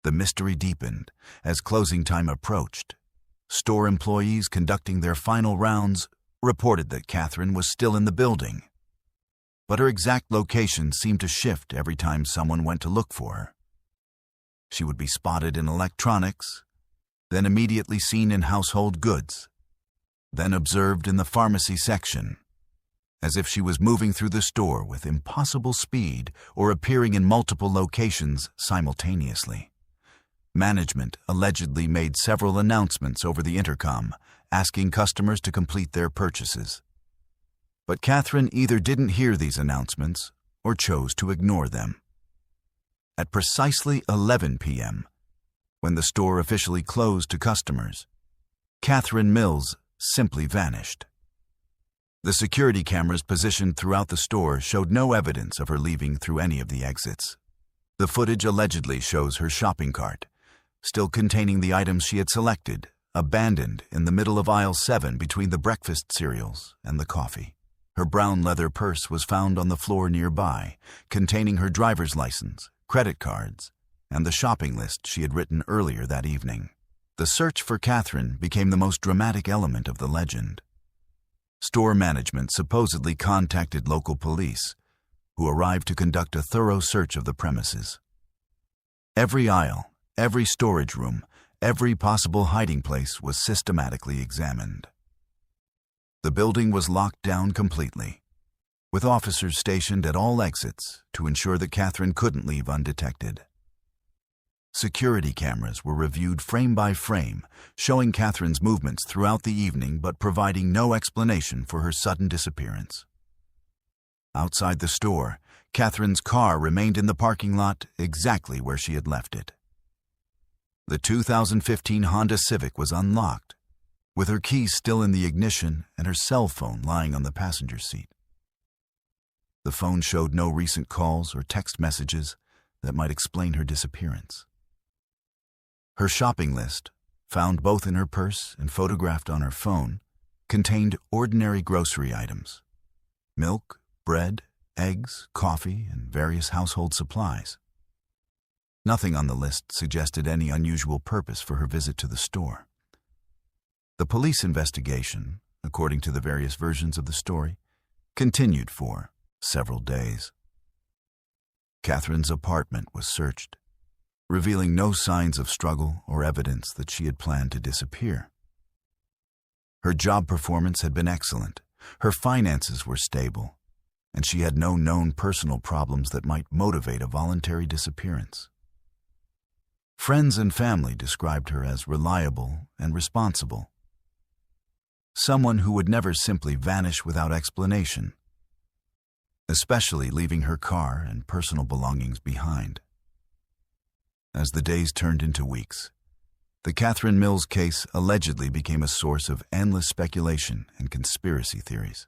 The mystery deepened as closing time approached. Store employees conducting their final rounds reported that Catherine was still in the building, but her exact location seemed to shift every time someone went to look for her. She would be spotted in electronics, then immediately seen in household goods, then observed in the pharmacy section, as if she was moving through the store with impossible speed or appearing in multiple locations simultaneously. Management allegedly made several announcements over the intercom, asking customers to complete their purchases. But Catherine either didn't hear these announcements or chose to ignore them. At precisely 11 p.m., when the store officially closed to customers, Catherine Mills simply vanished. The security cameras positioned throughout the store showed no evidence of her leaving through any of the exits. The footage allegedly shows her shopping cart, still containing the items she had selected, abandoned in the middle of aisle 7 between the breakfast cereals and the coffee. Her brown leather purse was found on the floor nearby, containing her driver's license, credit cards, and the shopping list she had written earlier that evening. The search for Catherine became the most dramatic element of the legend. Store management supposedly contacted local police, who arrived to conduct a thorough search of the premises. Every aisle, every storage room, every possible hiding place was systematically examined. The building was locked down completely, with officers stationed at all exits to ensure that Catherine couldn't leave undetected. Security cameras were reviewed frame by frame, showing Catherine's movements throughout the evening but providing no explanation for her sudden disappearance. Outside the store, Catherine's car remained in the parking lot exactly where she had left it. The 2015 Honda Civic was unlocked, with her keys still in the ignition and her cell phone lying on the passenger seat. The phone showed no recent calls or text messages that might explain her disappearance. Her shopping list, found both in her purse and photographed on her phone, contained ordinary grocery items: milk, bread, eggs, coffee, and various household supplies. Nothing on the list suggested any unusual purpose for her visit to the store. The police investigation, according to the various versions of the story, continued for several days. Catherine's apartment was searched, revealing no signs of struggle or evidence that she had planned to disappear. Her job performance had been excellent, her finances were stable, and she had no known personal problems that might motivate a voluntary disappearance. Friends and family described her as reliable and responsible, someone who would never simply vanish without explanation, especially leaving her car and personal belongings behind. As the days turned into weeks, the Catherine Mills case allegedly became a source of endless speculation and conspiracy theories.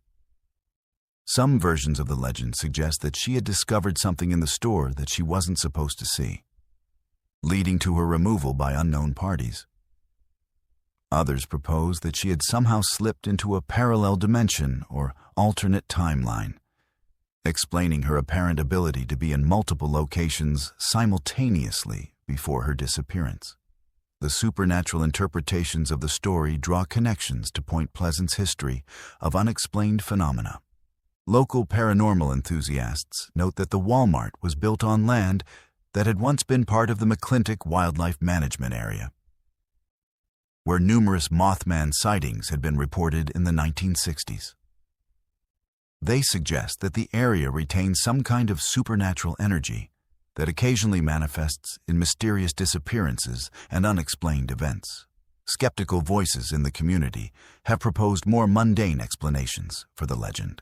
Some versions of the legend suggest that she had discovered something in the store that she wasn't supposed to see, leading to her removal by unknown parties. Others propose that she had somehow slipped into a parallel dimension or alternate timeline, explaining her apparent ability to be in multiple locations simultaneously before her disappearance. The supernatural interpretations of the story draw connections to Point Pleasant's history of unexplained phenomena. Local paranormal enthusiasts note that the Walmart was built on land that had once been part of the McClintock Wildlife Management Area, where numerous Mothman sightings had been reported in the 1960s. They suggest that the area retains some kind of supernatural energy that occasionally manifests in mysterious disappearances and unexplained events. Skeptical voices in the community have proposed more mundane explanations for the legend.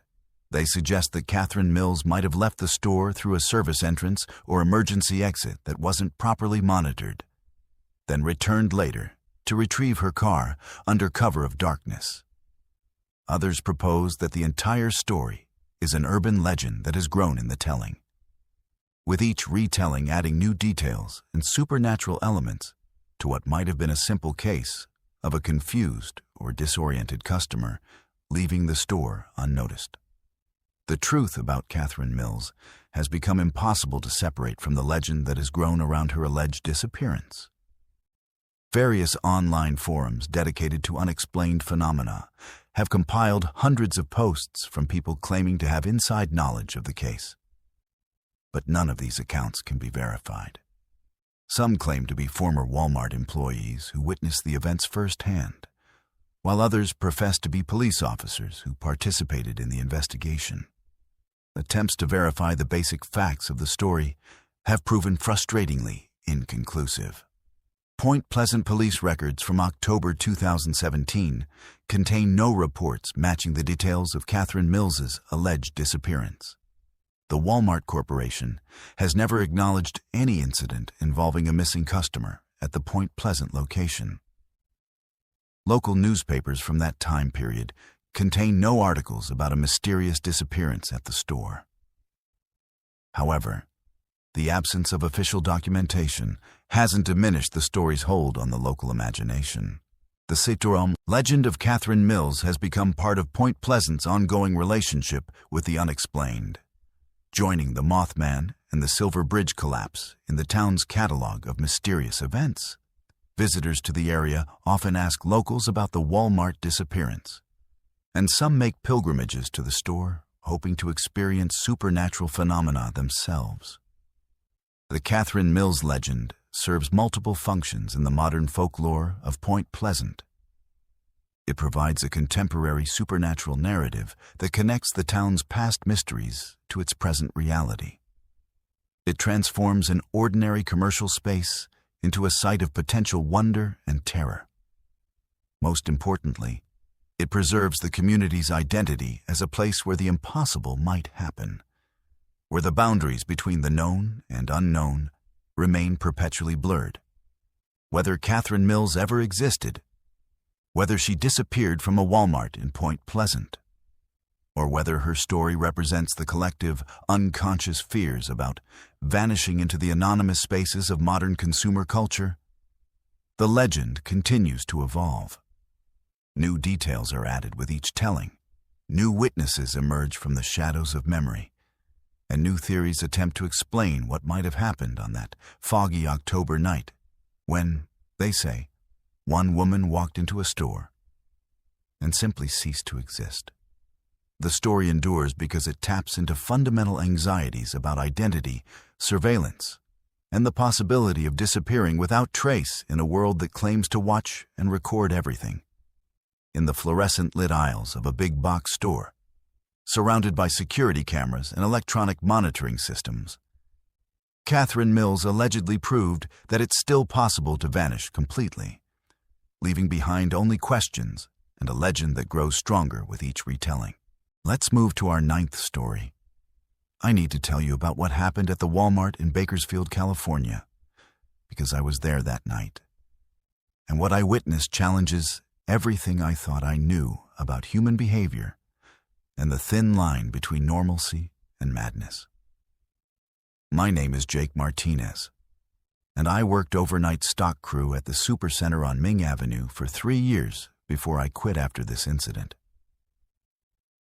They suggest that Catherine Mills might have left the store through a service entrance or emergency exit that wasn't properly monitored, then returned later to retrieve her car under cover of darkness. Others propose that the entire story is an urban legend that has grown in the telling, with each retelling adding new details and supernatural elements to what might have been a simple case of a confused or disoriented customer leaving the store unnoticed. The truth about Catherine Mills has become impossible to separate from the legend that has grown around her alleged disappearance. Various online forums dedicated to unexplained phenomena have compiled hundreds of posts from people claiming to have inside knowledge of the case. But none of these accounts can be verified. Some claim to be former Walmart employees who witnessed the events firsthand, while others profess to be police officers who participated in the investigation. Attempts to verify the basic facts of the story have proven frustratingly inconclusive. Point Pleasant police records from October 2017 contain no reports matching the details of Catherine Mills's alleged disappearance. The Walmart Corporation has never acknowledged any incident involving a missing customer at the Point Pleasant location. Local newspapers from that time period contain no articles about a mysterious disappearance at the store. However, the absence of official documentation hasn't diminished the story's hold on the local imagination. The Citorum legend of Catherine Mills has become part of Point Pleasant's ongoing relationship with the unexplained, joining the Mothman and the Silver Bridge collapse in the town's catalog of mysterious events. Visitors to the area often ask locals about the Walmart disappearance, and some make pilgrimages to the store, hoping to experience supernatural phenomena themselves. The Catherine Mills legend serves multiple functions in the modern folklore of Point Pleasant. It provides a contemporary supernatural narrative that connects the town's past mysteries to its present reality. It transforms an ordinary commercial space into a site of potential wonder and terror. Most importantly, it preserves the community's identity as a place where the impossible might happen, where the boundaries between the known and unknown remain perpetually blurred. Whether Catherine Mills ever existed, whether she disappeared from a Walmart in Point Pleasant, or whether her story represents the collective, unconscious fears about vanishing into the anonymous spaces of modern consumer culture, the legend continues to evolve. New details are added with each telling, new witnesses emerge from the shadows of memory, and new theories attempt to explain what might have happened on that foggy October night when, they say, one woman walked into a store and simply ceased to exist. The story endures because it taps into fundamental anxieties about identity, surveillance, and the possibility of disappearing without trace in a world that claims to watch and record everything. In the fluorescent-lit aisles of a big box store, surrounded by security cameras and electronic monitoring systems, Catherine Mills allegedly proved that it's still possible to vanish completely, leaving behind only questions and a legend that grows stronger with each retelling. Let's move to our ninth story. I need to tell you about what happened at the Walmart in Bakersfield, California, because I was there that night. And what I witnessed challenges everything I thought I knew about human behavior and the thin line between normalcy and madness. My name is Jake Martinez, and I worked overnight stock crew at the Supercenter on Ming Avenue for 3 years before I quit after this incident.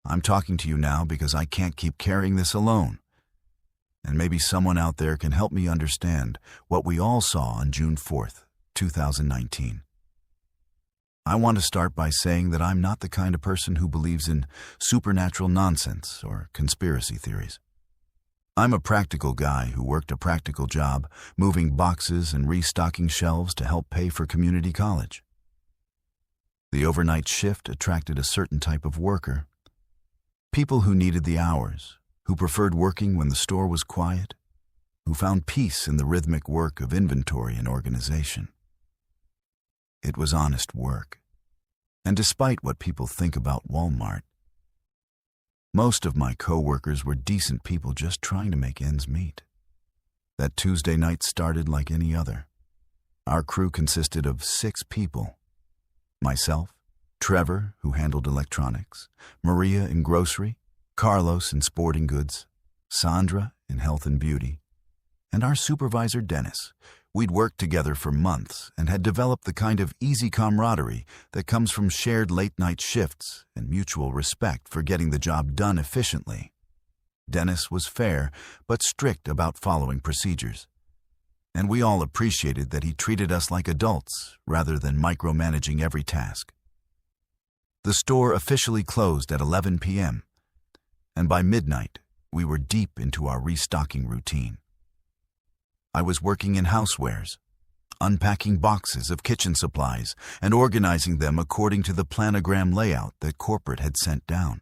I'm talking to you now because I can't keep carrying this alone, and maybe someone out there can help me understand what we all saw on June 4th, 2019. I want to start by saying that I'm not the kind of person who believes in supernatural nonsense or conspiracy theories. I'm a practical guy who worked a practical job, moving boxes and restocking shelves to help pay for community college. The overnight shift attracted a certain type of worker. People who needed the hours, who preferred working when the store was quiet, who found peace in the rhythmic work of inventory and organization. It was honest work. And despite what people think about Walmart, most of my co-workers were decent people just trying to make ends meet. That Tuesday night started like any other. Our crew consisted of 6 people. Myself, Trevor, who handled electronics, Maria in grocery, Carlos in sporting goods, Sandra in health and beauty, and our supervisor Dennis. We'd worked together for months and had developed the kind of easy camaraderie that comes from shared late-night shifts and mutual respect for getting the job done efficiently. Dennis was fair but strict about following procedures, and we all appreciated that he treated us like adults rather than micromanaging every task. The store officially closed at 11 p.m., and by midnight, we were deep into our restocking routine. I was working in housewares, unpacking boxes of kitchen supplies and organizing them according to the planogram layout that corporate had sent down.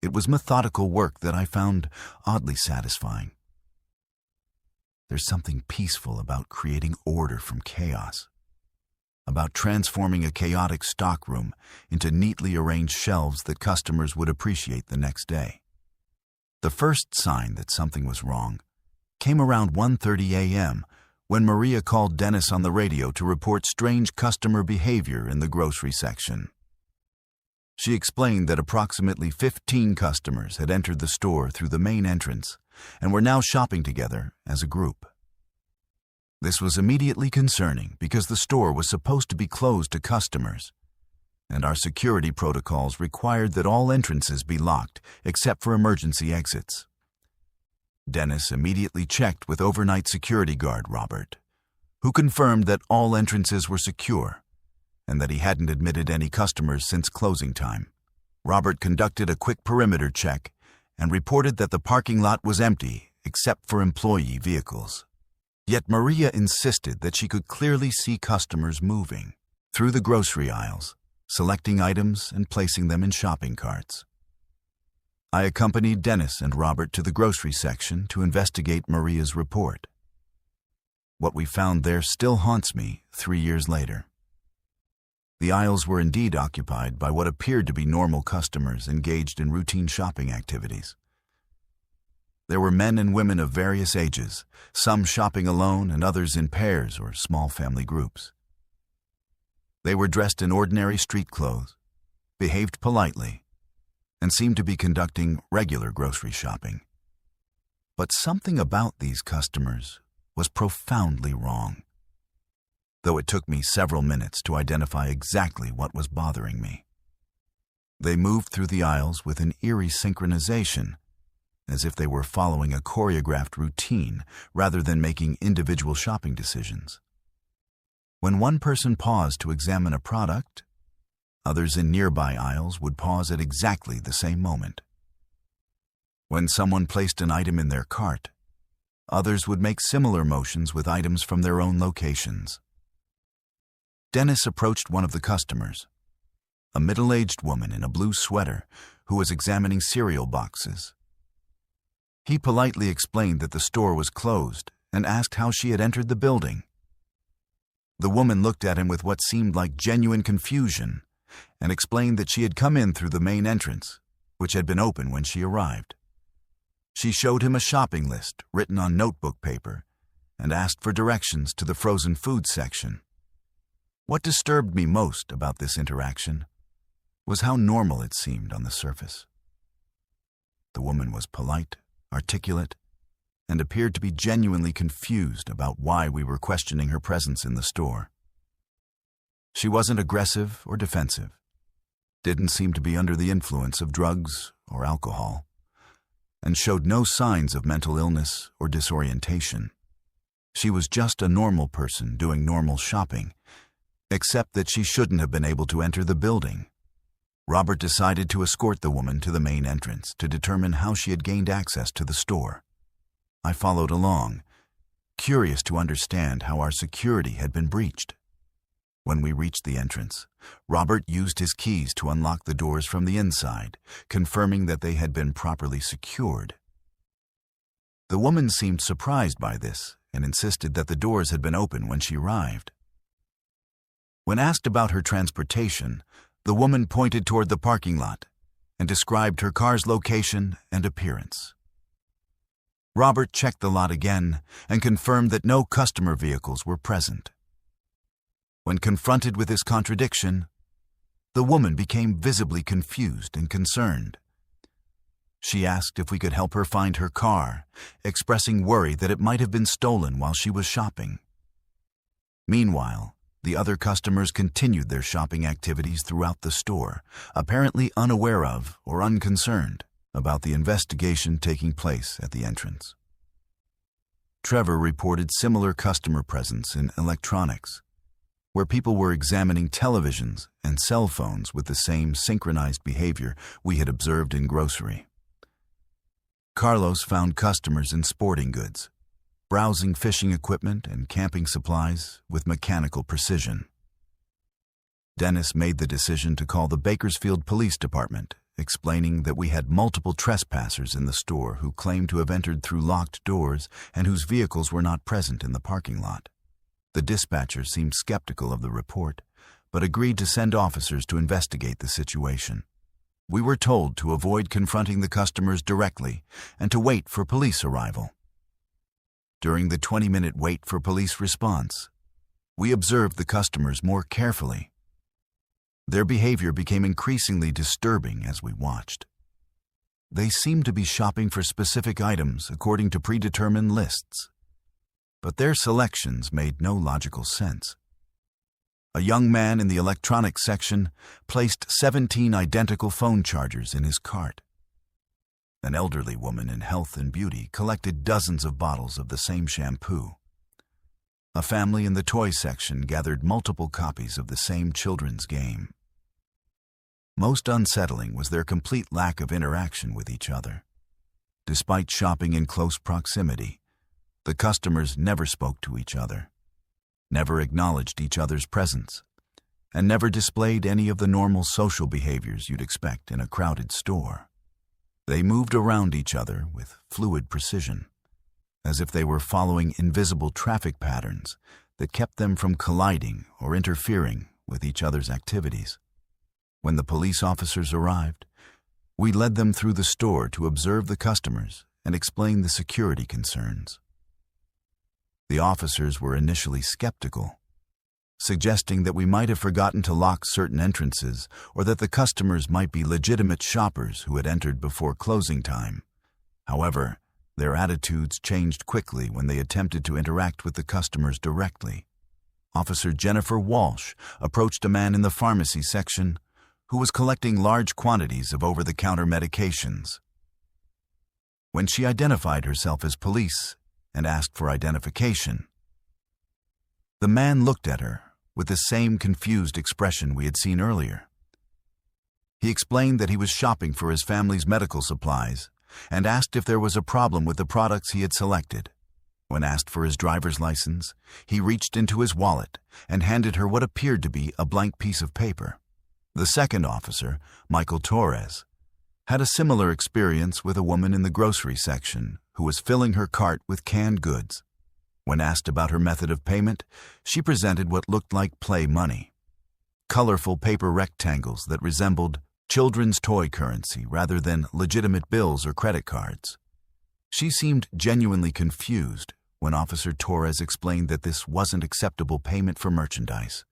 It was methodical work that I found oddly satisfying. There's something peaceful about creating order from chaos, about transforming a chaotic stockroom into neatly arranged shelves that customers would appreciate the next day. The first sign that something was wrong came around 1:30 a.m. when Maria called Dennis on the radio to report strange customer behavior in the grocery section. She explained that approximately 15 customers had entered the store through the main entrance and were now shopping together as a group. This was immediately concerning because the store was supposed to be closed to customers, and our security protocols required that all entrances be locked except for emergency exits. Dennis immediately checked with overnight security guard Robert, who confirmed that all entrances were secure and that he hadn't admitted any customers since closing time. Robert conducted a quick perimeter check and reported that the parking lot was empty except for employee vehicles. Yet Maria insisted that she could clearly see customers moving through the grocery aisles, selecting items and placing them in shopping carts. I accompanied Dennis and Robert to the grocery section to investigate Maria's report. What we found there still haunts me 3 years later. The aisles were indeed occupied by what appeared to be normal customers engaged in routine shopping activities. There were men and women of various ages, some shopping alone and others in pairs or small family groups. They were dressed in ordinary street clothes, behaved politely, and seemed to be conducting regular grocery shopping. But something about these customers was profoundly wrong, though it took me several minutes to identify exactly what was bothering me. They moved through the aisles with an eerie synchronization, as if they were following a choreographed routine rather than making individual shopping decisions. When one person paused to examine a product, others in nearby aisles would pause at exactly the same moment. When someone placed an item in their cart, others would make similar motions with items from their own locations. Dennis approached one of the customers, a middle-aged woman in a blue sweater who was examining cereal boxes. He politely explained that the store was closed and asked how she had entered the building. The woman looked at him with what seemed like genuine confusion and explained that she had come in through the main entrance, which had been open when she arrived. She showed him a shopping list written on notebook paper and asked for directions to the frozen food section. What disturbed me most about this interaction was how normal it seemed on the surface. The woman was polite, articulate, and appeared to be genuinely confused about why we were questioning her presence in the store. She wasn't aggressive or defensive, didn't seem to be under the influence of drugs or alcohol, and showed no signs of mental illness or disorientation. She was just a normal person doing normal shopping, except that she shouldn't have been able to enter the building. Robert decided to escort the woman to the main entrance to determine how she had gained access to the store. I followed along, curious to understand how our security had been breached. When we reached the entrance, Robert used his keys to unlock the doors from the inside, confirming that they had been properly secured. The woman seemed surprised by this and insisted that the doors had been open when she arrived. When asked about her transportation, the woman pointed toward the parking lot and described her car's location and appearance. Robert checked the lot again and confirmed that no customer vehicles were present. When confronted with this contradiction, the woman became visibly confused and concerned. She asked if we could help her find her car, expressing worry that it might have been stolen while she was shopping. Meanwhile, the other customers continued their shopping activities throughout the store, apparently unaware of or unconcerned about the investigation taking place at the entrance. Trevor reported similar customer presence in electronics, where people were examining televisions and cell phones with the same synchronized behavior we had observed in grocery. Carlos found customers in sporting goods, browsing fishing equipment and camping supplies with mechanical precision. Dennis made the decision to call the Bakersfield Police Department, explaining that we had multiple trespassers in the store who claimed to have entered through locked doors and whose vehicles were not present in the parking lot. The dispatcher seemed skeptical of the report, but agreed to send officers to investigate the situation. We were told to avoid confronting the customers directly and to wait for police arrival. During the 20-minute wait for police response, we observed the customers more carefully. Their behavior became increasingly disturbing as we watched. They seemed to be shopping for specific items according to predetermined lists, but their selections made no logical sense. A young man in the electronics section placed 17 identical phone chargers in his cart. An elderly woman in health and beauty collected dozens of bottles of the same shampoo. A family in the toy section gathered multiple copies of the same children's game. Most unsettling was their complete lack of interaction with each other. Despite shopping in close proximity, the customers never spoke to each other, never acknowledged each other's presence, and never displayed any of the normal social behaviors you'd expect in a crowded store. They moved around each other with fluid precision, as if they were following invisible traffic patterns that kept them from colliding or interfering with each other's activities. When the police officers arrived, we led them through the store to observe the customers and explain the security concerns. The officers were initially skeptical, suggesting that we might have forgotten to lock certain entrances or that the customers might be legitimate shoppers who had entered before closing time. However, their attitudes changed quickly when they attempted to interact with the customers directly. Officer Jennifer Walsh approached a man in the pharmacy section who was collecting large quantities of over-the-counter medications. When she identified herself as police and asked for identification, the man looked at her with the same confused expression we had seen earlier. He explained that he was shopping for his family's medical supplies and asked if there was a problem with the products he had selected. When asked for his driver's license, he reached into his wallet and handed her what appeared to be a blank piece of paper. The second officer, Michael Torres, had a similar experience with a woman in the grocery section who was filling her cart with canned goods. When asked about her method of payment, she presented what looked like play money, colorful paper rectangles that resembled children's toy currency rather than legitimate bills or credit cards. She seemed genuinely confused when Officer Torres explained that this wasn't acceptable payment for merchandise.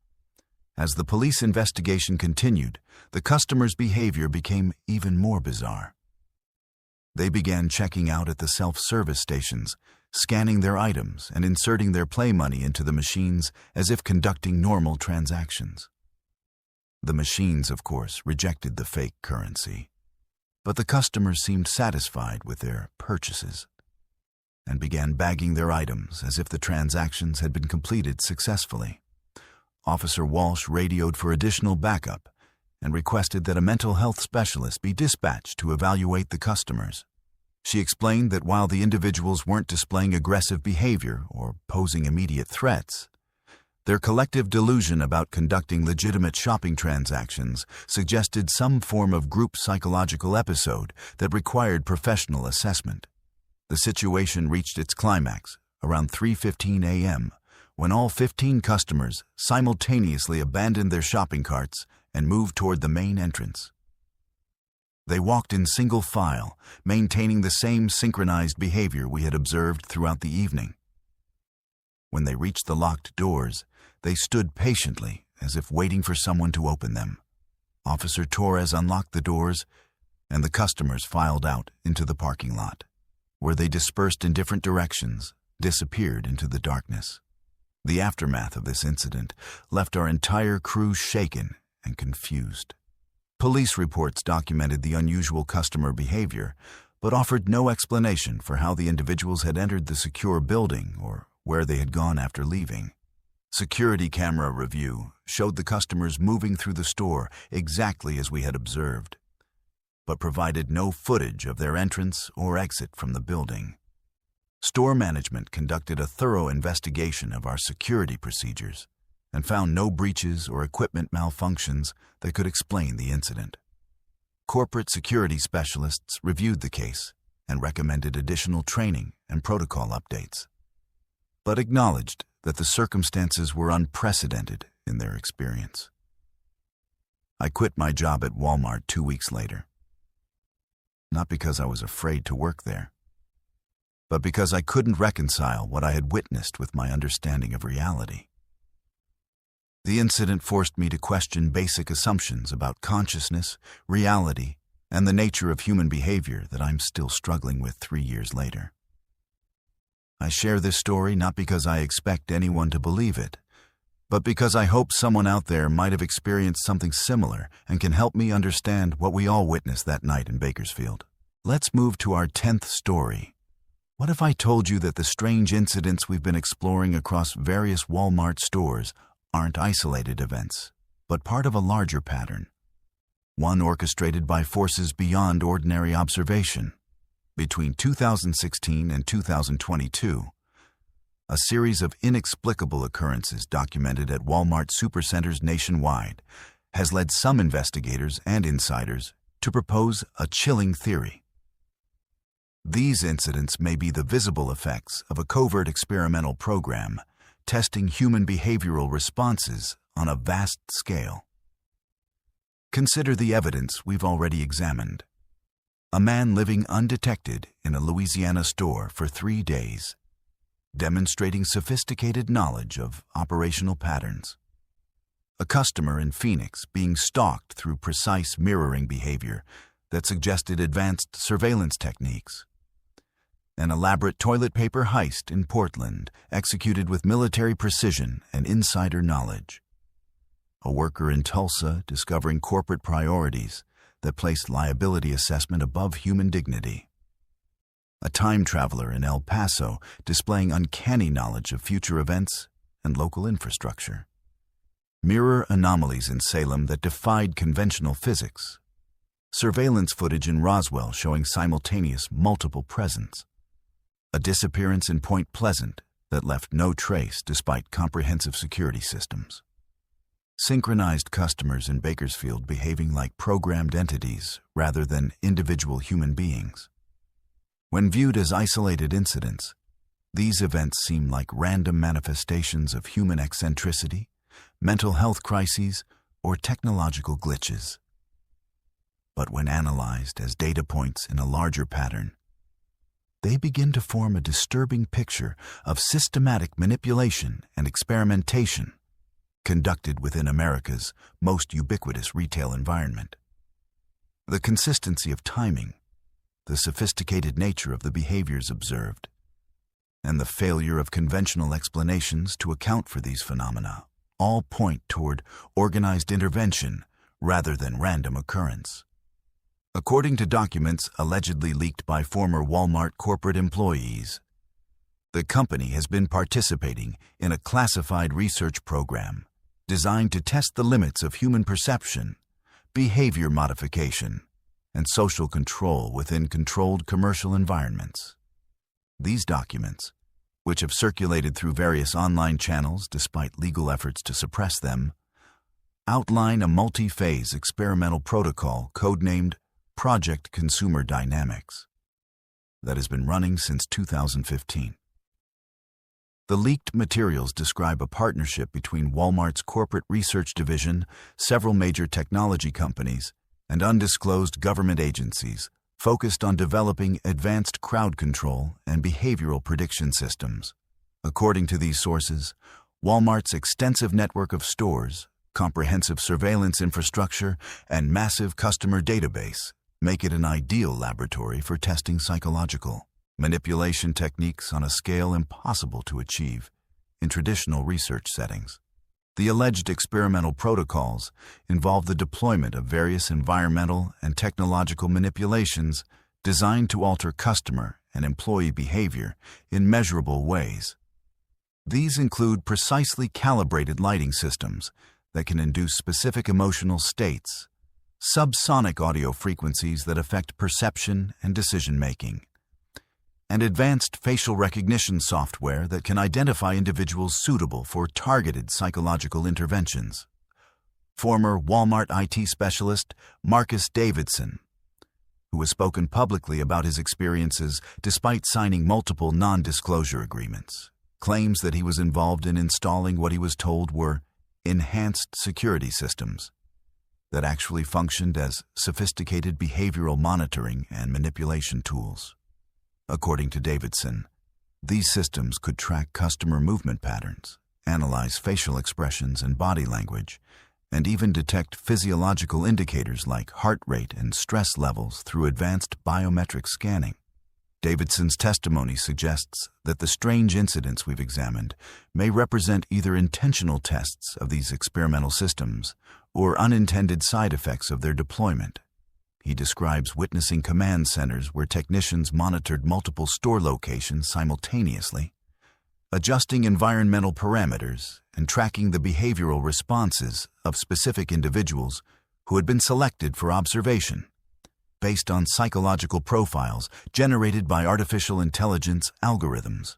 As the police investigation continued, the customers' behavior became even more bizarre. They began checking out at the self-service stations, scanning their items and inserting their play money into the machines as if conducting normal transactions. The machines, of course, rejected the fake currency, but the customers seemed satisfied with their purchases and began bagging their items as if the transactions had been completed successfully. Officer Walsh radioed for additional backup and requested that a mental health specialist be dispatched to evaluate the customers. She explained that while the individuals weren't displaying aggressive behavior or posing immediate threats, their collective delusion about conducting legitimate shopping transactions suggested some form of group psychological episode that required professional assessment. The situation reached its climax around 3:15 a.m., when all 15 customers simultaneously abandoned their shopping carts and moved toward the main entrance. They walked in single file, maintaining the same synchronized behavior we had observed throughout the evening. When they reached the locked doors, they stood patiently, as if waiting for someone to open them. Officer Torres unlocked the doors, and the customers filed out into the parking lot, where they dispersed in different directions, disappeared into the darkness. The aftermath of this incident left our entire crew shaken and confused. Police reports documented the unusual customer behavior, but offered no explanation for how the individuals had entered the secure building or where they had gone after leaving. Security camera review showed the customers moving through the store exactly as we had observed, but provided no footage of their entrance or exit from the building. Store management conducted a thorough investigation of our security procedures and found no breaches or equipment malfunctions that could explain the incident. Corporate security specialists reviewed the case and recommended additional training and protocol updates, but acknowledged that the circumstances were unprecedented in their experience. I quit my job at Walmart 2 weeks later, not because I was afraid to work there, but because I couldn't reconcile what I had witnessed with my understanding of reality. The incident forced me to question basic assumptions about consciousness, reality, and the nature of human behavior that I'm still struggling with 3 years later. I share this story not because I expect anyone to believe it, but because I hope someone out there might have experienced something similar and can help me understand what we all witnessed that night in Bakersfield. Let's move to our 10th story. What if I told you that the strange incidents we've been exploring across various Walmart stores aren't isolated events, but part of a larger pattern, one orchestrated by forces beyond ordinary observation? Between 2016 and 2022, a series of inexplicable occurrences documented at Walmart supercenters nationwide has led some investigators and insiders to propose a chilling theory. These incidents may be the visible effects of a covert experimental program testing human behavioral responses on a vast scale. Consider the evidence we've already examined. A man living undetected in a Louisiana store for 3 days, demonstrating sophisticated knowledge of operational patterns. A customer in Phoenix being stalked through precise mirroring behavior that suggested advanced surveillance techniques. An elaborate toilet paper heist in Portland executed with military precision and insider knowledge. A worker in Tulsa discovering corporate priorities that placed liability assessment above human dignity. A time traveler in El Paso displaying uncanny knowledge of future events and local infrastructure. Mirror anomalies in Salem that defied conventional physics. Surveillance footage in Roswell showing simultaneous multiple presence. A disappearance in Point Pleasant that left no trace despite comprehensive security systems. Synchronized customers in Bakersfield behaving like programmed entities rather than individual human beings. When viewed as isolated incidents, these events seem like random manifestations of human eccentricity, mental health crises, or technological glitches. But when analyzed as data points in a larger pattern, they begin to form a disturbing picture of systematic manipulation and experimentation conducted within America's most ubiquitous retail environment. The consistency of timing, the sophisticated nature of the behaviors observed, and the failure of conventional explanations to account for these phenomena all point toward organized intervention rather than random occurrence. According to documents allegedly leaked by former Walmart corporate employees, the company has been participating in a classified research program designed to test the limits of human perception, behavior modification, and social control within controlled commercial environments. These documents, which have circulated through various online channels despite legal efforts to suppress them, outline a multi-phase experimental protocol codenamed Project Consumer Dynamics that has been running since 2015. The leaked materials describe a partnership between Walmart's corporate research division, several major technology companies, and undisclosed government agencies focused on developing advanced crowd control and behavioral prediction systems. According to these sources, Walmart's extensive network of stores, comprehensive surveillance infrastructure, and massive customer database make it an ideal laboratory for testing psychological manipulation techniques on a scale impossible to achieve in traditional research settings. The alleged experimental protocols involve the deployment of various environmental and technological manipulations designed to alter customer and employee behavior in measurable ways. These include precisely calibrated lighting systems that can induce specific emotional states, subsonic audio frequencies that affect perception and decision-making, and advanced facial recognition software that can identify individuals suitable for targeted psychological interventions. Former Walmart IT specialist Marcus Davidson, who has spoken publicly about his experiences despite signing multiple non-disclosure agreements, claims that he was involved in installing what he was told were enhanced security systems that actually functioned as sophisticated behavioral monitoring and manipulation tools. According to Davidson, these systems could track customer movement patterns, analyze facial expressions and body language, and even detect physiological indicators like heart rate and stress levels through advanced biometric scanning. Davidson's testimony suggests that the strange incidents we've examined may represent either intentional tests of these experimental systems or unintended side effects of their deployment. He describes witnessing command centers where technicians monitored multiple store locations simultaneously, adjusting environmental parameters and tracking the behavioral responses of specific individuals who had been selected for observation based on psychological profiles generated by artificial intelligence algorithms.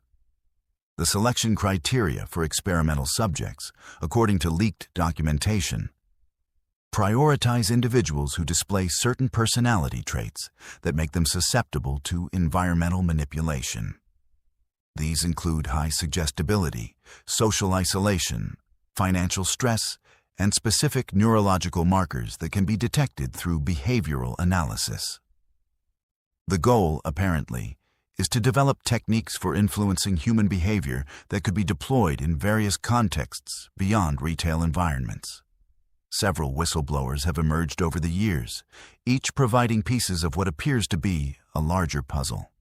The selection criteria for experimental subjects, according to leaked documentation, prioritize individuals who display certain personality traits that make them susceptible to environmental manipulation. These include high suggestibility, social isolation, financial stress, and specific neurological markers that can be detected through behavioral analysis. The goal, apparently, is to develop techniques for influencing human behavior that could be deployed in various contexts beyond retail environments. Several whistleblowers have emerged over the years, each providing pieces of what appears to be a larger puzzle.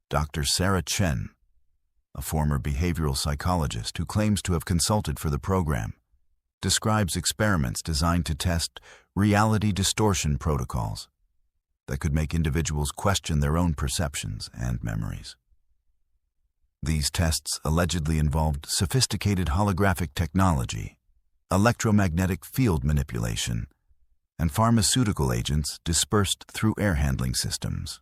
Dr. Sarah Chen, a former behavioral psychologist who claims to have consulted for the program, describes experiments designed to test reality distortion protocols that could make individuals question their own perceptions and memories. These tests allegedly involved sophisticated holographic technology, electromagnetic field manipulation, and pharmaceutical agents dispersed through air handling systems.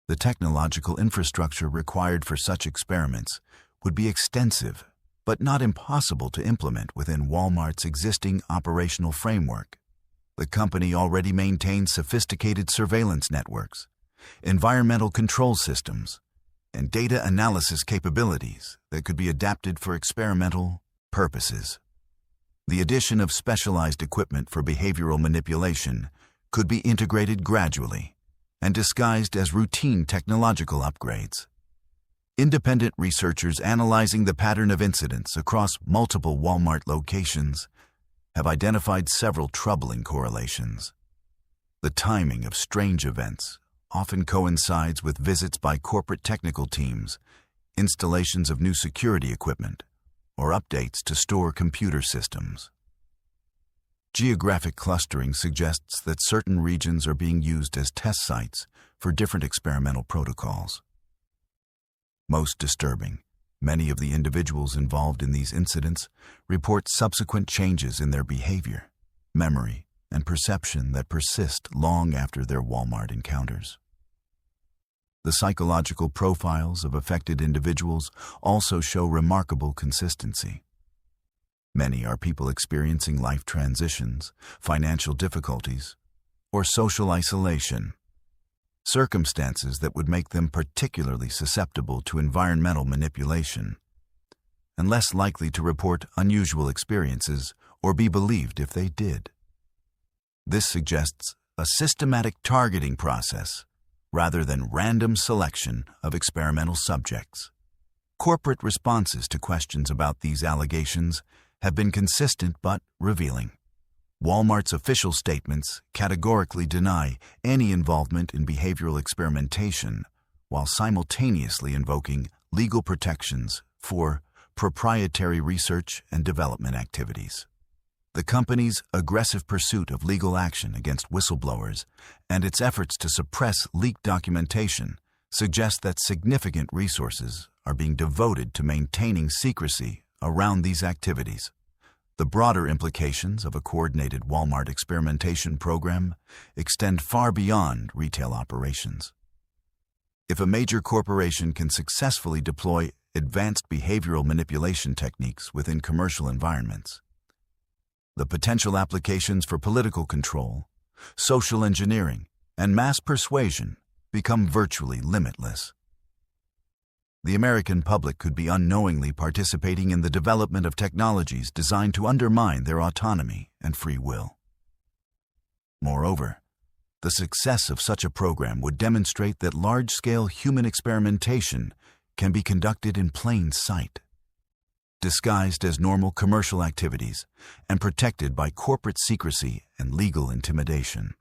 The technological infrastructure required for such experiments would be extensive, but not impossible to implement within Walmart's existing operational framework. The company already maintains sophisticated surveillance networks, environmental control systems, and data analysis capabilities that could be adapted for experimental purposes. The addition of specialized equipment for behavioral manipulation could be integrated gradually and disguised as routine technological upgrades. Independent researchers analyzing the pattern of incidents across multiple Walmart locations have identified several troubling correlations. The timing of strange events often coincides with visits by corporate technical teams, installations of new security equipment, or updates to store computer systems. Geographic clustering suggests that certain regions are being used as test sites for different experimental protocols. Most disturbing, many of the individuals involved in these incidents report subsequent changes in their behavior, memory, and perception that persist long after their Walmart encounters. The psychological profiles of affected individuals also show remarkable consistency. Many are people experiencing life transitions, financial difficulties, or social isolation, circumstances that would make them particularly susceptible to environmental manipulation, and less likely to report unusual experiences or be believed if they did. This suggests a systematic targeting process rather than random selection of experimental subjects. Corporate responses to questions about these allegations have been consistent but revealing. Walmart's official statements categorically deny any involvement in behavioral experimentation, while simultaneously invoking legal protections for proprietary research and development activities. The company's aggressive pursuit of legal action against whistleblowers and its efforts to suppress leaked documentation suggest that significant resources are being devoted to maintaining secrecy around these activities. The broader implications of a coordinated Walmart experimentation program extend far beyond retail operations. If a major corporation can successfully deploy advanced behavioral manipulation techniques within commercial environments, the potential applications for political control, social engineering, and mass persuasion become virtually limitless. The American public could be unknowingly participating in the development of technologies designed to undermine their autonomy and free will. Moreover, the success of such a program would demonstrate that large-scale human experimentation can be conducted in plain sight, disguised as normal commercial activities and protected by corporate secrecy and legal intimidation.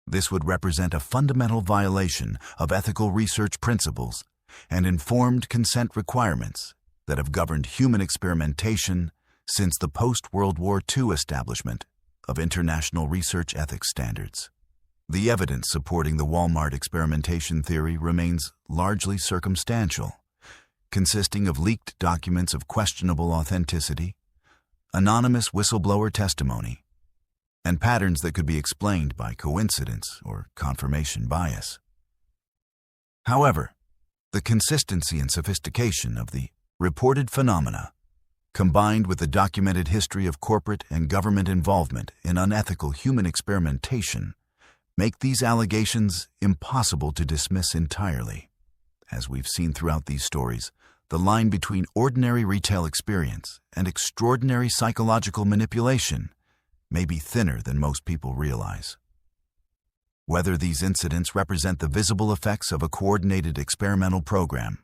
This would represent a fundamental violation of ethical research principles and informed consent requirements that have governed human experimentation since the post-World War II establishment of international research ethics standards. The evidence supporting the Walmart experimentation theory remains largely circumstantial, consisting of leaked documents of questionable authenticity, anonymous whistleblower testimony, and patterns that could be explained by coincidence or confirmation bias. However, the consistency and sophistication of the reported phenomena, combined with the documented history of corporate and government involvement in unethical human experimentation, make these allegations impossible to dismiss entirely. As we've seen throughout these stories, the line between ordinary retail experience and extraordinary psychological manipulation may be thinner than most people realize. Whether these incidents represent the visible effects of a coordinated experimental program,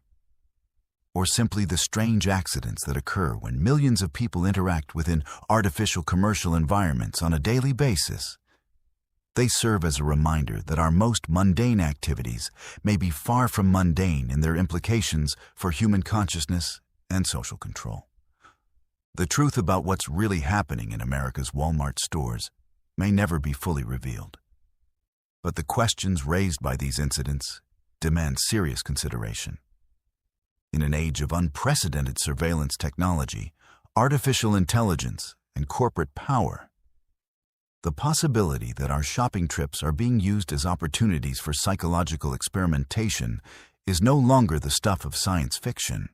or simply the strange accidents that occur when millions of people interact within artificial commercial environments on a daily basis, they serve as a reminder that our most mundane activities may be far from mundane in their implications for human consciousness and social control. The truth about what's really happening in America's Walmart stores may never be fully revealed. But the questions raised by these incidents demand serious consideration. In an age of unprecedented surveillance technology, artificial intelligence, and corporate power, the possibility that our shopping trips are being used as opportunities for psychological experimentation is no longer the stuff of science fiction.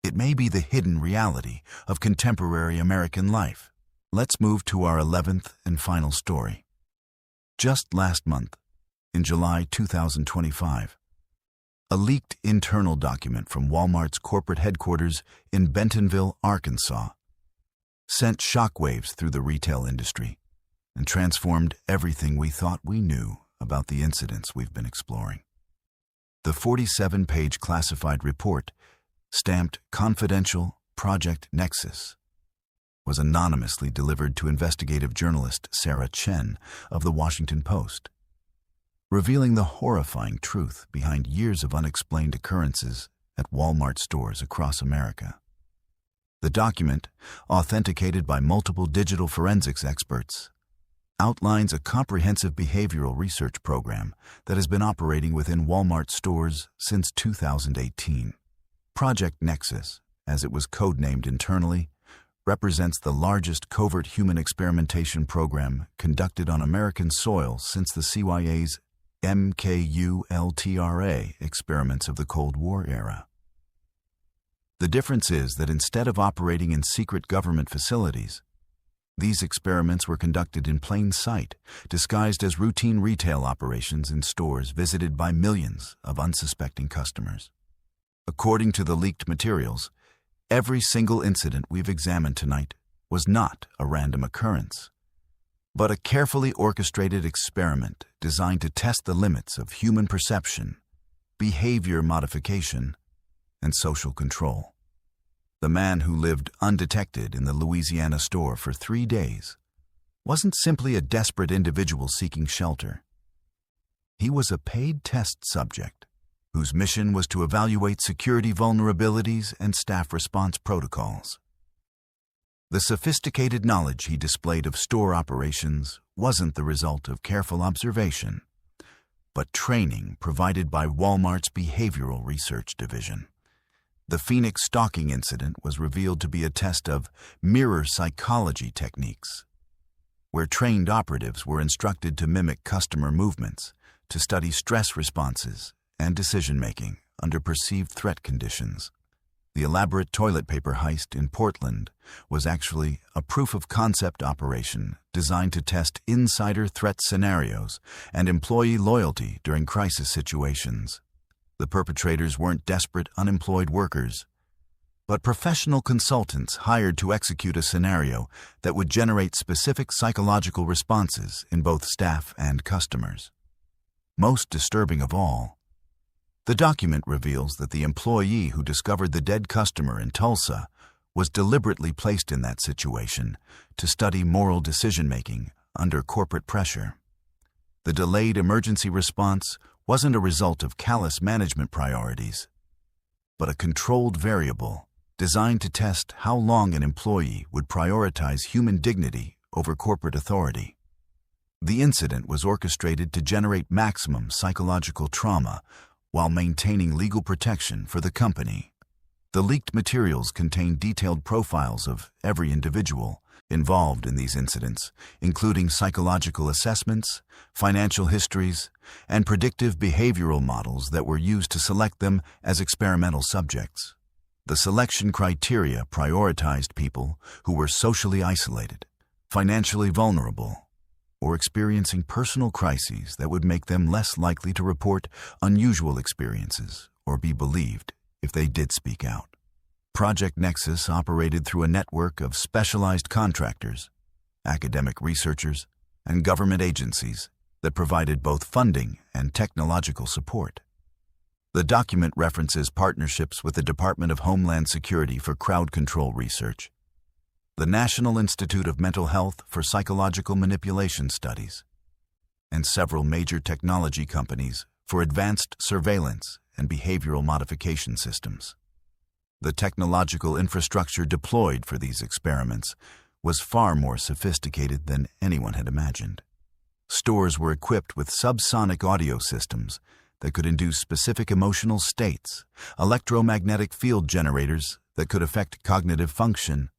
It may be the hidden reality of contemporary American life. Let's move to our 11th and final story. Just last month, in July 2025, a leaked internal document from Walmart's corporate headquarters in Bentonville, Arkansas, sent shockwaves through the retail industry and transformed everything we thought we knew about the incidents we've been exploring. The 47-page classified report, stamped Confidential Project Nexus, was anonymously delivered to investigative journalist Sarah Chen of The Washington Post, revealing the horrifying truth behind years of unexplained occurrences at Walmart stores across America. The document, authenticated by multiple digital forensics experts, outlines a comprehensive behavioral research program that has been operating within Walmart stores since 2018. Project Nexus, as it was codenamed internally, represents the largest covert human experimentation program conducted on American soil since the CYA's MKULTRA experiments of the Cold War era. The difference is that instead of operating in secret government facilities, these experiments were conducted in plain sight, disguised as routine retail operations in stores visited by millions of unsuspecting customers. According to the leaked materials, every single incident we've examined tonight was not a random occurrence, but a carefully orchestrated experiment designed to test the limits of human perception, behavior modification, and social control. The man who lived undetected in the Louisiana store for 3 days wasn't simply a desperate individual seeking shelter. He was a paid test subject whose mission was to evaluate security vulnerabilities and staff response protocols. The sophisticated knowledge he displayed of store operations wasn't the result of careful observation, but training provided by Walmart's Behavioral Research Division. The Phoenix stalking incident was revealed to be a test of mirror psychology techniques, where trained operatives were instructed to mimic customer movements, to study stress responses and decision-making under perceived threat conditions. The elaborate toilet paper heist in Portland was actually a proof-of-concept operation designed to test insider threat scenarios and employee loyalty during crisis situations. The perpetrators weren't desperate, unemployed workers, but professional consultants hired to execute a scenario that would generate specific psychological responses in both staff and customers. Most disturbing of all, the document reveals that the employee who discovered the dead customer in Tulsa was deliberately placed in that situation to study moral decision-making under corporate pressure. The delayed emergency response wasn't a result of callous management priorities, but a controlled variable designed to test how long an employee would prioritize human dignity over corporate authority. The incident was orchestrated to generate maximum psychological trauma while maintaining legal protection for the company. The leaked materials contain detailed profiles of every individual involved in these incidents, including psychological assessments, financial histories, and predictive behavioral models that were used to select them as experimental subjects. The selection criteria prioritized people who were socially isolated, financially vulnerable, or experiencing personal crises that would make them less likely to report unusual experiences or be believed if they did speak out. Project Nexus operated through a network of specialized contractors, academic researchers, and government agencies that provided both funding and technological support. The document references partnerships with the Department of Homeland Security for crowd control research, the National Institute of Mental Health for psychological manipulation studies, and several major technology companies for advanced surveillance and behavioral modification systems. The technological infrastructure deployed for these experiments was far more sophisticated than anyone had imagined. Stores were equipped with subsonic audio systems that could induce specific emotional states, electromagnetic field generators that could affect cognitive function,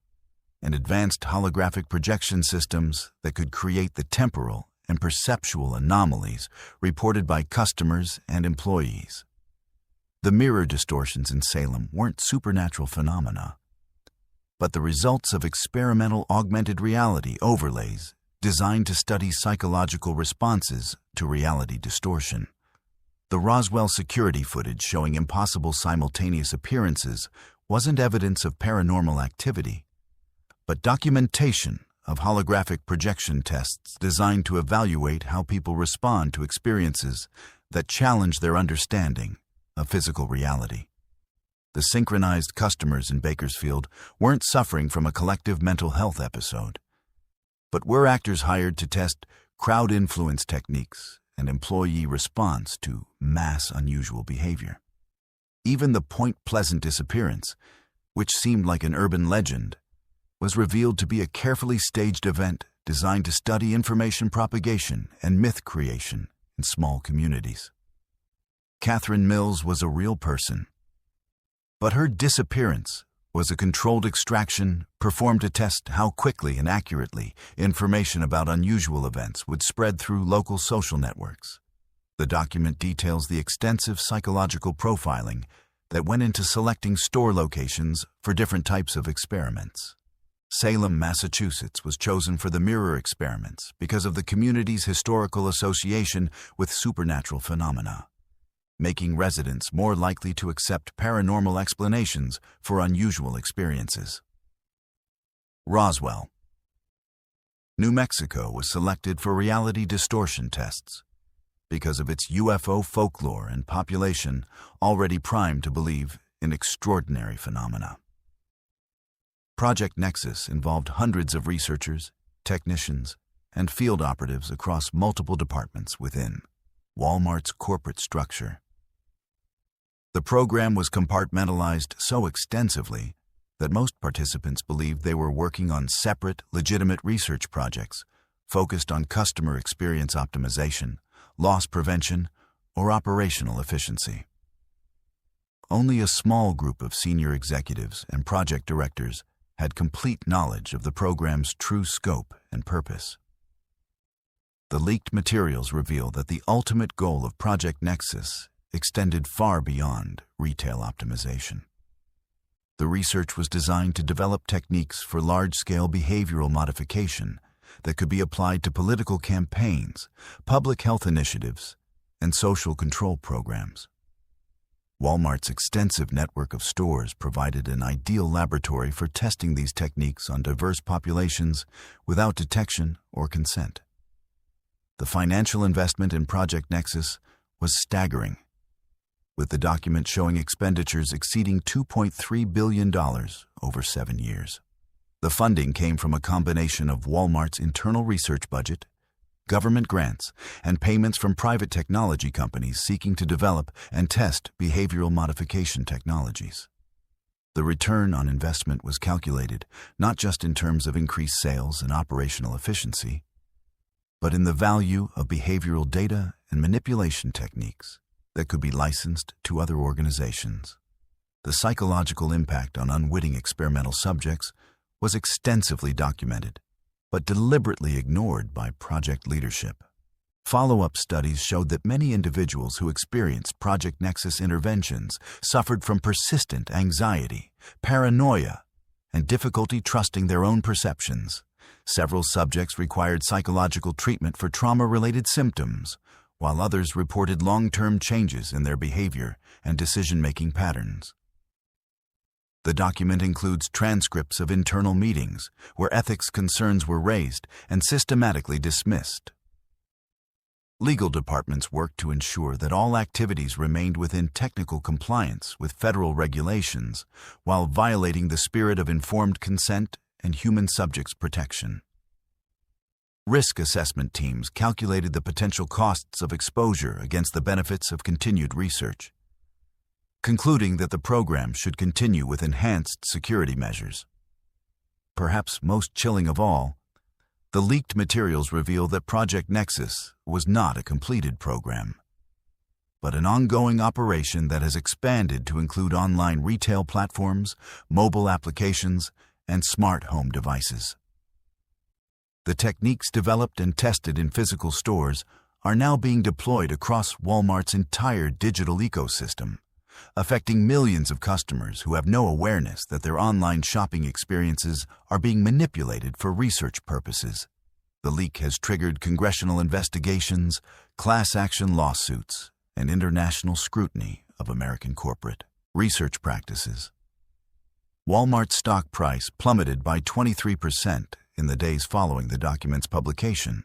and advanced holographic projection systems that could create the temporal and perceptual anomalies reported by customers and employees. The mirror distortions in Salem weren't supernatural phenomena, but the results of experimental augmented reality overlays designed to study psychological responses to reality distortion. The Roswell security footage showing impossible simultaneous appearances wasn't evidence of paranormal activity, but documentation of holographic projection tests designed to evaluate how people respond to experiences that challenge their understanding of physical reality. The synchronized customers in Bakersfield weren't suffering from a collective mental health episode, but were actors hired to test crowd influence techniques and employee response to mass unusual behavior. Even the Point Pleasant disappearance, which seemed like an urban legend, was revealed to be a carefully staged event designed to study information propagation and myth creation in small communities. Catherine Mills was a real person, but her disappearance was a controlled extraction performed to test how quickly and accurately information about unusual events would spread through local social networks. The document details the extensive psychological profiling that went into selecting store locations for different types of experiments. Salem, Massachusetts was chosen for the mirror experiments because of the community's historical association with supernatural phenomena, making residents more likely to accept paranormal explanations for unusual experiences. Roswell. New Mexico was selected for reality distortion tests because of its UFO folklore and population already primed to believe in extraordinary phenomena. Project Nexus involved hundreds of researchers, technicians, and field operatives across multiple departments within Walmart's corporate structure. The program was compartmentalized so extensively that most participants believed they were working on separate, legitimate research projects focused on customer experience optimization, loss prevention, or operational efficiency. Only a small group of senior executives and project directors had complete knowledge of the program's true scope and purpose. The leaked materials reveal that the ultimate goal of Project Nexus extended far beyond retail optimization. The research was designed to develop techniques for large-scale behavioral modification that could be applied to political campaigns, public health initiatives, and social control programs. Walmart's extensive network of stores provided an ideal laboratory for testing these techniques on diverse populations without detection or consent. The financial investment in Project Nexus was staggering, with the document showing expenditures exceeding $2.3 billion over 7 years. The funding came from a combination of Walmart's internal research budget, government grants, and payments from private technology companies seeking to develop and test behavioral modification technologies. The return on investment was calculated not just in terms of increased sales and operational efficiency, but in the value of behavioral data and manipulation techniques that could be licensed to other organizations. The psychological impact on unwitting experimental subjects was extensively documented, but deliberately ignored by project leadership. Follow-up studies showed that many individuals who experienced Project Nexus interventions suffered from persistent anxiety, paranoia, and difficulty trusting their own perceptions. Several subjects required psychological treatment for trauma-related symptoms, while others reported long-term changes in their behavior and decision-making patterns. The document includes transcripts of internal meetings where ethics concerns were raised and systematically dismissed. Legal departments worked to ensure that all activities remained within technical compliance with federal regulations while violating the spirit of informed consent and human subjects protection. Risk assessment teams calculated the potential costs of exposure against the benefits of continued research, concluding that the program should continue with enhanced security measures. Perhaps most chilling of all, the leaked materials reveal that Project Nexus was not a completed program, but an ongoing operation that has expanded to include online retail platforms, mobile applications, and smart home devices. The techniques developed and tested in physical stores are now being deployed across Walmart's entire digital ecosystem, affecting millions of customers who have no awareness that their online shopping experiences are being manipulated for research purposes. The leak has triggered congressional investigations, class action lawsuits, and international scrutiny of American corporate research practices. Walmart's stock price plummeted by 23% in the days following the document's publication,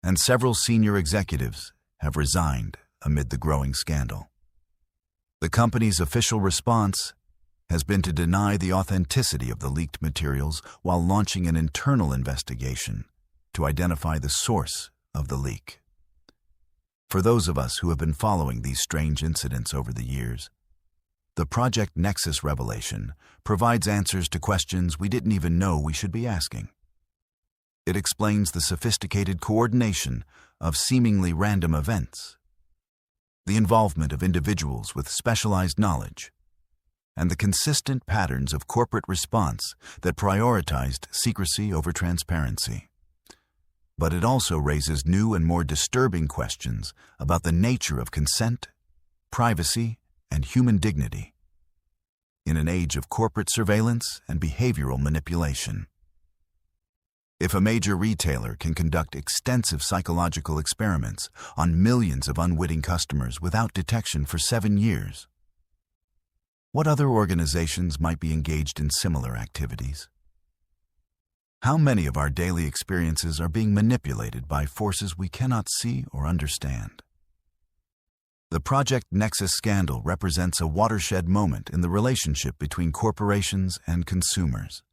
and several senior executives have resigned amid the growing scandal. The company's official response has been to deny the authenticity of the leaked materials while launching an internal investigation to identify the source of the leak. For those of us who have been following these strange incidents over the years, the Project Nexus revelation provides answers to questions we didn't even know we should be asking. It explains the sophisticated coordination of seemingly random events, the involvement of individuals with specialized knowledge, and the consistent patterns of corporate response that prioritized secrecy over transparency. But it also raises new and more disturbing questions about the nature of consent, privacy, and human dignity in an age of corporate surveillance and behavioral manipulation. If a major retailer can conduct extensive psychological experiments on millions of unwitting customers without detection for 7 years, what other organizations might be engaged in similar activities? How many of our daily experiences are being manipulated by forces we cannot see or understand? The Project Nexus scandal represents a watershed moment in the relationship between corporations and consumers,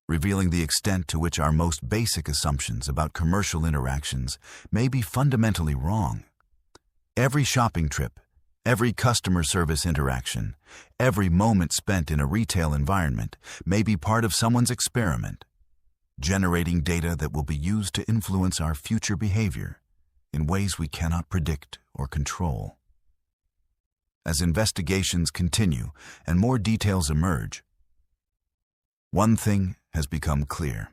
revealing the extent to which our most basic assumptions about commercial interactions may be fundamentally wrong. Every shopping trip, every customer service interaction, every moment spent in a retail environment may be part of someone's experiment, generating data that will be used to influence our future behavior in ways we cannot predict or control. As investigations continue and more details emerge, one thing has become clear.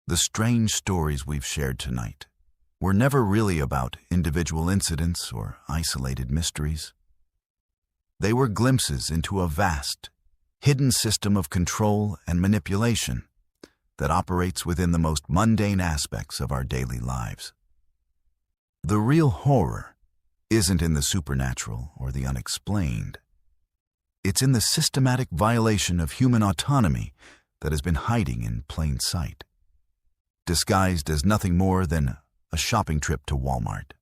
The strange stories we've shared tonight were never really about individual incidents or isolated mysteries. They were glimpses into a vast, hidden system of control and manipulation that operates within the most mundane aspects of our daily lives. The real horror isn't in the supernatural or the unexplained. It's in the systematic violation of human autonomy that has been hiding in plain sight, disguised as nothing more than a shopping trip to Walmart.